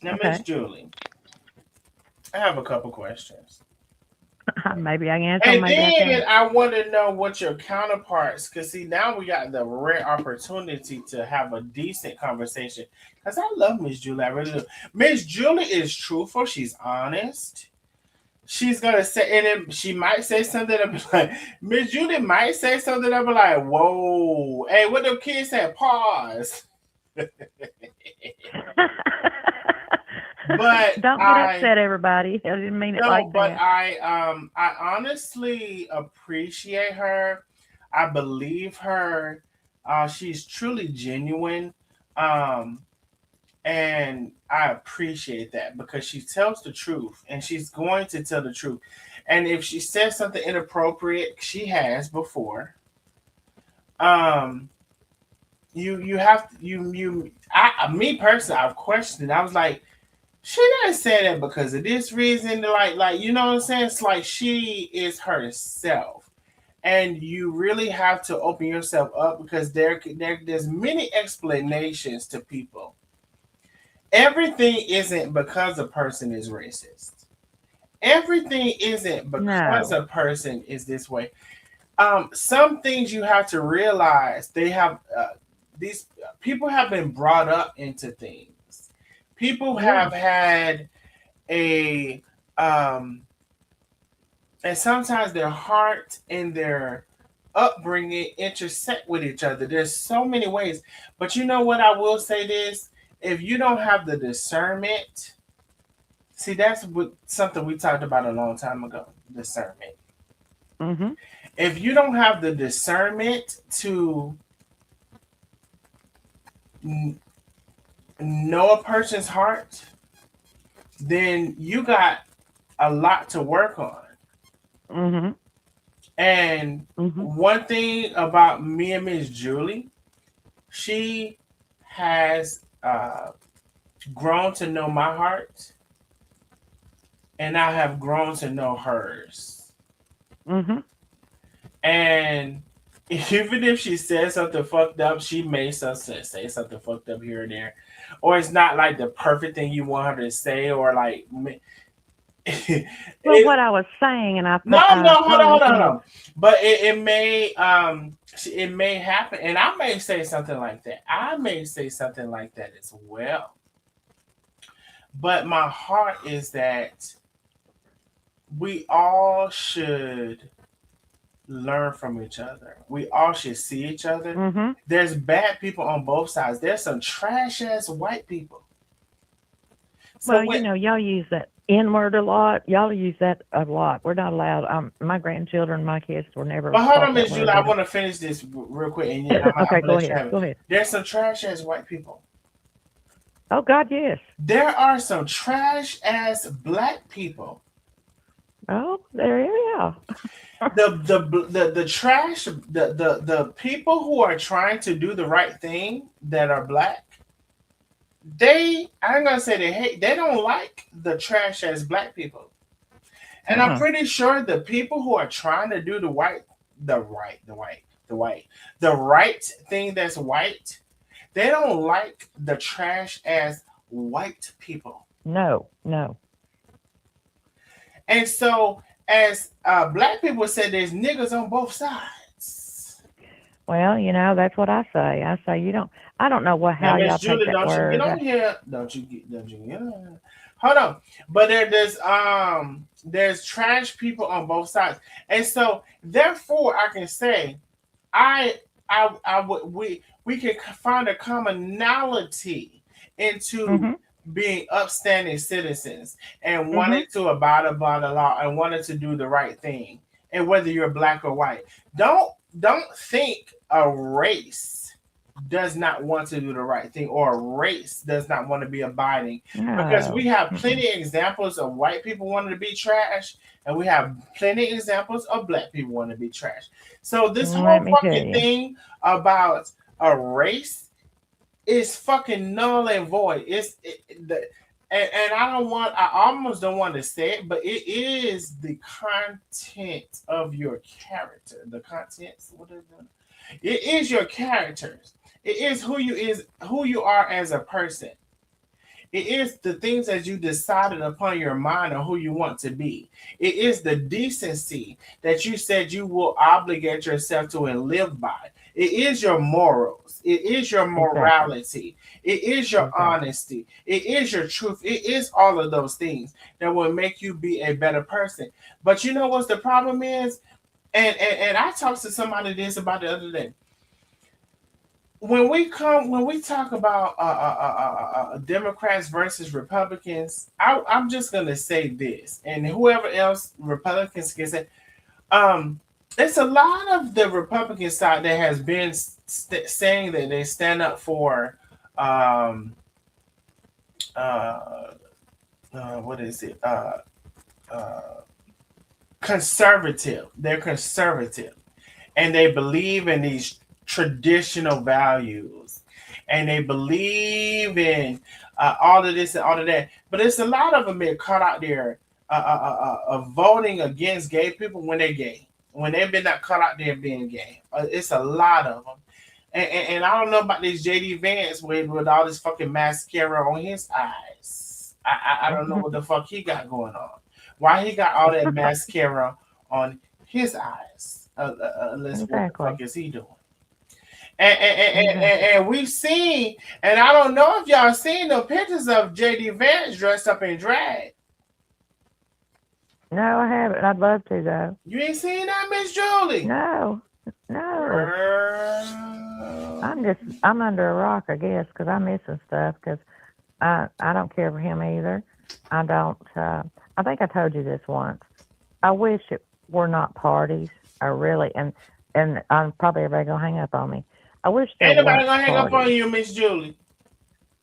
Now, Okay. Miss Julie, I have a couple questions. Maybe I can answer. And maybe then I want to know what your counterparts, because see, now we got the rare opportunity to have a decent conversation. Because I love Miss Julie, I really do. Miss Julie is truthful, she's honest. She's gonna say, and then she might say something that'll be like, Miss Julie might say something that'll be like, whoa, hey, what the kids said, pause. But don't get upset, everybody. I didn't mean it like that. I honestly appreciate her. I believe her. She's truly genuine. And I appreciate that because she tells the truth and she's going to tell the truth. And if she says something inappropriate, she has before. You have to, me personally, I've questioned. I was like, she didn't say that because of this reason. Like, you know what I'm saying? It's like she is herself. And you really have to open yourself up because there's many explanations to people. Everything isn't because a person is racist. Everything isn't because a person is this way. Some things you have to realize they have these people have been brought up into things. People have had a and sometimes their heart and their upbringing intersect with each other. There's so many ways. But you know what, I will say this. If you don't have the discernment, see, that's something we talked about a long time ago, discernment. Mm-hmm. If you don't have the discernment to know a person's heart, then you got a lot to work on. Mm-hmm. And one thing about me and Miss Julie, she has grown to know my heart, and I have grown to know hers. Mm-hmm. And even if she says something fucked up, she may say something fucked up here and there, or it's not like the perfect thing you want her to say, or like. Well, what I was saying, and I hold on. But it may happen, and I may say something like that. I may say something like that as well. But my heart is that we all should learn from each other. We all should see each other. Mm-hmm. There's bad people on both sides. There's some trash ass white people. So y'all use that N-word a lot. Y'all use that a lot. We're not allowed. My grandchildren, my kids were never. But hold on, Miss Julie. I want to finish this real quick. And okay, go ahead. There's some trash ass white people. Oh God, yes. There are some trash ass black people. Oh, there you go. The trash, the people who are trying to do the right thing that are black, I'm gonna say they don't like the trash ass black people. And I'm pretty sure the people who are trying to do the right thing that's white, they don't like the trash ass white people. No. And so, as black people said, there's niggas on both sides. Well, that's what I say. I say you don't. I don't know Now, how Miss y'all take Julie, that don't you get word. on here? Don't you get on? Hold on. But there's trash people on both sides, and so therefore I can say I would we can find a commonality into Mhm. being upstanding citizens and wanting Mhm. to abide by the law and wanting to do the right thing, and whether you're black or white. Don't think a race does not want to do the right thing or a race does not want to be abiding, because we No. have Mm-mm. plenty of examples of white people wanting to be trash, and we have plenty of examples of black people wanting to be trash. So this Let whole me tell fucking you. thing about a race is fucking null and void. And I almost don't want to say it, but it is the content of your character. The contents, what is it? It is your characters. It is who you are as a person. It is the things that you decided upon your mind on who you want to be. It is the decency that you said you will obligate yourself to and live by. It is your morals. It is your Exactly. morality. It is your Exactly. honesty. It is your truth. It is all of those things that will make you be a better person. But you know what the problem is? And I talked to somebody this about the other day. When we talk about Democrats versus Republicans, I'm just gonna say this, and whoever else Republicans can say, um, it's a lot of the Republican side that has been saying that they stand up for um, uh, what is it uh, conservative. They're conservative and they believe in these traditional values and they believe in all of this and all of that. But it's a lot of them that caught out there voting against gay people when they're gay, when they've been not caught out there being gay. It's a lot of them. And I don't know about this JD Vance with all this fucking mascara on his eyes. I don't know what the fuck he got going on. Why he got all that mascara on his eyes? Unless what the fuck Exactly. is he doing? Exactly. And we've seen, and I don't know if y'all seen the pictures of JD Vance dressed up in drag. No, I haven't. I'd love to though. You ain't seen that, Miss Julie? No. No. Girl. I'm under a rock, I guess, because I'm missing stuff. Because I don't care for him either. I don't. I think I told you this once. I wish it were not parties. I really and I'm probably everybody gonna hang up on me. I wish there Ain't nobody weren't gonna hang up on parties you, Miss Julie.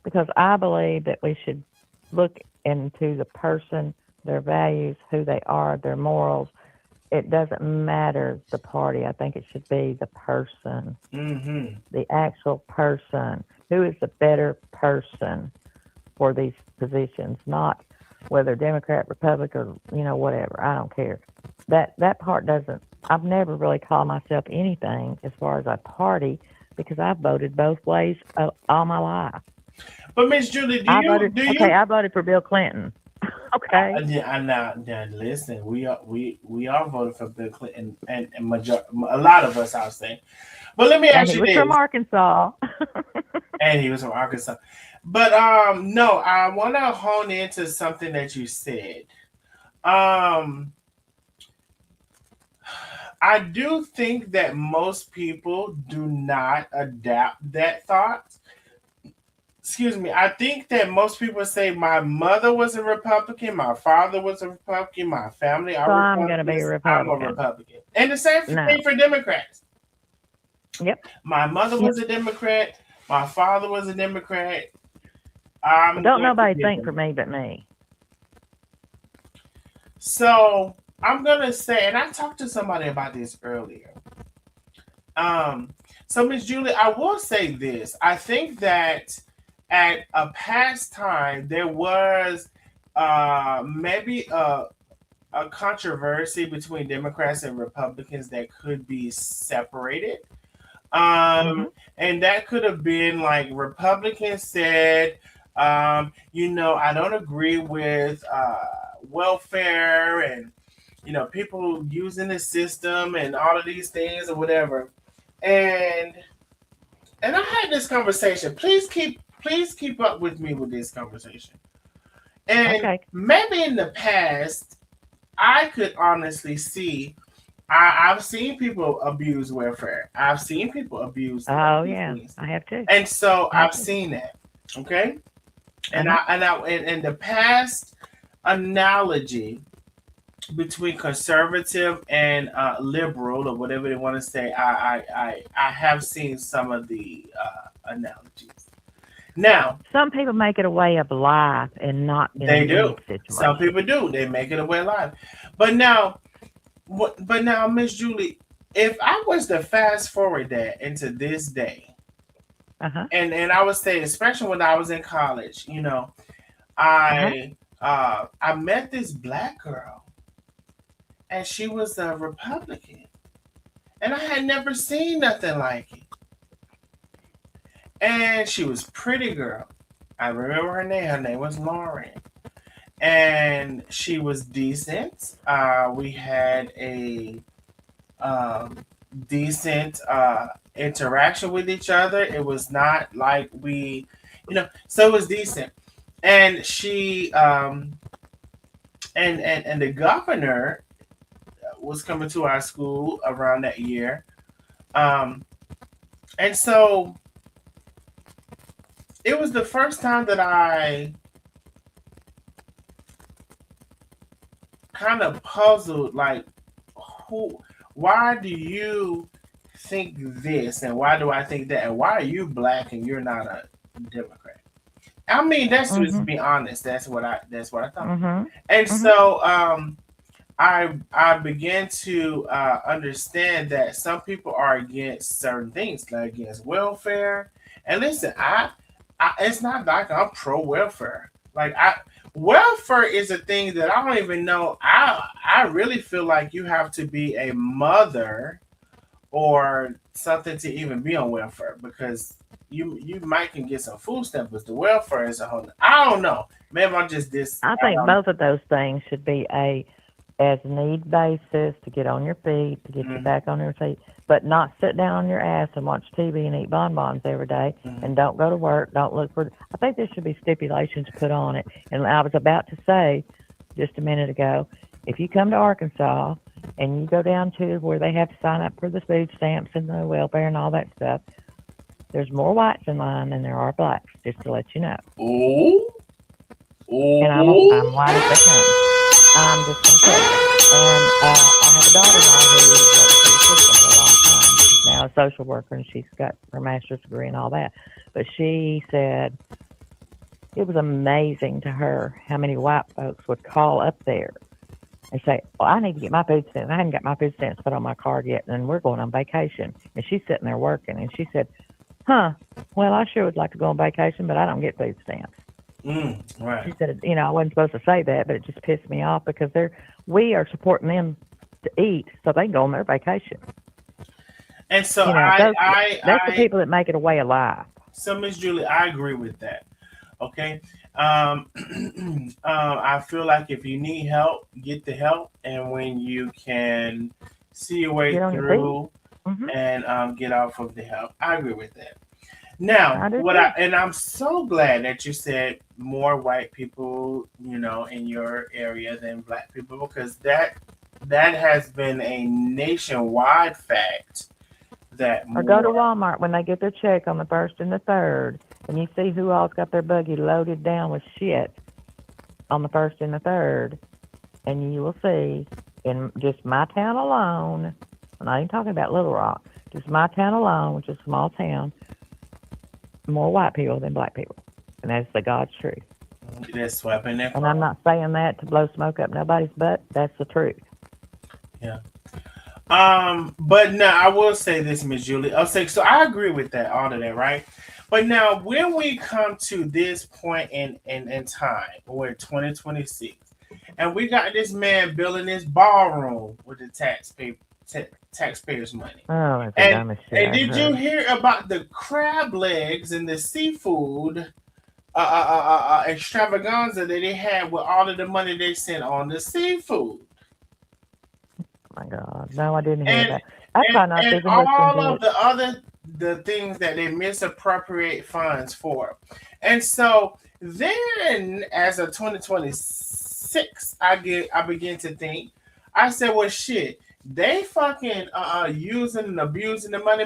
because I believe that we should look into the person, their values, who they are, their morals. It doesn't matter the party. I think it should be the person, Mm-hmm. the actual person. Who is the better person for these positions, not whether Democrat, Republican, whatever. I don't care. That part doesn't. I've never really called myself anything as far as a party because I've voted both ways all my life. But Miss Julie, I voted. do Okay, you? I voted for Bill Clinton. Okay, Yeah, I now listen. We all voted for Bill Clinton, and a lot of us, I'll say. But let me and ask he you was from this, Arkansas. and he was from Arkansas. But no, I want to hone into something that you said. Um, I do think that most people do not adapt that thought. Excuse me. I think that most people say my mother was a Republican, my father was a Republican, my family So are I'm going to be a Republicans, I'm a Republican. Republican. And the same thing No. for Democrats. Yep. My mother Yep. was a Democrat, my father was a Democrat. Well, I'm don't going to nobody be a think for Democrat. me but me. So I'm gonna say, and I talked to somebody about this earlier. Um, so Miss Julie, I will say this. I think that at a past time there was maybe a controversy between Democrats and Republicans that could be separated. Mhm. And that could have been like Republicans said, I don't agree welfare and people using the system and all of these things or whatever. And I had this conversation. Please keep up with me with this conversation. And Okay. maybe in the past, I could honestly see. I've seen people abuse welfare. I've seen people abuse Oh these yeah, things, I have too. and so I have I've too. seen that. Okay, and Uh-huh. in the past analogy between conservative and liberal or whatever they want to say, I have seen some of the analogies. Now Some people make it a way of life and not in a they do. need Some situation. people do. They make it a way of life. But now, But now, Miss Julie, if I was to fast forward that into this day, Uh-huh. and I would say, especially when I was in college, Uh-huh. I met this black girl, and she was a Republican, and I had never seen nothing like it. And she was pretty girl. I remember her name. Her name was Lauren, and she was decent. We had a decent interaction with each other. It was not like so it was decent. And she and the governor was coming to our school around that year. Um, and so it was the first time that I kind of puzzled, like, who why do you think this and why do I think that and why are you black and you're not a Democrat? I mean, that's just Mhm. be honest. That's what I thought. Mhm. And Mhm. so I began to understand that some people are against certain things, like against welfare. And listen, I it's not like I'm pro welfare. Like welfare is a thing that I don't even know. I really feel like you have to be a mother or something to even be on welfare because you might can get some food stamps, but the welfare is a whole. I don't know. Maybe I'm just this. I I think don't both of those things should be a as need basis to get on your feet, to get you know. back on your feet, but not sit down on your ass and watch TV and eat bonbons every day Mhm. and don't go to work, don't look for. I think there should be stipulations put on it. And I was about to say just a minute ago, if you come to Arkansas and you go down to where they have to sign up for the food stamps and the welfare and all that stuff, there's more whites in line than there are blacks, just to let you know. Oh, And oh. I'm white as they come. I'm just going to tell you. And I have a daughter-in-law who worked for the system for a long time. She's now a social worker and she's got her master's degree and all that. But she said it was amazing to her how many white folks would call up there and say, "Well, I need to get my food stamps. I haven't got my food stamps put on my card yet, and we're going on vacation." And she's sitting there working, and she said, "Huh? Well, I sure would like to go on vacation, but I don't get food stamps." Right. She said, I wasn't supposed to say that, but it just pissed me off because we are supporting them to eat so they can go on their vacation. And so Those that's the people that make it a way of life. so Miss Julie, I agree with that. Okay. Um, I feel like if you need help, get the help, and when you can see your way Get on your feet. through Hmm. and get off of the help, I agree with that. Now, I do too. I'm so glad that you said more white people, in your area than black people because that has been a nationwide fact that Or go to more. Walmart when they get their check on the first and the third, and you see who all's got their buggy loaded down with shit on the first and the third, and you will see in just my town alone. I'm not even talking about Little Rock. Just my town alone, which is a small town, more white people than black people, and that's the God's truth. That's sweeping that And I'm not saying that to blow smoke up nobody's butt. That's the truth. Yeah. But now I will say this, Miss Julie. I'll say so. I agree with that, all of that, right? But now, when we come to this point in time, we're 2026, and we got this man building this ballroom with the taxpayers' money. Oh, that's the And dumbest shit I've did you heard. hear about the crab legs and the seafood extravaganza that they had with all of the money they sent on the seafood. Oh my God. No, I didn't hear And that. I try not to and even listen all to of it. the other the things that they misappropriate funds for. And so then as of 2026, I begin to think, I said, well shit, they fucking using and abusing the money.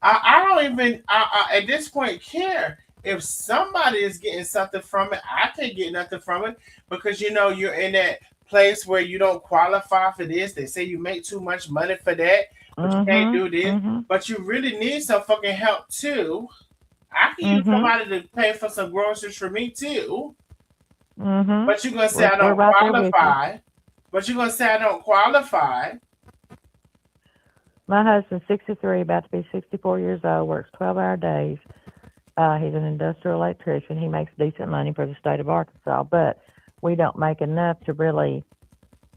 I don't even at this point care if somebody is getting something from it. I can't get nothing from it because you're in that place where you don't qualify for this. They say you make too much money for that, but you can't Mhm. do this. Mhm. But you really need some fucking help too. I can use Mhm. somebody to pay for some groceries for me too. Mhm. But you're gonna say We're I we're don't right there with you. qualify. But you're gonna say I don't qualify. My husband's 63, about to be 64 years old. Works 12-hour days. He's an industrial electrician. He makes decent money for the state of Arkansas, but we don't make enough to really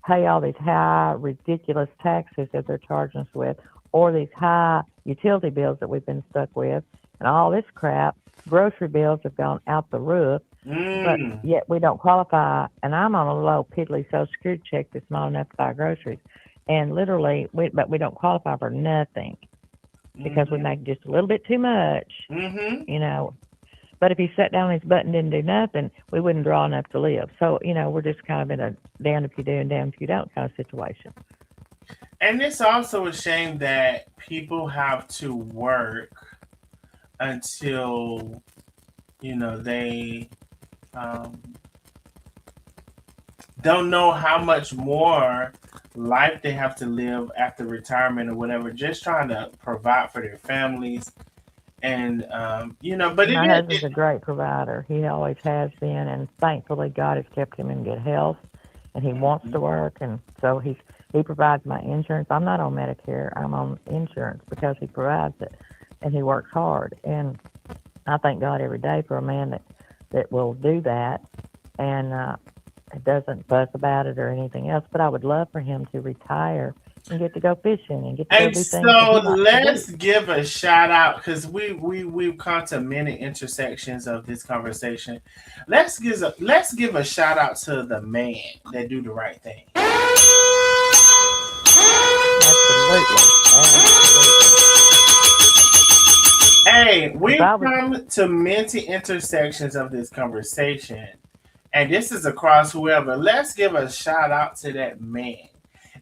pay all these high, ridiculous taxes that they're charging us with, or these high utility bills that we've been stuck with, and all this crap. Grocery bills have gone out the roof, but Mm. yet we don't qualify. And I'm on a low, piddly Social Security check that's not enough to buy groceries. And literally, but we don't qualify for nothing because we Mm-hmm. make just a little bit too much, Mm-hmm. you know. But if he sat down on his butt and didn't do nothing, we wouldn't draw enough to live. So, we're just kind of in a damned if you do and damned if you don't kind of situation. And it's also a shame that people have to work until they um, don't know how much more life they have to live after retirement or whatever, just trying to provide for their families. And but My husband's a great provider. He always has been, and thankfully God has kept him in good health, and he wants to work, and so he provides my insurance. I'm not on Medicare. I'm on insurance because he provides it, and he works hard. And I thank God every day for a man that will do that, and doesn't fuss about it or anything else. But I would love for him to retire and get to go fishing and get to go And do things that he so likes to do. let's give a shout out because we've come to many intersections of this conversation. Let's give a shout out to the man that do the right thing. Absolutely, absolutely. Hey, Because we've I was, come to many intersections of this conversation, and this is across whoever. Let's give a shout out to that man.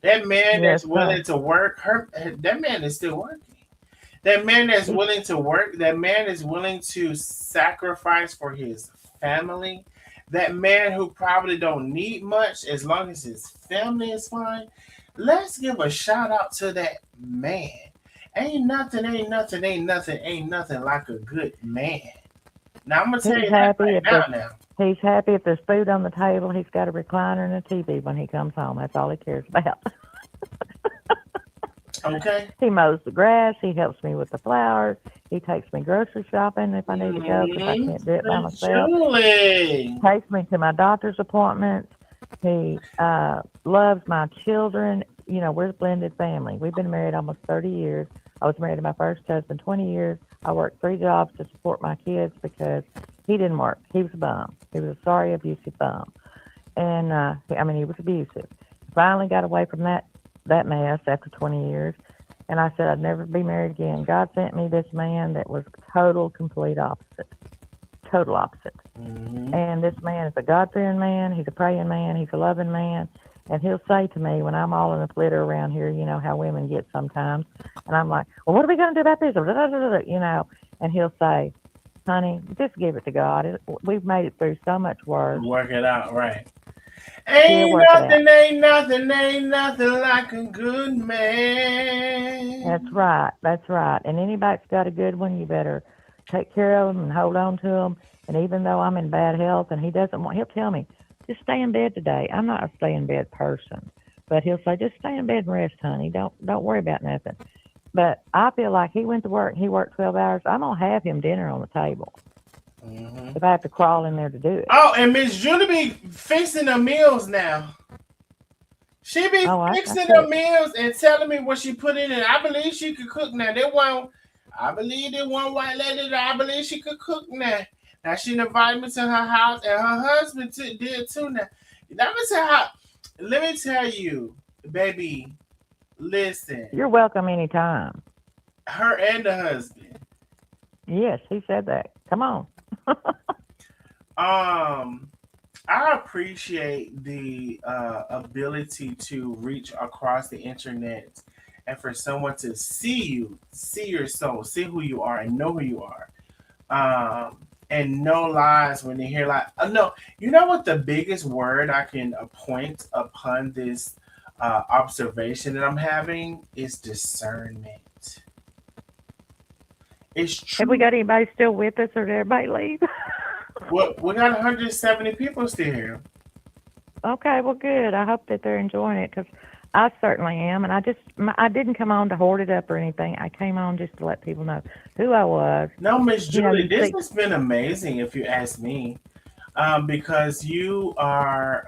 That man yes, that's willing sir. to work. That man is still working. That man that's He, willing to work. That man is willing to sacrifice for his family. That man who probably don't need much as long as his family is fine. Let's give a shout out to that man. Ain't nothing like a good man. Now I'm gonna tell he's you that happy right if there's now. he's happy if there's food on the table. He's got a recliner and a TV when he comes home. That's all he cares about. Okay. He mows the grass. He helps me with the flowers. He takes me grocery shopping if I need to go because I can't do it by myself. Julie. Takes me to my doctor's appointments. He loves my children. We're a blended family. We've been married almost 30 years. I was married to my first husband 20 years. I worked 3 jobs to support my kids because he didn't work. He was a bum. He was a sorry, abusive bum. And, he was abusive. Finally got away from that mess after 20 years. And I said I'd never be married again. God sent me this man that was total, complete opposite. Total opposite. Mm-hmm. And this man is a God-fearing man. He's a praying man. He's a loving man. And he'll say to me when I'm all in a flitter around here, how women get sometimes. And I'm like, well, what are we going to do about this? And he'll say, honey, just give it to God. We've made it through so much worse. Work it out, right? He'll work it out. Ain't nothing like a good man. That's right. That's right. And anybody's got a good one, you better take care of them and hold on to them. And even though I'm in bad health and he'll tell me, just stay in bed today. I'm not a stay in bed person, but he'll say, just stay in bed and rest, honey. Don't worry about nothing. But I feel like he went to work and he worked 12 hours. I'm going to have him dinner on the table if I have to crawl in there to do it. Oh, and Miss Julie be fixing the meals now. She be fixing the meals and telling me what she put in it. I believe she could cook now. I believe that one white lady, I believe she could cook now. Now she invited me to her house, and her husband did too. Now, let me tell you, baby. Listen, You're welcome anytime. her and the husband. Yes, he said that. Come on. Um, I appreciate the ability to reach across the internet, and for someone to see you, see your soul, see who you are, and know who you are. And no lies when they hear like no. You know what the biggest word I can appoint upon this observation that I'm having is discernment. It's Have we true. got anybody still with us, or did everybody leave? Well, we got 170 people still here. Okay, well, good. I hope that they're enjoying it because I certainly am. And I didn't come on to hoard it up or anything. I came on just to let people know who I was. No, Miss You know, Julie, you this see, has been amazing if you ask me. Because you are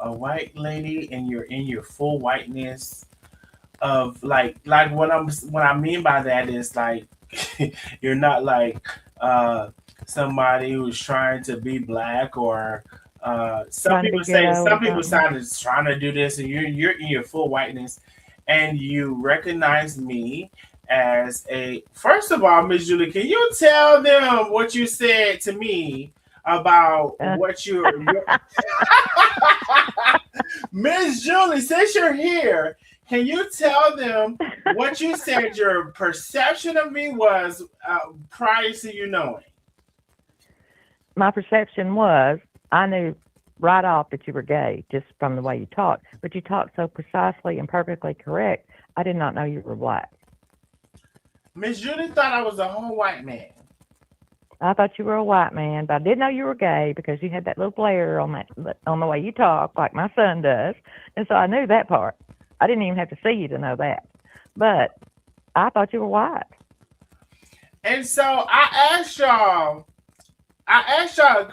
a white lady and you're in your full whiteness of like what I mean by that is like you're not like uh somebody who's trying to be black or trying to be ghetto some or people something. sound is trying to do this and you're in your full whiteness and you recognize me as a first of all, Miss Julie, can you tell them what you said to me about Uh, what you're Miss Julie, since you're here, can you tell them what you said your perception of me was prior to you knowing? my perception was I knew right off that you were gay just from the way you talked, but you talked so precisely and perfectly correct. I did not know you were black. Miss Julie thought I was a whole white man. I thought you were a white man, but I did know you were gay because you had that little glare on the way you talk, like my son does, and so I knew that part. I didn't even have to see you to know that, but I thought you were white. And so I asked y'all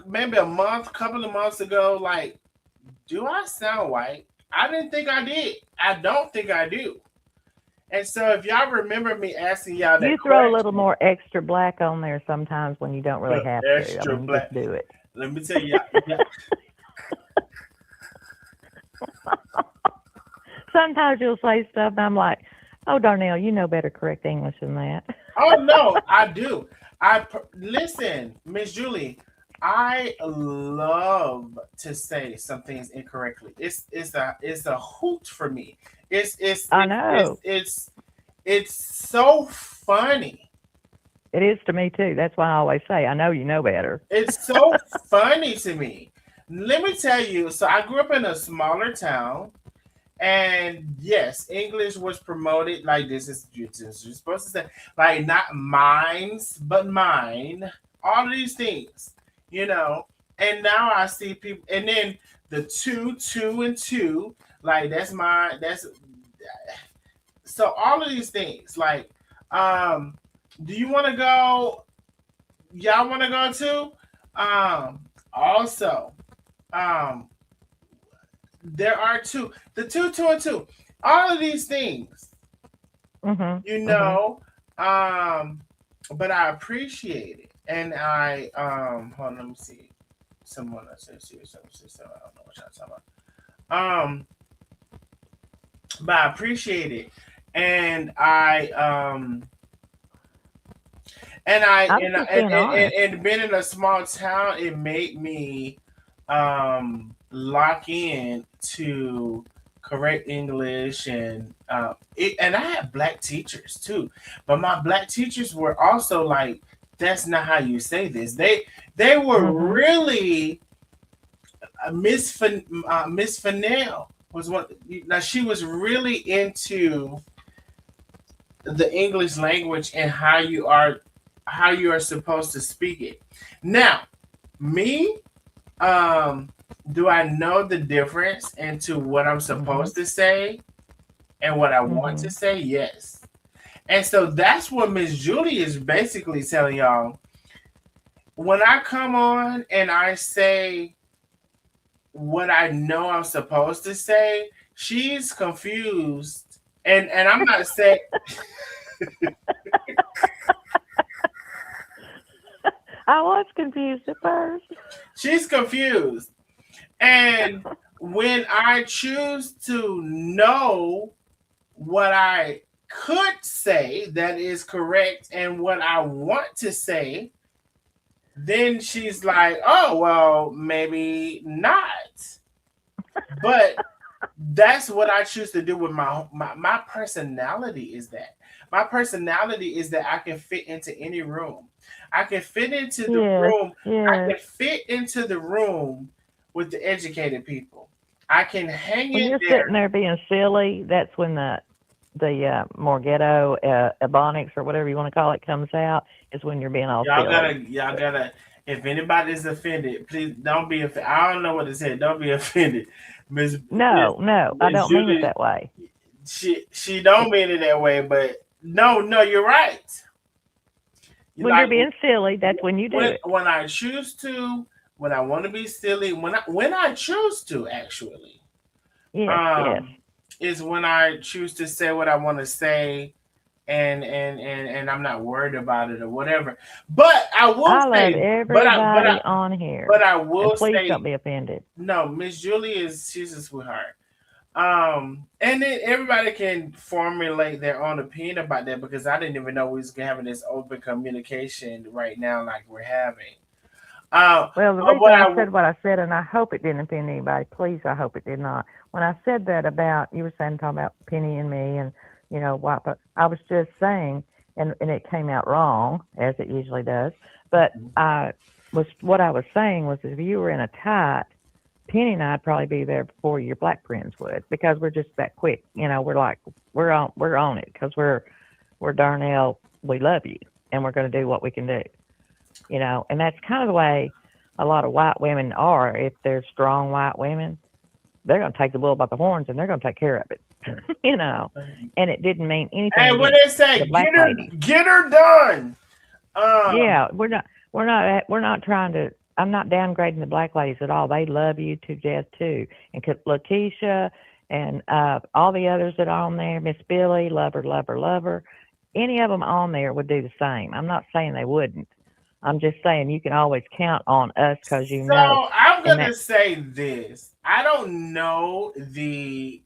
maybe couple of months ago, like, do I sound white? I didn't think I did. I don't think I do. And so if y'all remember me asking y'all that You throw a little question, more extra black on there sometimes when you don't really the have to. I extra mean, you black. just do it. Let me tell you, yeah, Sometimes you'll say stuff, and I'm like, "Oh, Darnell, you know better correct English than that." oh no, I do. Listen, Miss Julie. I love to say some things incorrectly. It's a hoot for me. It's it's I it's it's know it's it's so funny. it is to me too. That's why I always say, "I know you know better." It's so funny to me. Let me tell you. So I grew up in a smaller town, and yes, English was promoted like this is you're supposed to say like not mines but mine. All of these things, you know. And now I see people, and then the two and two, like that's my that's so all of these things like um. Do you want to go? Y'all want to go too? Also, um, there are two and two. All of these things, Mhm. you Mhm. know, um, but I appreciate it, and I hold on, let me see. Someone else says here, someone says something. I don't know what y'all talking about. But I appreciate it, and I was just being honest. and being in a small town, it made me lock in to correct English and I had black teachers too, but my black teachers were also like, "That's not how you say this." They were Mhm. really Miss Fennell was one. Now she was really into the English language and how you are supposed to speak it. Now, me, um, do I know the difference into what I'm Mhm. supposed to say and what I want to Mhm. say? Yes. And so that's what Miss Julie is basically telling y'all. When I come on and I say what I know I'm supposed to say, she's confused. And I'm not saying I was confused at first. She's confused. And when I choose to know what I could say that is correct and what I want to say, then she's like, oh, well, maybe not. But that's what I choose to do with my personality is that. My personality is that I can fit into any room. I can fit into the Yes, room. I yes. can fit into the room with the educated people. I can hang When in you're there. sitting there being silly, that's when the more ghetto ebonics or whatever you want to call it comes out. Is when you're being all silly. Y'all gotta. If anybody's offended, please don't be offended. I don't know what to say. Don't be offended, Miss Miss No, no, I Miss don't mean it Julie. that way. She don't It's mean it that way, but no, no, you're right. You when you're like being silly, that's when you do it. when I choose to, when I want to be silly, when I choose to actually, Yes, yes. um, is when I choose to say what I want to say, and I'm not worried about it or whatever. But I will I love say, but I but I everybody on here, but I and will please don't say, be offended. no, Miss Julie is she's a sweetheart. And then everybody can formulate their own opinion about that because I didn't even know we was having this open communication right now, like we're having. Well, the But reason what I I said what I said, and I hope it didn't offend anybody, please, I hope it did not. When I said that about, you were saying, talking about Penny and me and, what, but I was just saying, and it came out wrong, as it usually does, but what I was saying was if you were in a tight, Penny and I'd probably be there before your black friends would because we're just that quick. We're like, we're on it because we're darnell, we love you and we're going to do what we can do, and that's kind of the way a lot of white women are. If they're strong white women, they're going to take the bull by the horns and they're going to take care of it, you know. And it didn't mean anything and when against they say the black ladies. get her done, Yeah, we're not trying to. I'm not downgrading the black ladies at all. They love you to death too, and Letitia and all the others that are on there, Miss Billy, love her, love her, love her. Any of them on there would do the same. I'm not saying they wouldn't. I'm just saying you can always count on us because so I'm and gonna that say this. I don't know the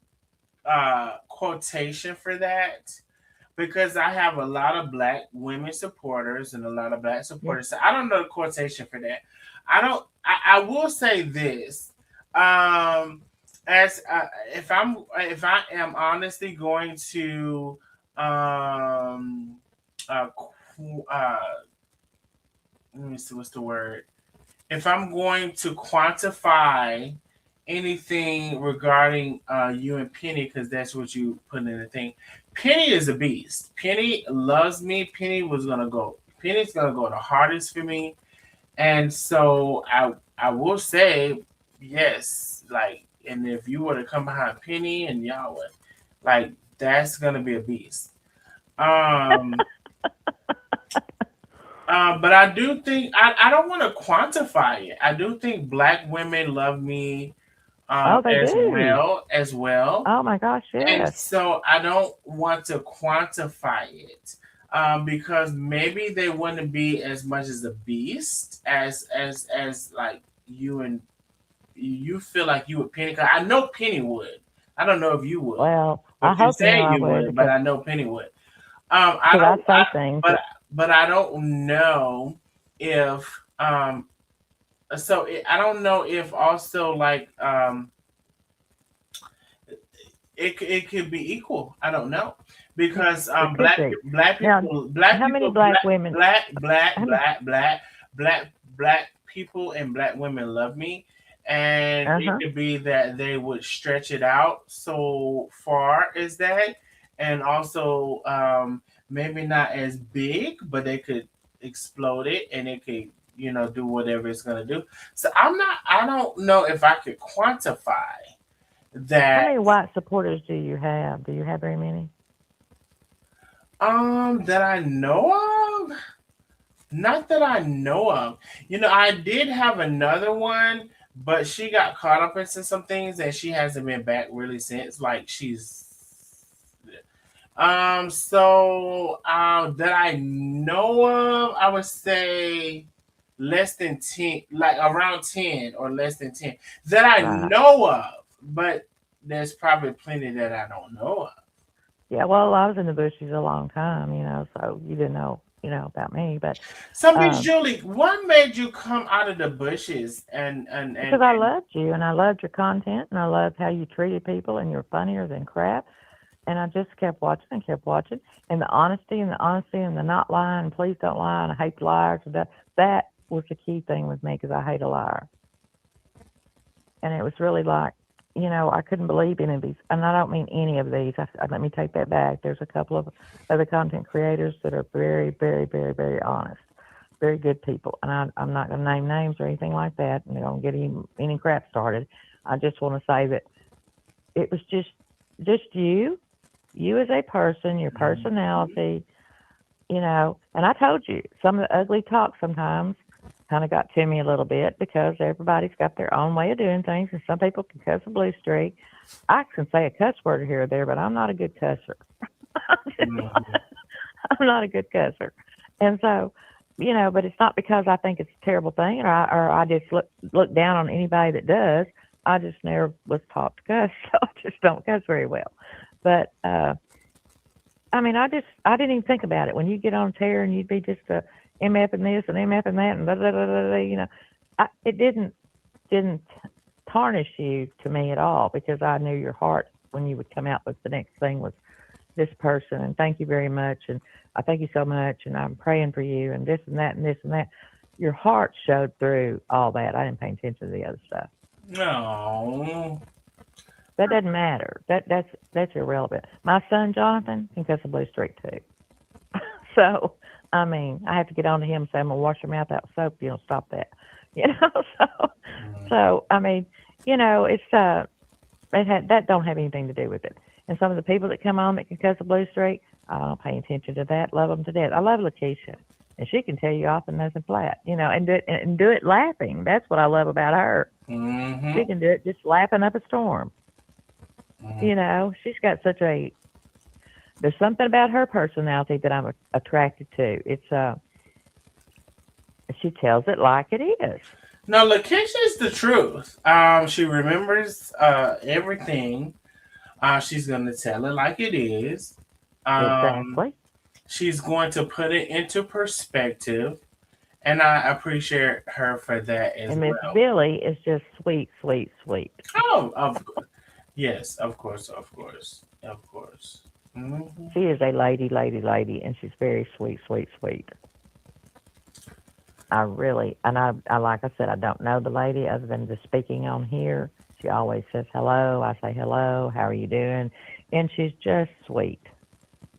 quotation for that because I have a lot of black women supporters and a lot of black yeah. supporters. So I don't know the quotation for that. I don't. I will say this. Um, as if I am honestly going to uh, uh let me see what's the word. If I'm going to quantify anything regarding you and Penny, because that's what you put in the thing. Penny is a beast. Penny loves me. Penny's gonna go the hardest for me. And so I will say yes, like, and if you were to come behind Penny and y'all would, like, that's gonna be a beast. Um but I do think I don't want to quantify it. I do think black women love me Oh, they as do. well, Oh my gosh, and yes. so I don't want to quantify it because maybe they wouldn't be as much as a beast as like you and you feel like you would Penny. 'Cause I know Penny would. I don't know if you would, Well, I but you hope say I you would would, but because I know Penny would. I because I don't. say things But that but I don't know if I don't know if also like it could be equal. I don't know because it could be. Now, how many black women? How many? black people and black women love me, and Uh it huh. could be that they would stretch it out so far as that, and also maybe not as big, but they could explode it and it could do whatever it's gonna do. So I don't know if I could quantify How that. many white supporters do you have? Do you have very many? That I know of, not that I know of. I did have another one, but she got caught up into some things and she hasn't been back really since. Like she's so that I know of, I would say less than 10, like around 10 or less than 10 that I Right. know of, but there's probably plenty that I don't know of. Yeah, well, I was in the bushes a long time, so you didn't know, about me, but So, Miss um, Julie, what made you come out of the bushes because I loved you and I loved your content and I loved how you treated people and you're funnier than crap. And I just kept watching and kept watching. And the honesty and the not lying, please don't lie, and I hate liars. And that was the key thing with me because I hate a liar. And it was really like, I couldn't believe any of these. And I don't mean any of these. Let me take that back. There's a couple of other content creators that are very, very, very, very honest, very good people. And I'm not going to name names or anything like that, and don't get any crap started. I just want to say that it was just you as a person, your personality, and I told you some of the ugly talk sometimes kind of got to me a little bit because everybody's got their own way of doing things, and some people can cuss a blue streak. I can say a cuss word here or there, but I'm not a good cusser. Mhm. I'm not a good cusser, and so but it's not because I think it's a terrible thing, or I just look down on anybody that does. I just never was taught to cuss, so I just don't cuss very well. But I mean, I didn't even think about it. When you get on tear and you'd be just a MF and this and MF and that and blah, blah, blah, blah, it didn't tarnish you to me at all because I knew your heart when you would come out with the next thing was this person and thank you very much and I thank you so much and I'm praying for you and this and that and this and that. Your heart showed through all that. I didn't pay attention to the other stuff. No. That doesn't matter. That's irrelevant. My son Jonathan can cuss a blue streak too. So I mean, I have to get on to him and say I'm gonna wash your mouth out with soap. You don't stop that. So I mean, it's that don't have anything to do with it. And some of the people that come on that can cuss a blue streak, I don't pay attention to that. Love them to death. I love Lakeisha, and she can tell you off and nothing flat. And do it laughing. That's what I love about her. Mm-hmm. She can do it just laughing up a storm. Mm-hmm. She's got there's something about her personality that I'm attracted to. It's she tells it like it is. No, Lakeisha is the truth. She remembers everything. She's gonna tell it like it is. Um, Exactly. she's going to put it into perspective, and I appreciate her for that as And Miss well. Billy is just sweet, sweet, sweet. Oh, yes, of course, of course, of course. Hmm. She is a lady, lady, lady, and she's very sweet, sweet, sweet. I really, and I like I said, I don't know the lady other than just speaking on here. She always says hello. I say hello. How are you doing? And she's just sweet.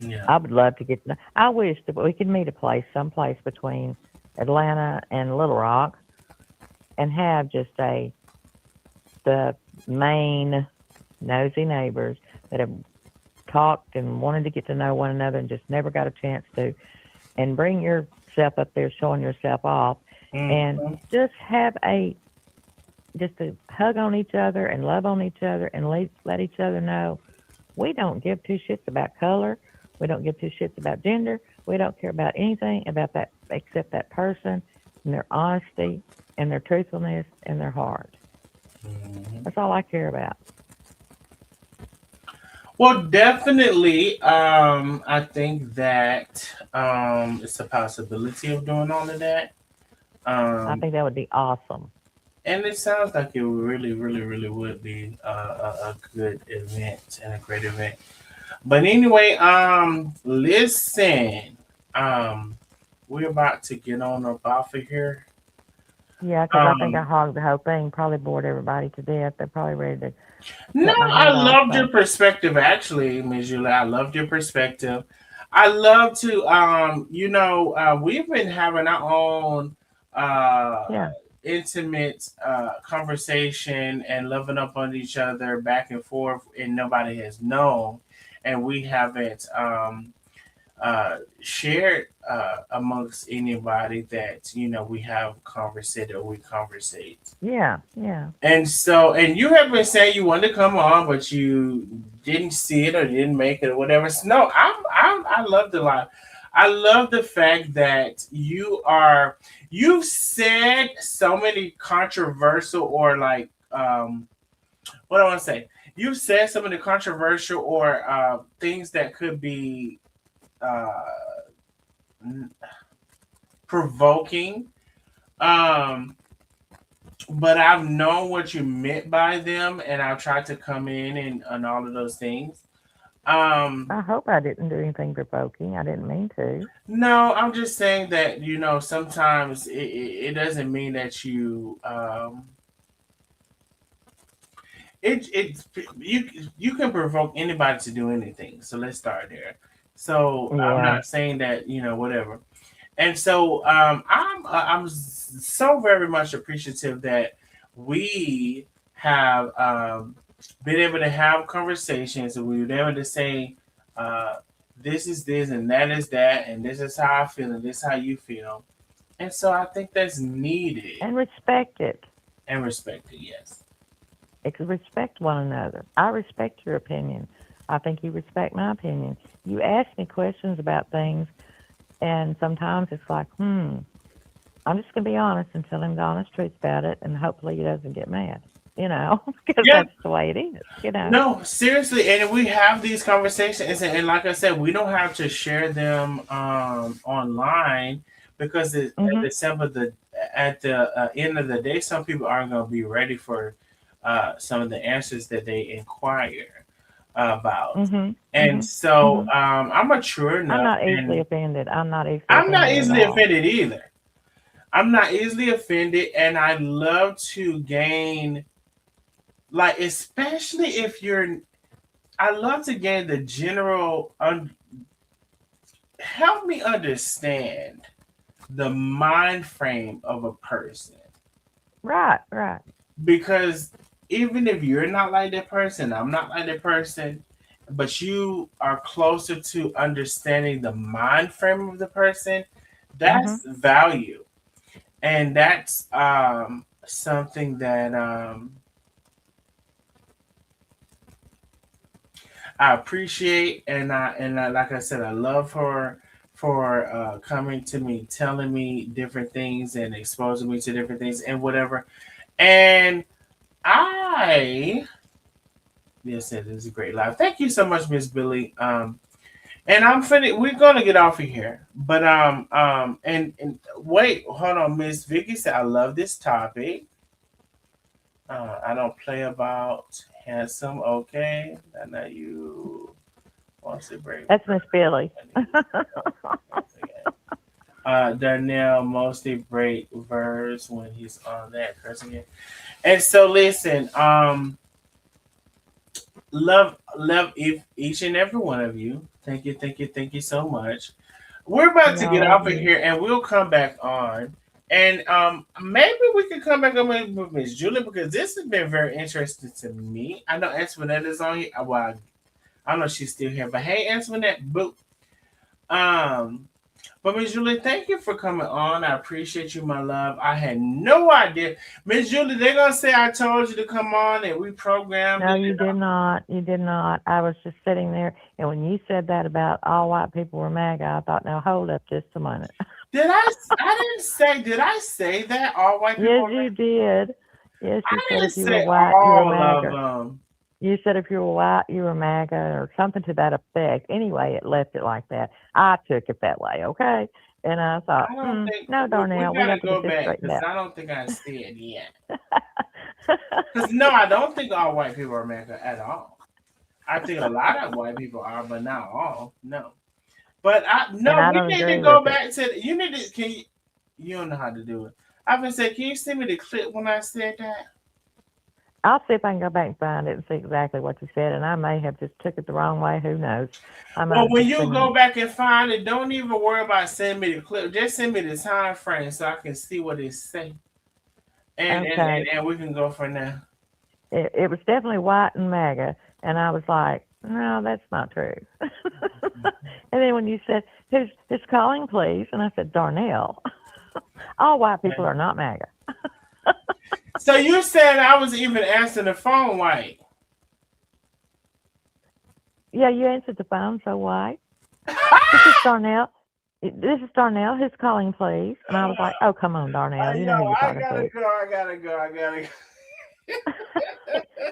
Yeah. I would love to get. I wish that we could meet someplace between Atlanta and Little Rock, and have just the main nosy neighbors that have talked and wanted to get to know one another and just never got a chance to, and bring yourself up there showing yourself off and Hmm. just have just to hug on each other and love on each other and let each other know we don't give two shits about color, we don't give two shits about gender, we don't care about anything about that except that person and their honesty and their truthfulness and their heart. Hmm. That's all I care about. Well, definitely. I think that it's a possibility of doing all of that. I Um, think that would be awesome. and it sounds like it really, really, really would be a good event and a great event. But anyway, listen, um, we're about to get on up off of here. Yeah, because I think I Um, hogged the whole thing, probably bored everybody to death. They're probably ready to no, cut my I head off. loved your So, perspective, actually, Ms. Julie. I loved your perspective. I love to, we've been having our own uh, yeah, intimate conversation and loving up on each other back and forth, and nobody has known, and we haven't shared amongst anybody that we have conversated or we conversate. yeah, yeah. And so, and you have been saying you wanted to come on, but you didn't see it or didn't make it or whatever. So no, I love the live. I love the fact that you've said so many controversial or like what I want to say. You've said some of the controversial or things that could be uh, provoking. Um, but I've known what you meant by them, and I've tried to come in and all of those things. Um, I hope I didn't do anything provoking. I didn't mean to. no, I'm just saying that sometimes it doesn't mean that it you can provoke anybody to do anything. So let's start there. So I'm Yeah. not saying that whatever. And so I'm so very much appreciative that we have been able to have conversations and we've been able to say uh, this is this and that is that and this is how I feel and this is how you feel. And so I think that's needed And respect it. and respected. Yes. Respect one another. I respect your opinion. I think you respect my opinion. You ask me questions about things, and sometimes it's like, I'm just going to be honest and tell him the honest truth about it, and hopefully he doesn't get mad, because Yeah. that's the way it is. No, seriously, and we have these conversations, and like I said, we don't have to share them online because Hmm. at the end of the day, some people aren't going to be ready for some of the answers that they inquire about, Hmm. and Hmm. so Hmm. I'm mature I'm enough, not easily and offended. I'm not easily I'm not offended at easily all. offended either. I'm not easily offended, and I love to gain, like, especially if you're I love to gain the general help me understand the mind frame of a person Right, right. because even if you're not like that person, I'm not like that person, but you are closer to understanding the mind frame of the person, Hmm. that's value, and that's something that I appreciate, and like I said, I love her for coming to me, telling me different things, and exposing me to different things, and whatever. And I, yes, it is a great life. Thank you so much, Miss Billy. And I'm finna. We're gonna get off of here, but and wait, hold on, Miss Vicky said I love this topic. I don't play about handsome. Okay, I know you. Wants to break. That's Miss Billy. Darnell mostly break verbs when he's on that cursing it. And so listen, love each and every one of you. Thank you so much. We're about We to all get love off of you. here and we'll come back on. And maybe we can come back on with Miss Julie because this has been very interesting to me. I know Antoinette is on here. Well, I don't know if she's still here, but hey Antoinette, boo. Um But Miss Julie, thank you for coming on. I appreciate you, my love. I had no idea. Miss Julie, they're gonna say I told you to come on and we programmed No, it. you did not. You did not. I was just sitting there, and when you said that about all white people were MAGA, I thought, now hold up just a minute. Did I say that all white people Yes, are you mad? did. Yes, you I said didn't if you were say white, you were all of MAGA. them. You said if you were white, you were MAGA, or something to that effect. Anyway, it left it like that. I took it that way, okay? And I thought, I don't think no, we Darnell, we gotta have to get go this back straightened because out. I don't think I said yet. Because no, I don't think all white people are America at all. I think a lot of white people are, but not all. No. But And no, I we don't need to agree go with it. back to you need to can you don't know how to do it. I've been saying, can you send me the clip when I said that? I'll see if I can go back and find it and see exactly what you said, and I may have just took it the wrong way. Who knows? I might Well, have when just you go been back and find it, don't even worry about sending me the clip. Just send me the time frame so I can see what it say. okay. And we can go from there. It was definitely white and MAGA, and I was like, no, that's not true. And then when you said, who's calling, please? And I said, Darnell. All white people Okay. are not MAGA. So you said I was even answering the phone white. Yeah, you answered the phone, so white. This is Darnell. This is Darnell. Who's calling, please? And I was like, oh, come on, Darnell. You Yo, know who you're I talking gotta to. go. I gotta go. I gotta go.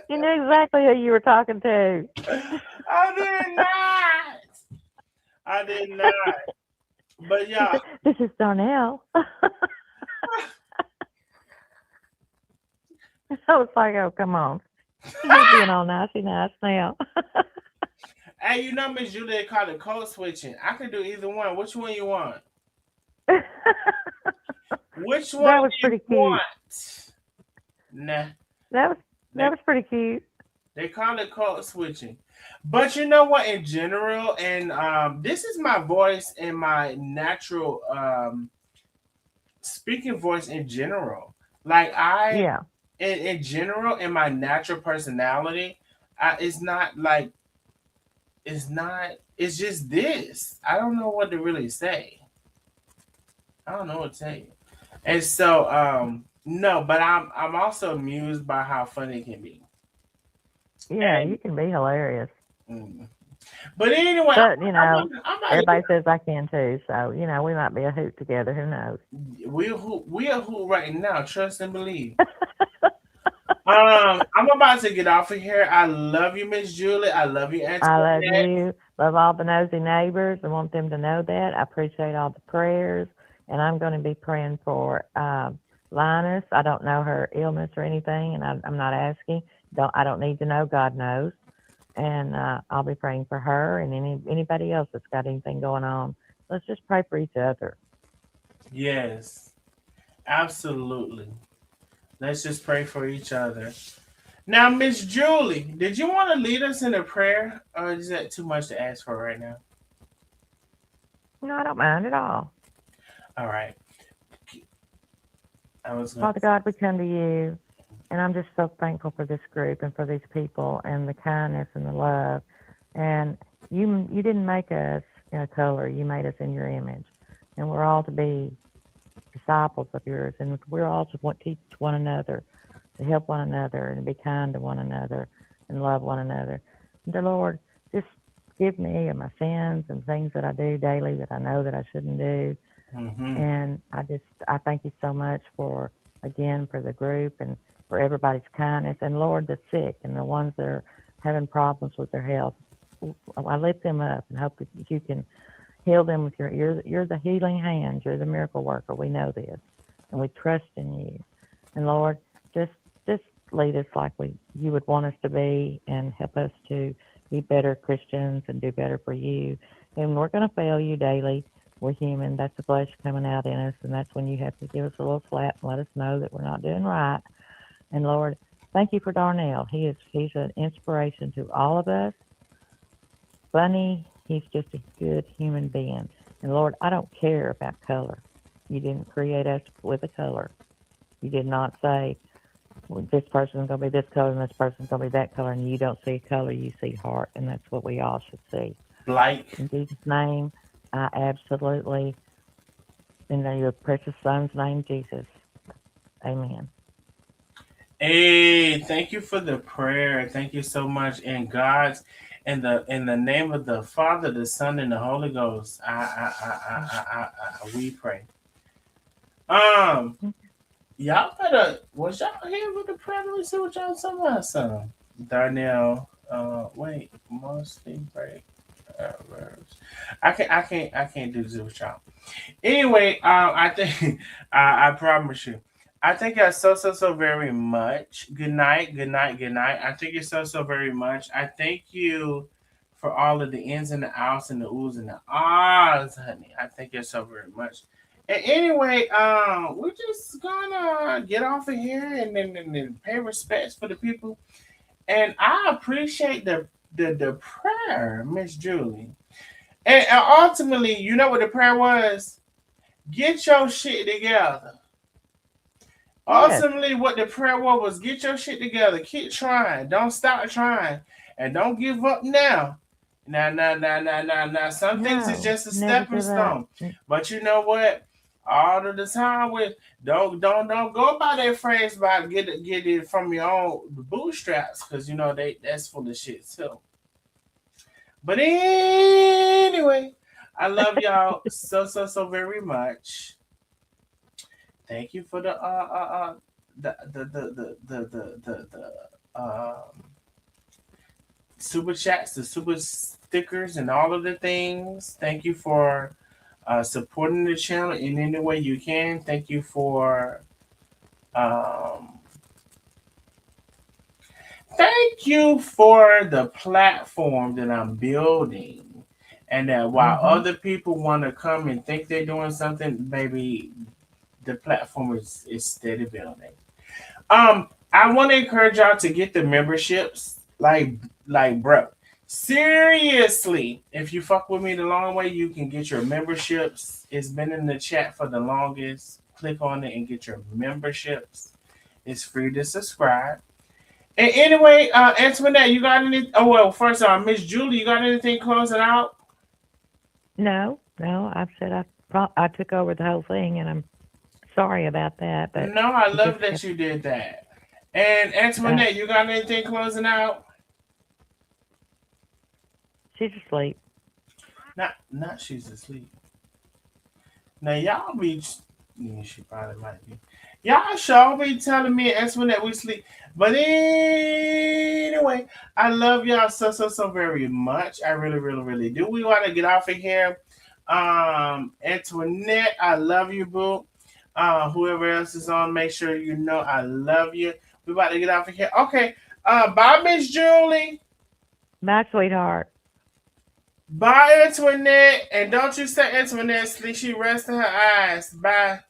You knew exactly who you were talking to. I did not. I did not. But She yeah, said, this is Darnell. I was like, oh, come on. You're being all nice now. hey, you know Miss Julia called it code switching. I can do either one. Which one you want? That Which one was you pretty cute. want? Nah. That They, was pretty cute. they call it code switching. But you know what? In general, and this is my voice and my natural speaking voice in general. Like Yeah. in general, in my natural personality, it's not like it's not. It's just this. I don't know what to really say. I don't know what to say. And so, no, but I'm also amused by how funny it can be. Yeah, you And can be hilarious. mm. But anyway, But, I'm about everybody says I can too. So, we might be a hoot together. Who knows? we are who right now. Trust and believe. I'm about to get off of here. I love you, Miss Julie. I love you, I love Antoinette. you. Love all the nosy neighbors. I want them to know that. I appreciate all the prayers. And I'm going to be praying for Linus. I don't know her illness or anything, and I'm not asking. I don't need to know. God knows. And I'll be praying for her and anybody else that's got anything going on. Let's just pray for each other. Yes, absolutely. Let's just pray for each other. Now, Miss Julie, did you want to lead us in a prayer, or is that too much to ask for right now? No, I don't mind at all. All right. I was going Father God, we come to you, and I'm just so thankful for this group and for these people and the kindness and the love. And you didn't make us in a color; you made us in your image, and we're all to be disciples of yours, and we're all to teach one another, to help one another, and be kind to one another, and love one another. And the Lord, just forgive me of my sins and things that I do daily that I know that I shouldn't do. Mm-hmm. And I thank you so much for the group and for everybody's kindness. And Lord, the sick and the ones that are having problems with their health, I lift them up and hope that you can heal them with you're the healing hands. You're the miracle worker. We know this, and we trust in you. And Lord, just lead us like you would want us to be, and help us to be better Christians and do better for you. And we're going to fail you daily. We're human. That's the flesh coming out in us, and that's when you have to give us a little slap and let us know that we're not doing right. And Lord, thank you for Darnell. He's an inspiration to all of us. Funny, he's just a good human being. And Lord, I don't care about color. You didn't create us with a color. You did not say, well, this person's going to be this color and this person's going to be that color, and you don't see color, you see heart, and that's what we all should see. Like, In Jesus' name, I absolutely, in your precious son's name, Jesus. Amen. hey, thank you for the prayer. Thank you so much. In the name of the Father, the Son, and the Holy Ghost, we pray. Um, y'all better was y'all here with the prayer? Let me see what y'all talking about. Son, Darnell. Wait, mostly break verbs. I can't do this with y'all. Anyway, I think I promise you. I thank you so very much. Good night, good night, good night. I thank you so very much. I thank you for all of the ins and the outs and the oohs and the ahs, honey. I thank you so very much. And anyway, we're just gonna get off of here and pay respects for the people. And I appreciate the prayer, Miss Julie. And ultimately, you know what the prayer was? Get your shit together. Yes. Ultimately, what the prayer was get your shit together. Keep trying. Don't stop trying. And don't give up now. Now. Some things is No, just a never stepping give up. stone. But you know what? All of the time with don't go by that phrase about get it from your own bootstraps, because you know that's full of shit too. But anyway, I love y'all so very much. Thank you for the super chats, the super stickers, and all of the things. Thank you for supporting the channel in any way you can. Thank you for um, thank you for the platform that I'm building. And that while Mm-hmm. other people want to come and think they're doing something, baby, the platform is steady building. I want to encourage y'all to get the memberships. Bro, seriously, if you fuck with me the long way, you can get your memberships. It's been in the chat for the longest. Click on it and get your memberships. It's free to subscribe. And anyway, Antoinette, you got any? Oh well, first off, Miss Julie, you got anything closing out? No, no. I've said I took over the whole thing, and I'm sorry about that. But No, I you love just that you did that. And uh, Antoinette, you got anything closing out? she's asleep. Not she's asleep. Now y'all be, yeah, she probably might be. Y'all sure be telling me and Antoinette we sleep. But anyway, I love y'all so very much. I really do. We want to get off of here. Antoinette, I love you, boo. Whoever else is on, make sure you know I love you. We about to get off of here. Okay. Bye, Miss Julie. Bye, sweetheart. Bye, Antoinette. And don't you say Antoinette sleep. She resting her eyes. Bye.